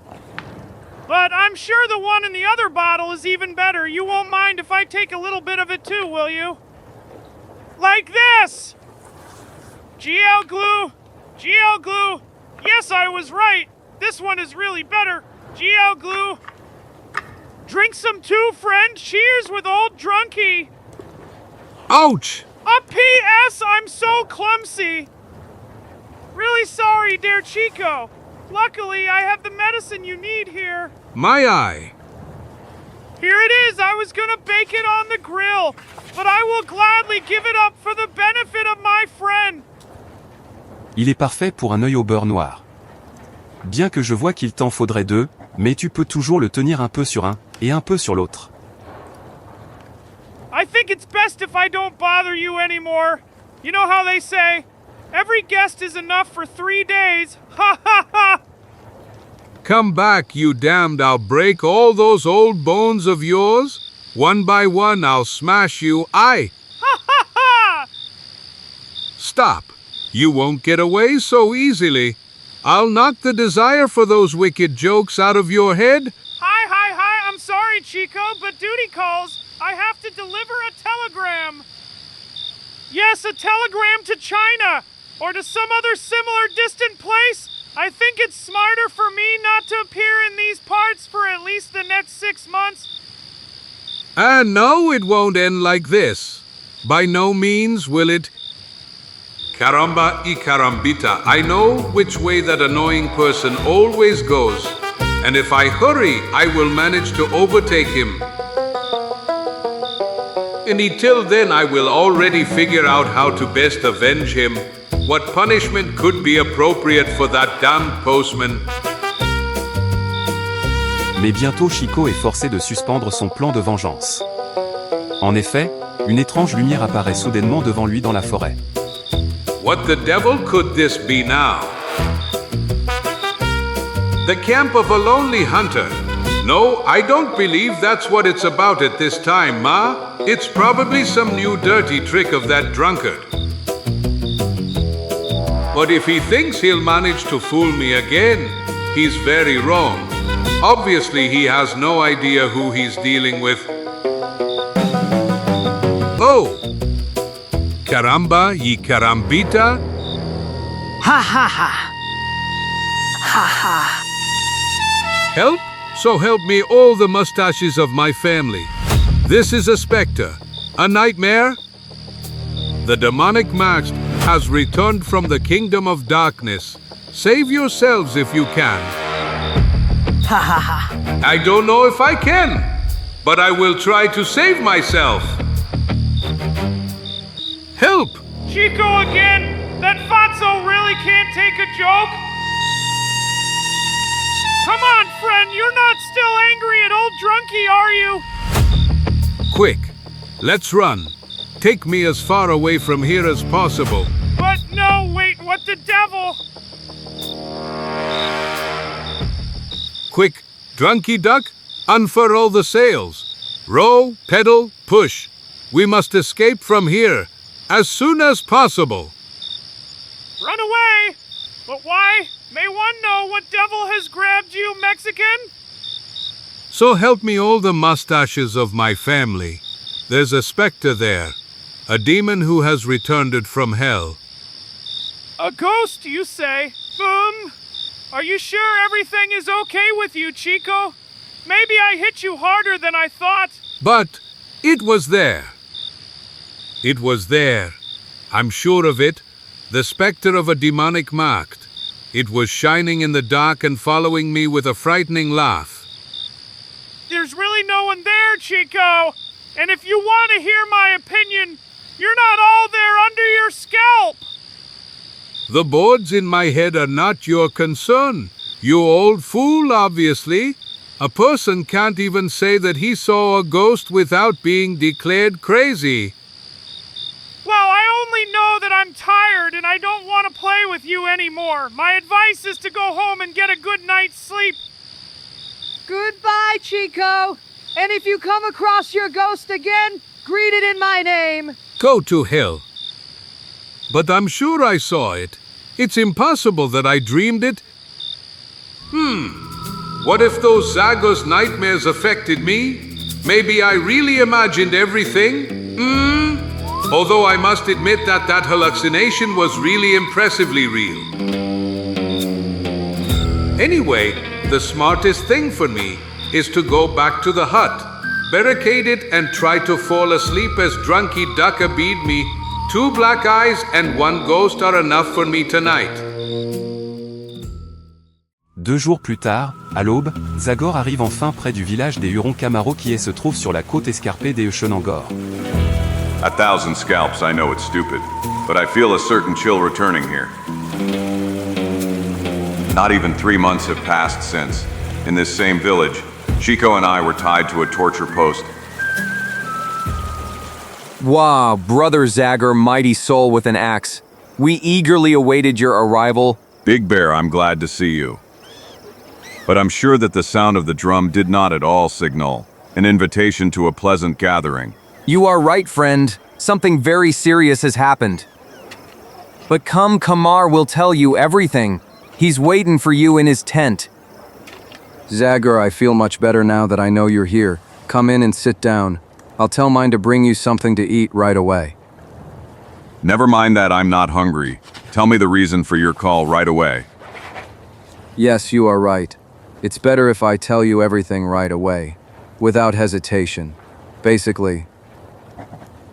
Speaker 13: But I'm sure the one in the other bottle is even better. You won't mind if I take a little bit of it too, will you? Like this! GL glue! GL glue! Yes, I was right! This one is really better! GL glue! Drink some too, friend! Cheers with old drunkie!
Speaker 4: Ouch!
Speaker 13: A P.S. I'm so clumsy! Really sorry, dear Chico. Luckily, I have the medicine you need here.
Speaker 4: My eye.
Speaker 13: Here it is! I was gonna bake it on the grill, but I will gladly give it up for the benefit of my friend.
Speaker 3: Il est parfait pour un œil au beurre noir. Bien que je vois qu'il t'en faudrait deux, mais tu peux toujours le tenir un peu sur un, et un peu sur l'autre.
Speaker 13: I think it's best if I don't bother you anymore. You know how they say, every guest is enough for 3 days. Ha ha ha!
Speaker 4: Come back, you damned. I'll break all those old bones of yours. One by one, I'll smash you. Ha
Speaker 13: ha ha!
Speaker 4: Stop. You won't get away so easily. I'll knock the desire for those wicked jokes out of your head.
Speaker 13: Hi, I'm sorry, Chico, but duty calls. I have to deliver a telegram. Yes, a telegram to China, or to some other similar distant place. I think it's smarter for me not to appear in these parts for at least the next 6 months.
Speaker 4: And no, it won't end like this. By no means will it. Caramba y carambita, I know which way that annoying person always goes, and if I hurry, I will manage to overtake him. And until then, I will already figure out how to best avenge him. What punishment could be appropriate for that damned postman?
Speaker 3: Mais bientôt Chico est forcé de suspendre son plan de vengeance. En effet, une étrange lumière apparaît soudainement devant lui dans la forêt.
Speaker 4: What the devil could this be now? The camp of a lonely hunter. No, I don't believe that's what it's about at this time, Ma. It's probably some new dirty trick of that drunkard. But if he thinks he'll manage to fool me again, he's very wrong. Obviously, he has no idea who he's dealing with. Oh! Caramba y carambita?
Speaker 1: Ha ha ha! Ha ha!
Speaker 4: Help? So help me all the mustaches of my family. This is a specter. A nightmare? The demonic mask has returned from the kingdom of darkness. Save yourselves if you can.
Speaker 1: Ha ha ha!
Speaker 4: I don't know if I can, but I will try to save myself. Help!
Speaker 13: Chico again? That Fatso really can't take a joke? Come on, friend, you're not still angry at old Drunky, are you?
Speaker 4: Quick, let's run. Take me as far away from here as possible.
Speaker 13: But no, wait, what the devil?
Speaker 4: Quick, Drunky Duck, unfurl the sails. Row, pedal, push. We must escape from here as soon as possible.
Speaker 13: Run away! But why? May one know what devil has grabbed you, Mexican?
Speaker 4: So help me all the mustaches of my family. There's a specter there, a demon who has returned from hell.
Speaker 13: A ghost, you say? Are you sure everything is okay with you, Chico? Maybe I hit you harder than I thought.
Speaker 4: But it was there. It was there. I'm sure of it. The specter of a demonic mask. It was shining in the dark and following me with a frightening laugh.
Speaker 13: There's really no one there, Chico. And if you want to hear my opinion, you're not all there under your scalp.
Speaker 4: The boards in my head are not your concern. You old fool, obviously. A person can't even say that he saw a ghost without being declared crazy.
Speaker 13: Well, I only know that I'm tired and I don't want to play with you anymore. My advice is to go home and get a good night's sleep.
Speaker 19: Goodbye, Chico. And if you come across your ghost again, greet it in my name.
Speaker 4: Go to hell. But I'm sure I saw it. It's impossible that I dreamed it. What if those Zagor's nightmares affected me? Maybe I really imagined everything? Although I must admit that hallucination was really impressively real. Anyway, the smartest thing for me is to go back to the hut, barricade it and try to fall asleep as Drunky Duck abide me. 2 black eyes and 1 ghost are enough for me tonight.
Speaker 3: 2 jours plus tard, à l'aube, Zagor arrive enfin près du village des Hurons Camaro qui se trouve sur la côte escarpée des Encore.
Speaker 2: 1,000 scalps, I know it's stupid, but I feel a certain chill returning here. Not even 3 months have passed since, in this same village, Chico and I were tied to a torture post.
Speaker 8: Wow, brother Zagor, mighty soul with an axe. We eagerly awaited your arrival.
Speaker 2: Big Bear, I'm glad to see you. But I'm sure that the sound of the drum did not at all signal an invitation to a pleasant gathering.
Speaker 8: You are right, friend. Something very serious has happened. But come, Kamar will tell you everything. He's waiting for you in his tent. Zagor, I feel much better now that I know you're here. Come in and sit down. I'll tell mine to bring you something to eat right away.
Speaker 2: Never mind that I'm not hungry. Tell me the reason for your call right away.
Speaker 8: Yes, you are right. It's better if I tell you everything right away, without hesitation. Basically,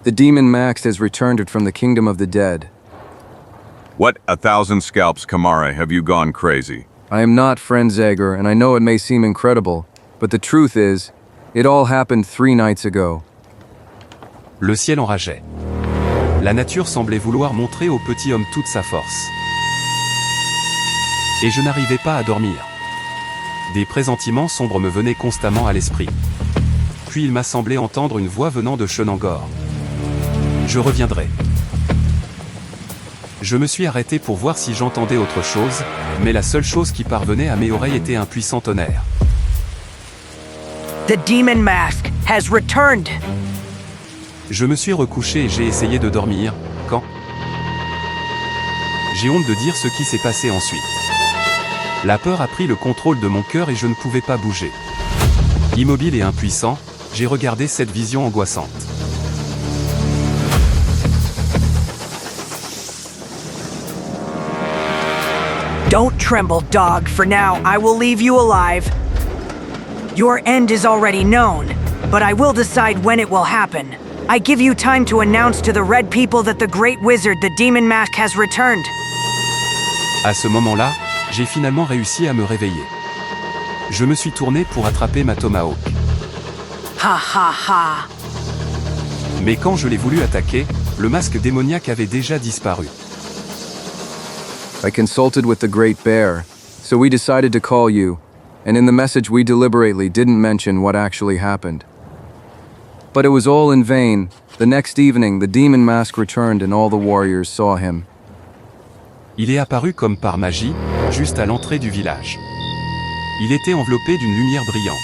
Speaker 8: the demon Max has returned from the kingdom of the dead.
Speaker 2: What 1,000 scalps, Kamara, have you gone crazy?
Speaker 8: I am not, friend Zagor, and I know it may seem incredible, but the truth is, it all happened 3 nights ago.
Speaker 3: Le ciel enrageait. La nature semblait vouloir montrer au petit homme toute sa force. Et je n'arrivais pas à dormir. Des pressentiments sombres me venaient constamment à l'esprit. Puis il m'a semblé entendre une voix venant de Chenangor. Je reviendrai. Je me suis arrêté pour voir si j'entendais autre chose, mais la seule chose qui parvenait à mes oreilles était un puissant tonnerre.
Speaker 1: The demon mask has returned.
Speaker 3: Je me suis recouché et j'ai essayé de dormir, quand... J'ai honte de dire ce qui s'est passé ensuite. La peur a pris le contrôle de mon cœur et je ne pouvais pas bouger. Immobile et impuissant, j'ai regardé cette vision angoissante.
Speaker 1: Don't tremble, dog. For now, I will leave you alive. Your end is already known, but I will decide when it will happen. I give you time to announce to the red people that the great wizard, the demon mask, has returned.
Speaker 3: À ce moment-là, j'ai finalement réussi à me réveiller. Je me suis tourné pour attraper ma tomahawk.
Speaker 1: Ha ha ha.
Speaker 3: Mais quand je l'ai voulu attaquer, le masque démoniaque avait déjà disparu.
Speaker 8: I consulted with the Great Bear, so we decided to call you, and in the message we deliberately didn't mention what actually happened. But it was all in vain. The next evening, the demon mask returned and all the warriors saw him.
Speaker 3: Il est apparu comme par magie, juste à l'entrée du village. Il était enveloppé d'une lumière brillante.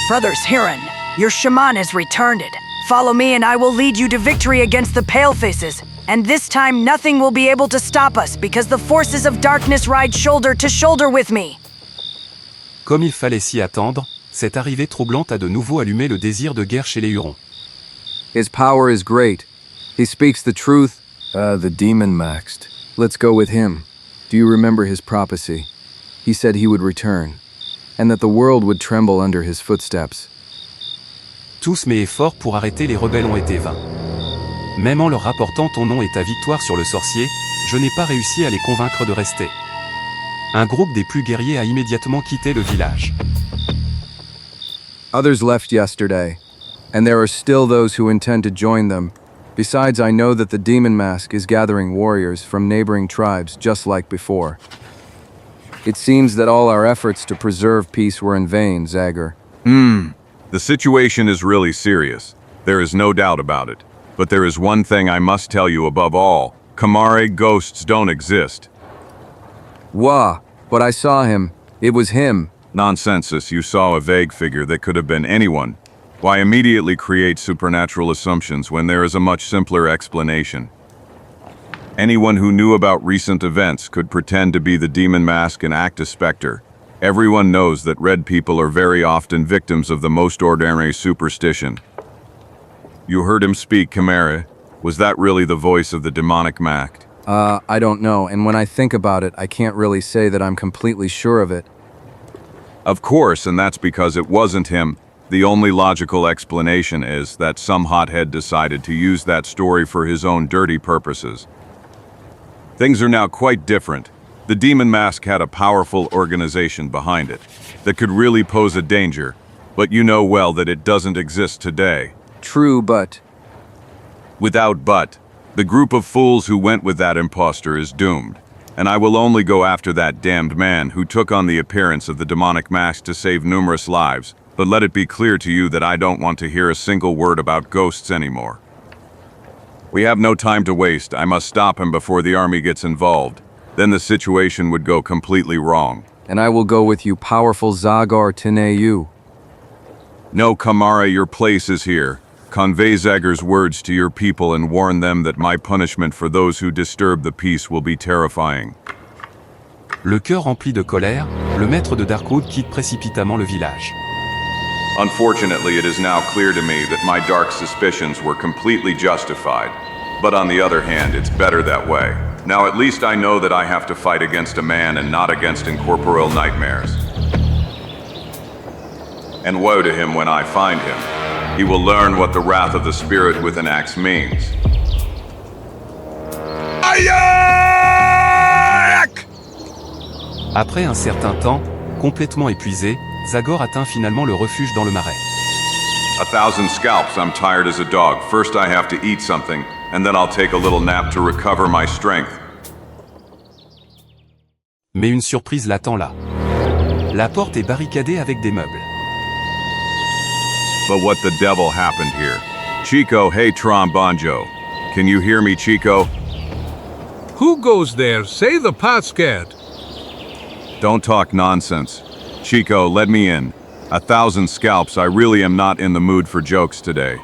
Speaker 1: Brothers Huron, your shaman has returned. Follow me and I will lead you to victory against the Palefaces. And this time nothing will be able to stop us because the forces of darkness ride shoulder to shoulder with me.
Speaker 3: Comme il fallait s'y attendre, cette arrivée troublante a de nouveau allumé le désir de guerre chez les Hurons.
Speaker 8: His power is great. He speaks the truth. The demon maxed. Let's go with him. Do you remember his prophecy? He said he would return, and that the world would tremble under his footsteps.
Speaker 3: Tous mes efforts pour arrêter les rebelles ont été vains. Même en leur rapportant ton nom et ta victoire sur le sorcier, je n'ai pas réussi à les convaincre de rester. Un groupe des plus guerriers a immédiatement quitté le village.
Speaker 8: Others left yesterday, and there are still those who intend to join them. Besides, I know that the demon mask is gathering warriors from neighboring tribes just like before. It seems that all our efforts to preserve peace were in vain, Zagor.
Speaker 2: The situation is really serious. There is no doubt about it. But there is one thing I must tell you above all. Kamare ghosts don't exist.
Speaker 8: Wah, but I saw him. It was him.
Speaker 2: Nonsensus, you saw a vague figure that could have been anyone. Why immediately create supernatural assumptions when there is a much simpler explanation? Anyone who knew about recent events could pretend to be the demon mask and act a specter. Everyone knows that red people are very often victims of the most ordinary superstition. You heard him speak, Chimera. Was that really the voice of the demonic mask?
Speaker 8: I don't know, and when I think about it, I can't really say that I'm completely sure of it.
Speaker 2: Of course, and that's because it wasn't him. The only logical explanation is that some hothead decided to use that story for his own dirty purposes. Things are now quite different. The demon mask had a powerful organization behind it that could really pose a danger, but you know well that it doesn't exist today.
Speaker 8: True, but...
Speaker 2: Without but, the group of fools who went with that impostor is doomed, and I will only go after that damned man who took on the appearance of the demonic mask to save numerous lives, but let it be clear to you that I don't want to hear a single word about ghosts anymore. We have no time to waste. I must stop him before the army gets involved. Then the situation would go completely wrong.
Speaker 8: And I will go with you, powerful Zagor EN.
Speaker 2: No, Kamara, your place is here. Convey Zagor's words to your people and warn them that my punishment for those who disturb the peace will be terrifying.
Speaker 3: Le cœur rempli de colère, le maître de Darkwood quitte précipitamment le village.
Speaker 2: Unfortunately, it is now clear to me that my dark suspicions were completely justified. But on the other hand, it's better that way. Now at least I know that I have to fight against a man and not against incorporeal nightmares. And woe to him when I find him. He will learn what the wrath of the spirit with an axe means.
Speaker 3: Après un certain temps, complètement épuisé, Zagor atteint finalement le refuge dans le marais.
Speaker 2: 1,000 scalps, I'm tired as a dog. First I have to eat something, and then I'll take a little nap to recover my strength.
Speaker 3: Mais une surprise l'attend là. La porte est barricadée avec des meubles.
Speaker 2: But what the devil happened here? Chico, hey Trombonjo. Can you hear me, Chico?
Speaker 4: Who goes there? Say the password.
Speaker 2: Don't talk nonsense. Chico, let me in. 1,000 scalps, I really am not in the mood for jokes today.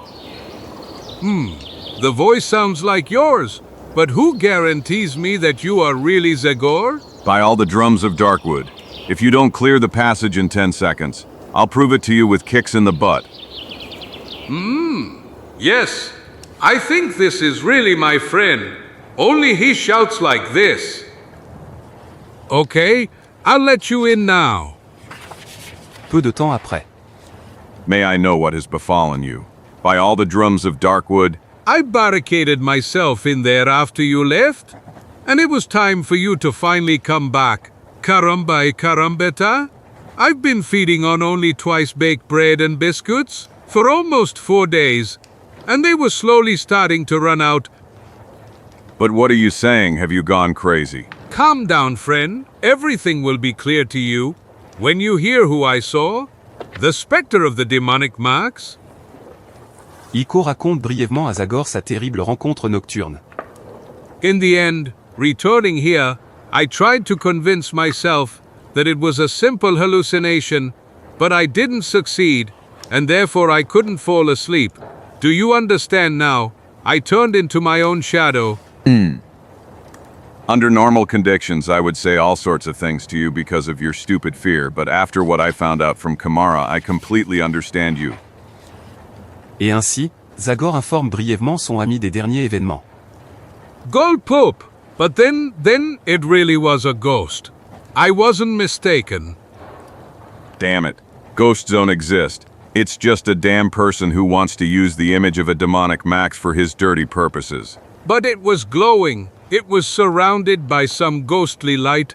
Speaker 4: The voice sounds like yours, but who guarantees me that you are really Zagor?
Speaker 2: By all the drums of Darkwood. If you don't clear the passage in 10 seconds, I'll prove it to you with kicks in the butt.
Speaker 4: Yes. I think this is really my friend. Only he shouts like this. Okay, I'll let you in now.
Speaker 3: Peu de temps après.
Speaker 2: May I know what has befallen you? By all the drums of Darkwood,
Speaker 4: I barricaded myself in there after you left, and it was time for you to finally come back. Caramba e carambeta? I've been feeding on only twice-baked bread and biscuits. for almost 4 days, and they were slowly starting to run out.
Speaker 2: But what are you saying? Have you gone crazy?
Speaker 4: Calm down, friend. Everything will be clear to you when you hear who I saw. The specter of the demonic marks.
Speaker 3: Iko raconte brièvement à Zagor sa terrible rencontre nocturne.
Speaker 4: In the end, returning here, I tried to convince myself that it was a simple hallucination, but I didn't succeed, and therefore I couldn't fall asleep. Do you understand now? I turned into my own shadow.
Speaker 2: Under normal conditions, I would say all sorts of things to you because of your stupid fear, but after what I found out from Kamara, I completely understand you.
Speaker 3: Et ainsi, Zagor informe brièvement son ami des derniers événements.
Speaker 4: Gold Pope! But then it really was a ghost. I wasn't mistaken.
Speaker 2: Damn it. Ghosts don't exist. It's just a damn person who wants to use the image of a demonic max for his dirty purposes.
Speaker 4: But it was glowing. It was surrounded by some ghostly light.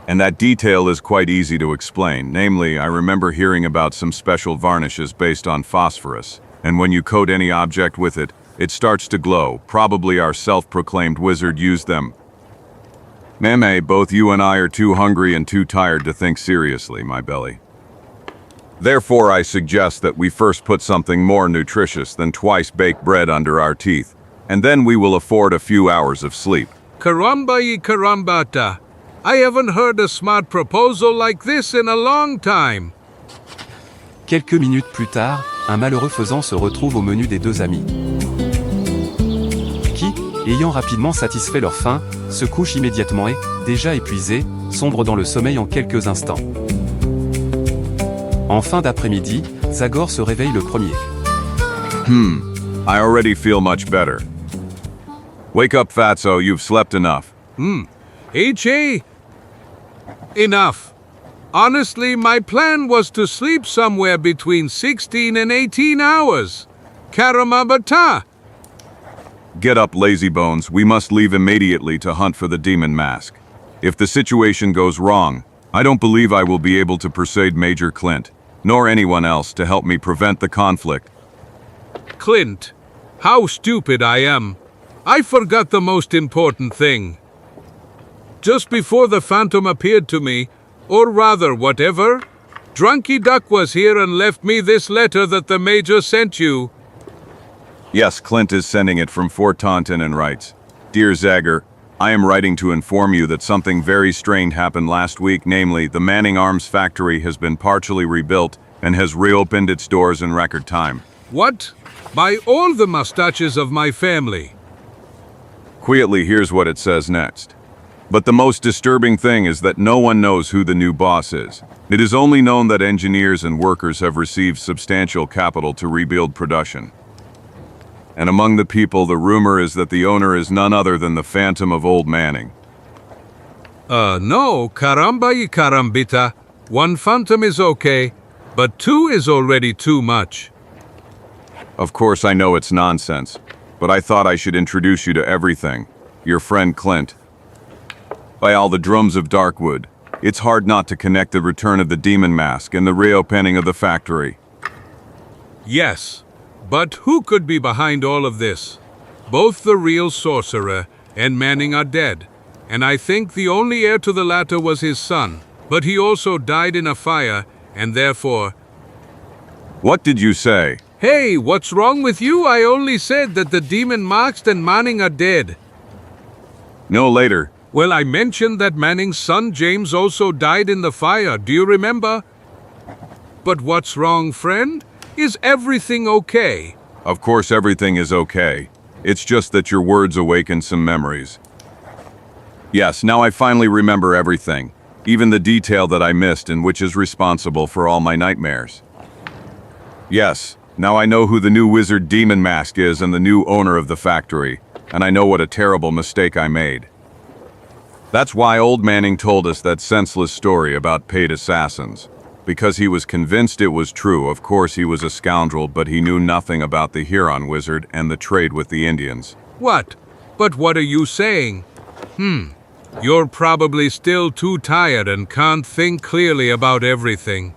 Speaker 2: And that detail is quite easy to explain. Namely, I remember hearing about some special varnishes based on phosphorus. And when you coat any object with it, it starts to glow. Probably our self-proclaimed wizard used them. Meme, both you and I are too hungry and too tired to think seriously, my belly. Therefore, I suggest that we first put something more nutritious than twice-baked bread under our teeth, and then we will afford a few hours of sleep.
Speaker 4: Caramba y carambata. I haven't heard a smart proposal like this in a long time.
Speaker 3: Quelques minutes plus tard, un malheureux faisant se retrouve au menu des deux amis. Qui, ayant rapidement satisfait leur faim, se couche immédiatement et, déjà épuisé, sombre dans le sommeil en quelques instants. En fin d'après-midi, Zagor se réveille le premier.
Speaker 2: I already feel much better. Wake up, Fatso, you've slept enough.
Speaker 4: H.A. Enough. Honestly, my plan was to sleep somewhere between 16 and 18 hours. Karamabata.
Speaker 2: Get up, lazy bones. We must leave immediately to hunt for the demon mask. If the situation goes wrong, I don't believe I will be able to persuade Major Clint, nor anyone else to help me prevent the conflict.
Speaker 4: Clint, how stupid I am. I forgot the most important thing. Just before the phantom appeared to me, or rather whatever, Drunky Duck was here and left me this letter that the Major sent you.
Speaker 2: Yes, Clint is sending it from Fort Taunton and writes, Dear Zagor, I am writing to inform you that something very strange happened last week, namely, the Manning Arms factory has been partially rebuilt and has reopened its doors in record time.
Speaker 4: What? By all the mustaches of my family.
Speaker 2: Quietly, here's what it says next. But the most disturbing thing is that no one knows who the new boss is. It is only known that engineers and workers have received substantial capital to rebuild production. And among the people, the rumor is that the owner is none other than the phantom of Old Manning.
Speaker 4: No, caramba y carambita. One phantom is okay, but two is already too much.
Speaker 2: Of course, I know it's nonsense, but I thought I should introduce you to everything. Your friend Clint. By all the drums of Darkwood, it's hard not to connect the return of the demon mask and the reopening of the factory.
Speaker 4: Yes, but who could be behind all of this? Both the real sorcerer and Manning are dead, and I think the only heir to the latter was his son, but he also died in a fire, and therefore...
Speaker 2: What did you say?
Speaker 4: Hey, what's wrong with you? I only said that the demon Marks and Manning are dead.
Speaker 2: No, later.
Speaker 4: Well, I mentioned that Manning's son James also died in the fire, do you remember? But what's wrong, friend? Is everything okay?
Speaker 2: Of course everything is okay. It's just that your words awaken some memories. Yes, now I finally remember everything, even the detail that I missed and which is responsible for all my nightmares. Yes, now I know who the new wizard Demon Mask is and the new owner of the factory, and I know what a terrible mistake I made. That's why Old Manning told us that senseless story about paid assassins. Because he was convinced it was true. Of course he was a scoundrel, but he knew nothing about the Huron wizard and the trade with the Indians.
Speaker 4: What? But what are you saying? You're probably still too tired and can't think clearly about everything.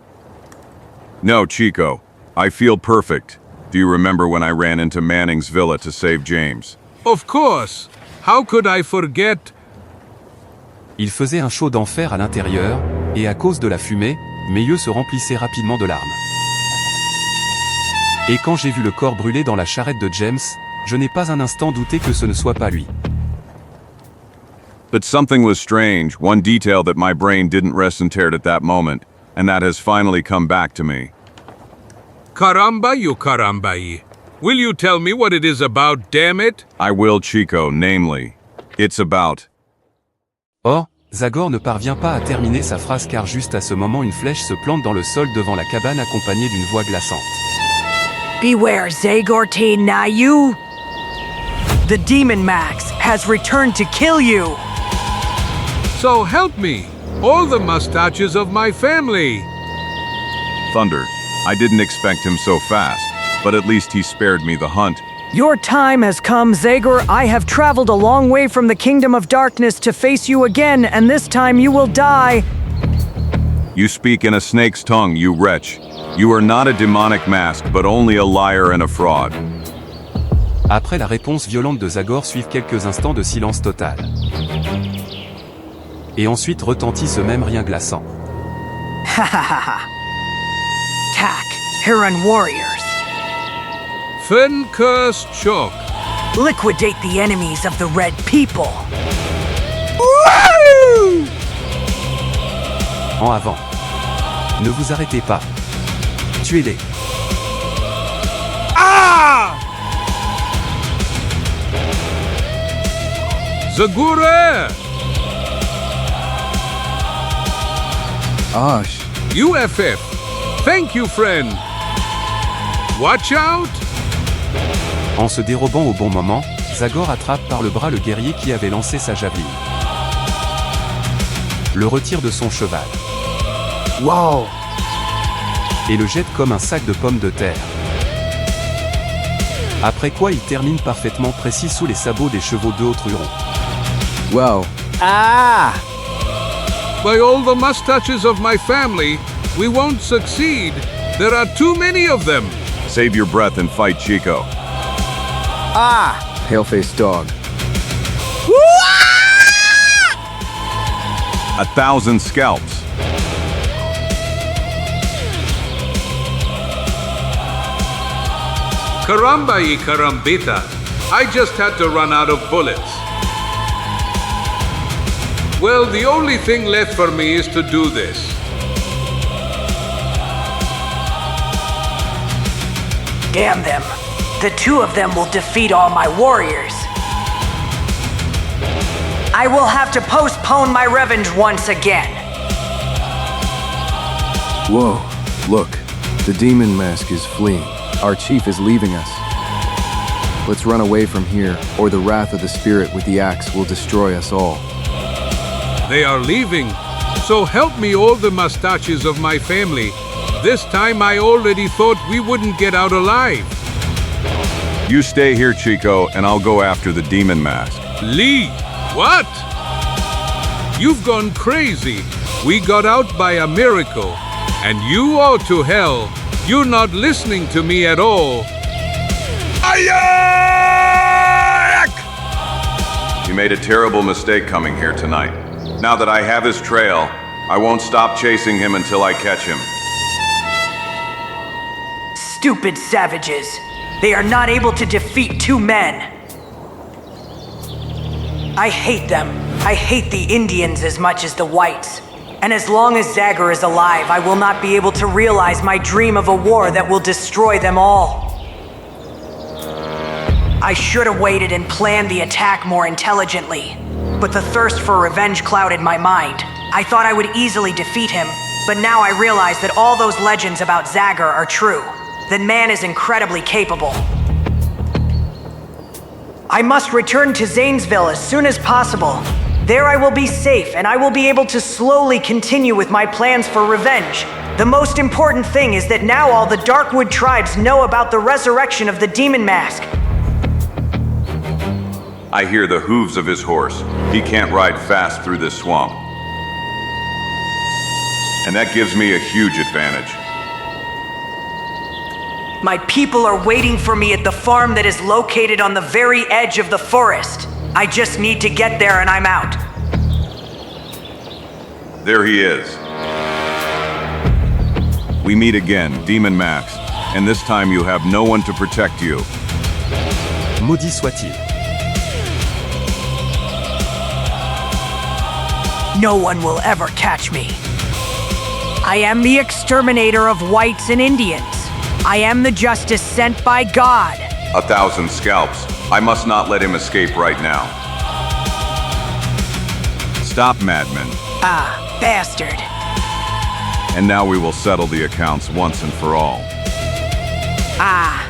Speaker 2: No, Chico. I feel perfect. Do you remember when I ran into Manning's villa to save James?
Speaker 4: Of course. How could I forget?
Speaker 3: Il faisait un chaud d'enfer à l'intérieur, et à cause de la fumée, mes yeux se remplissaient rapidement de larmes. Et quand j'ai vu le corps brûlé dans la charrette de James, je n'ai pas un instant douté que ce ne soit pas lui.
Speaker 2: But something was strange, one detail that my brain didn't resonate at that moment, and that has finally come back to me.
Speaker 4: Caramba, you carambai. Will you tell me what it is about, damn it?
Speaker 2: I will, Chico, namely. It's about...
Speaker 3: Or, Zagor ne parvient pas à terminer sa phrase car juste à ce moment une flèche se plante dans le sol devant la cabane accompagnée d'une voix glaçante.
Speaker 1: Beware, Zagor EN, you! The demon Max has returned to kill you!
Speaker 4: So help me, all the mustaches of my family.
Speaker 2: Thunder. I didn't expect him so fast, but at least he spared me the hunt.
Speaker 1: Your time has come, Zagor. I have traveled a long way from the Kingdom of Darkness to face you again, and this time you will die.
Speaker 2: You speak in a snake's tongue, you wretch. You are not a demonic mask, but only a liar and a fraud.
Speaker 3: Après la réponse violente de Zagor suivent quelques instants de silence total. Et ensuite retentit ce même rien glaçant.
Speaker 1: Ha ha ha ha. Attack, Huron warriors.
Speaker 4: Fen cursed shock.
Speaker 1: Liquidate the enemies of the Red People.
Speaker 4: Woo!
Speaker 3: En avant. Ne vous arrêtez pas. Tuez-les.
Speaker 4: Ah! Zagor EN!
Speaker 8: Osh.
Speaker 4: UFF. Thank you, friend. Watch out!
Speaker 3: En se dérobant au bon moment, Zagor attrape par le bras le guerrier qui avait lancé sa javeline. Le retire de son cheval.
Speaker 7: Wow!
Speaker 3: Et le jette comme un sac de pommes de terre. Après quoi il termine parfaitement précis sous les sabots des chevaux de Haut-Truron.
Speaker 8: Wow.
Speaker 7: Ah!
Speaker 4: By all the mustaches of my family, we won't succeed. There are too many of them.
Speaker 2: Save your breath and fight, Chico.
Speaker 7: Ah!
Speaker 8: Pale-faced dog.
Speaker 2: 1,000 scalps.
Speaker 4: Caramba y carambita. I just had to run out of bullets. Well, the only thing left for me is to do this.
Speaker 1: Damn them. The two of them will defeat all my warriors. I will have to postpone my revenge once again.
Speaker 8: Whoa. Look. The demon mask is fleeing. Our chief is leaving us. Let's run away from here, or the wrath of the spirit with the axe will destroy us all.
Speaker 4: They are leaving. So help me, all the mustaches of my family. This time I already thought we wouldn't get out alive.
Speaker 2: You stay here, Chico, and I'll go after the demon mask.
Speaker 4: Lee, what? You've gone crazy. We got out by a miracle. And you are to hell. You're not listening to me at all.
Speaker 2: He made a terrible mistake coming here tonight. Now that I have his trail, I won't stop chasing him until I catch him.
Speaker 1: Stupid savages. They are not able to defeat two men. I hate them. I hate the Indians as much as the whites. And as long as Zagor is alive, I will not be able to realize my dream of a war that will destroy them all. I should have waited and planned the attack more intelligently. But the thirst for revenge clouded my mind. I thought I would easily defeat him, but now I realize that all those legends about Zagor are true. That man is incredibly capable. I must return to Zanesville as soon as possible. There I will be safe, and I will be able to slowly continue with my plans for revenge. The most important thing is that now all the Darkwood tribes know about the resurrection of the Demon Mask.
Speaker 2: I hear the hooves of his horse. He can't ride fast through this swamp. And that gives me a huge advantage.
Speaker 1: My people are waiting for me at the farm that is located on the very edge of the forest. I just need to get there and I'm out.
Speaker 2: There he is. We meet again, Demon Max, and this time you have no one to protect you.
Speaker 3: Maudit soit-il.
Speaker 1: No one will ever catch me. I am the exterminator of whites and Indians. I am the justice sent by God.
Speaker 2: 1,000 scalps. I must not let him escape right now. Stop, madman.
Speaker 1: Ah, bastard.
Speaker 2: And now we will settle the accounts once and for all.
Speaker 1: Ah.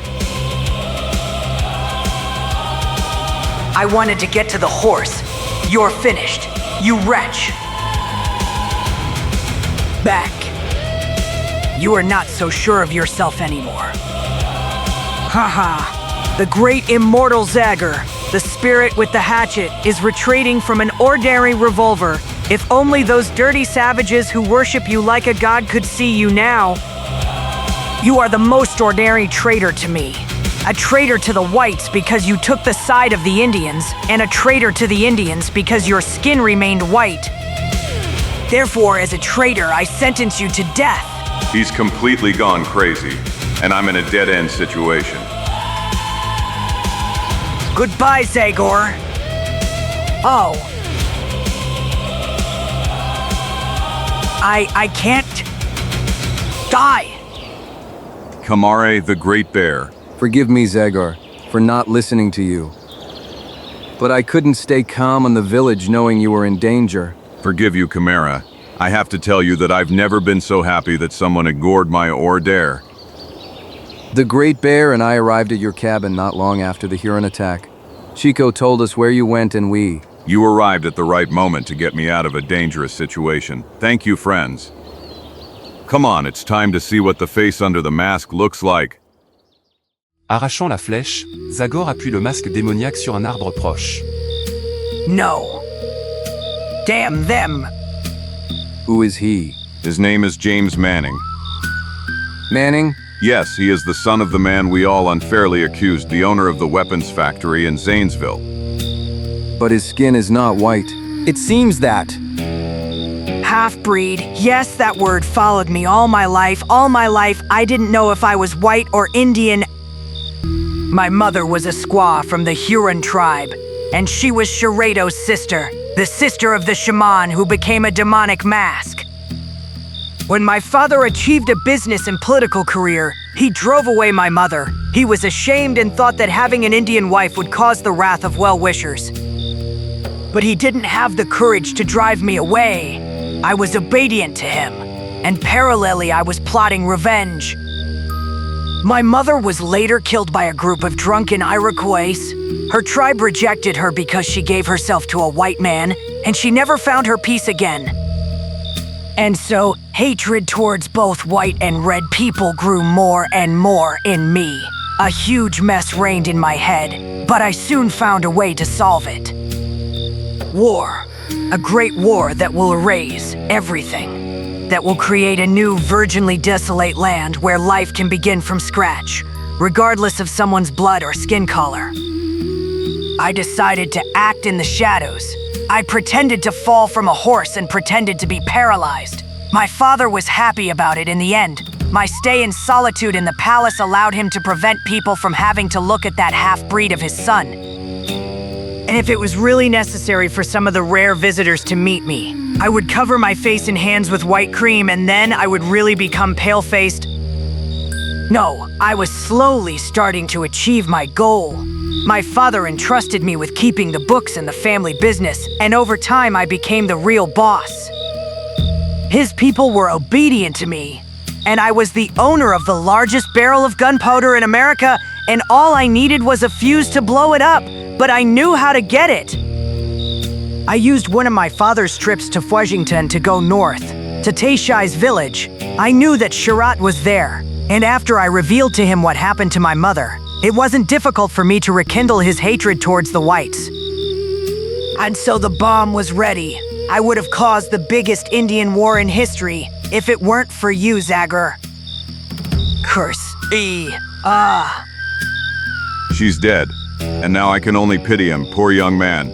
Speaker 1: I wanted to get to the horse. You're finished. You wretch. Back. You are not so sure of yourself anymore. Haha. The great immortal Zagor, the spirit with the hatchet, is retreating from an ordinary revolver. If only those dirty savages who worship you like a god could see you now. You are the most ordinary traitor to me. A traitor to the whites because you took the side of the Indians, and a traitor to the Indians because your skin remained white. Therefore, as a traitor, I sentence you to death.
Speaker 2: He's completely gone crazy, and I'm in a dead-end situation.
Speaker 1: Goodbye, Zagor. Oh. I can't die.
Speaker 2: Kamare the Great Bear.
Speaker 8: Forgive me, Zagor, for not listening to you. But I couldn't stay calm in the village knowing you were in danger.
Speaker 2: Forgive you, Chimera. I have to tell you that I've never been so happy that someone ignored my order.
Speaker 8: The Great Bear and I arrived at your cabin not long after the Huron attack. Chico told us where you went and we...
Speaker 2: You arrived at the right moment to get me out of a dangerous situation. Thank you, friends. Come on, it's time to see what the face under the mask looks like.
Speaker 3: Arrachant la flèche, Zagor appuie le masque démoniaque sur un arbre proche.
Speaker 1: No. Damn them.
Speaker 8: Who is he?
Speaker 2: His name is James Manning.
Speaker 8: Manning?
Speaker 2: Yes, he is the son of the man we all unfairly accused, the owner of the weapons factory in Zanesville.
Speaker 8: But his skin is not white.
Speaker 6: It seems that.
Speaker 1: Half-breed. Yes, that word followed me all my life. All my life, I didn't know if I was white or Indian. My mother was a squaw from the Huron tribe, and she was Sharedo's sister, the sister of the shaman who became a demonic mask. When my father achieved a business and political career, he drove away my mother. He was ashamed and thought that having an Indian wife would cause the wrath of well-wishers. But he didn't have the courage to drive me away. I was obedient to him, and parallelly I was plotting revenge. My mother was later killed by a group of drunken Iroquois. Her tribe rejected her because she gave herself to a white man, and she never found her peace again. And so, hatred towards both white and red people grew more and more in me. A huge mess reigned in my head, but I soon found a way to solve it. War. A great war that will erase everything. That will create a new virginally desolate land where life can begin from scratch, regardless of someone's blood or skin color. I decided to act in the shadows. I pretended to fall from a horse and pretended to be paralyzed. My father was happy about it in the end. My stay in solitude in the palace allowed him to prevent people from having to look at that half-breed of his son. And if it was really necessary for some of the rare visitors to meet me, I would cover my face and hands with white cream and then I would really become pale-faced. No, I was slowly starting to achieve my goal. My father entrusted me with keeping the books and the family business, and over time I became the real boss. His people were obedient to me, and I was the owner of the largest barrel of gunpowder in America, and all I needed was a fuse to blow it up, but I knew how to get it. I used one of my father's trips to Washington to go north, to Taishai's village. I knew that Sharat was there, and after I revealed to him what happened to my mother, it wasn't difficult for me to rekindle his hatred towards the whites. And so the bomb was ready. I would have caused the biggest Indian war in history if it weren't for you, Zagor. Curse.
Speaker 2: She's dead, and now I can only pity him, poor young man.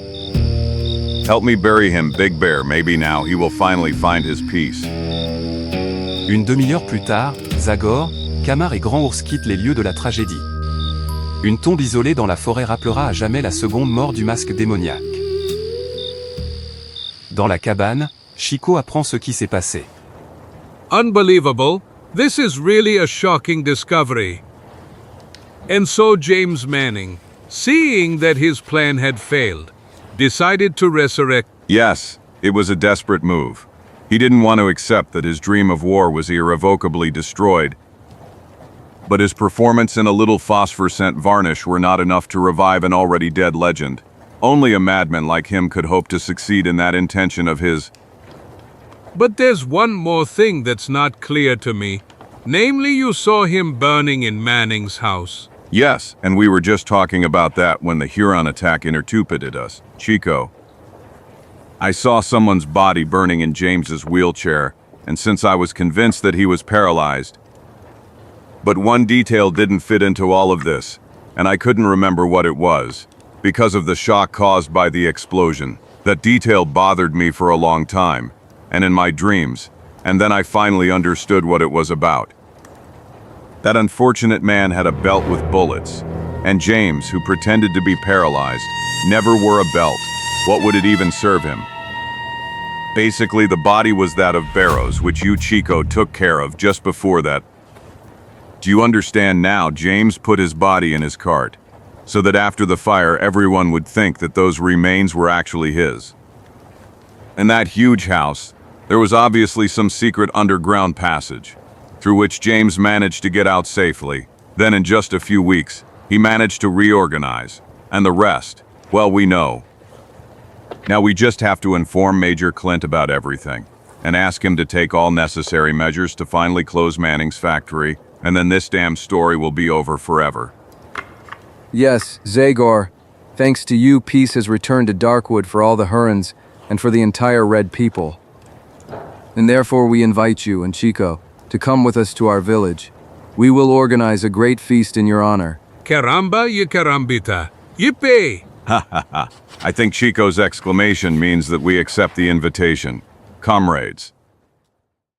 Speaker 2: Help me bury him, Big Bear. Maybe now he will finally find his peace.
Speaker 3: Une demi-heure plus tard, Zagor, Camar et Grand Ours quittent les lieux de la tragédie. Une tombe isolée dans la forêt rappellera à jamais la seconde mort du masque démoniaque. Dans la cabane, Chico apprend ce qui s'est passé.
Speaker 4: Unbelievable. This is really a shocking discovery. And so James Manning, seeing that his plan had failed, decided to resurrect.
Speaker 2: Yes, it was a desperate move. He didn't want to accept that his dream of war was irrevocably destroyed. But his performance and a little phosphorescent varnish were not enough to revive an already dead legend. Only a madman like him could hope to succeed in that intention of his.
Speaker 4: But there's one more thing that's not clear to me. Namely, you saw him burning in Manning's house.
Speaker 2: Yes, and we were just talking about that when the Huron attack intertupited us. Chico. I saw someone's body burning in James's wheelchair, and since I was convinced that he was paralyzed. But one detail didn't fit into all of this, and I couldn't remember what it was, because of the shock caused by the explosion. That detail bothered me for a long time, and in my dreams, and then I finally understood what it was about. That unfortunate man had a belt with bullets, and James, who pretended to be paralyzed, never wore a belt. What would it even serve him? Basically, the body was that of Barrows, which you, Chico, took care of just before that. Do you understand now? James put his body in his cart, so that after the fire everyone would think that those remains were actually his. In that huge house, there was obviously some secret underground passage, through which James managed to get out safely. Then in just a few weeks, he managed to reorganize. And the rest, well, we know. Now we just have to inform Major Clint about everything, and ask him to take all necessary measures to finally close Manning's factory, and then this damn story will be over forever.
Speaker 8: Yes, Zagor. Thanks to you, peace has returned to Darkwood for all the Hurons, and for the entire Red people. And therefore we invite you and Chico to come with us to our village. We will organize a great feast in your honor.
Speaker 4: Caramba y carambita. Yippee!
Speaker 2: Ha ha ha. I think Chico's exclamation means that we accept the invitation. Comrades,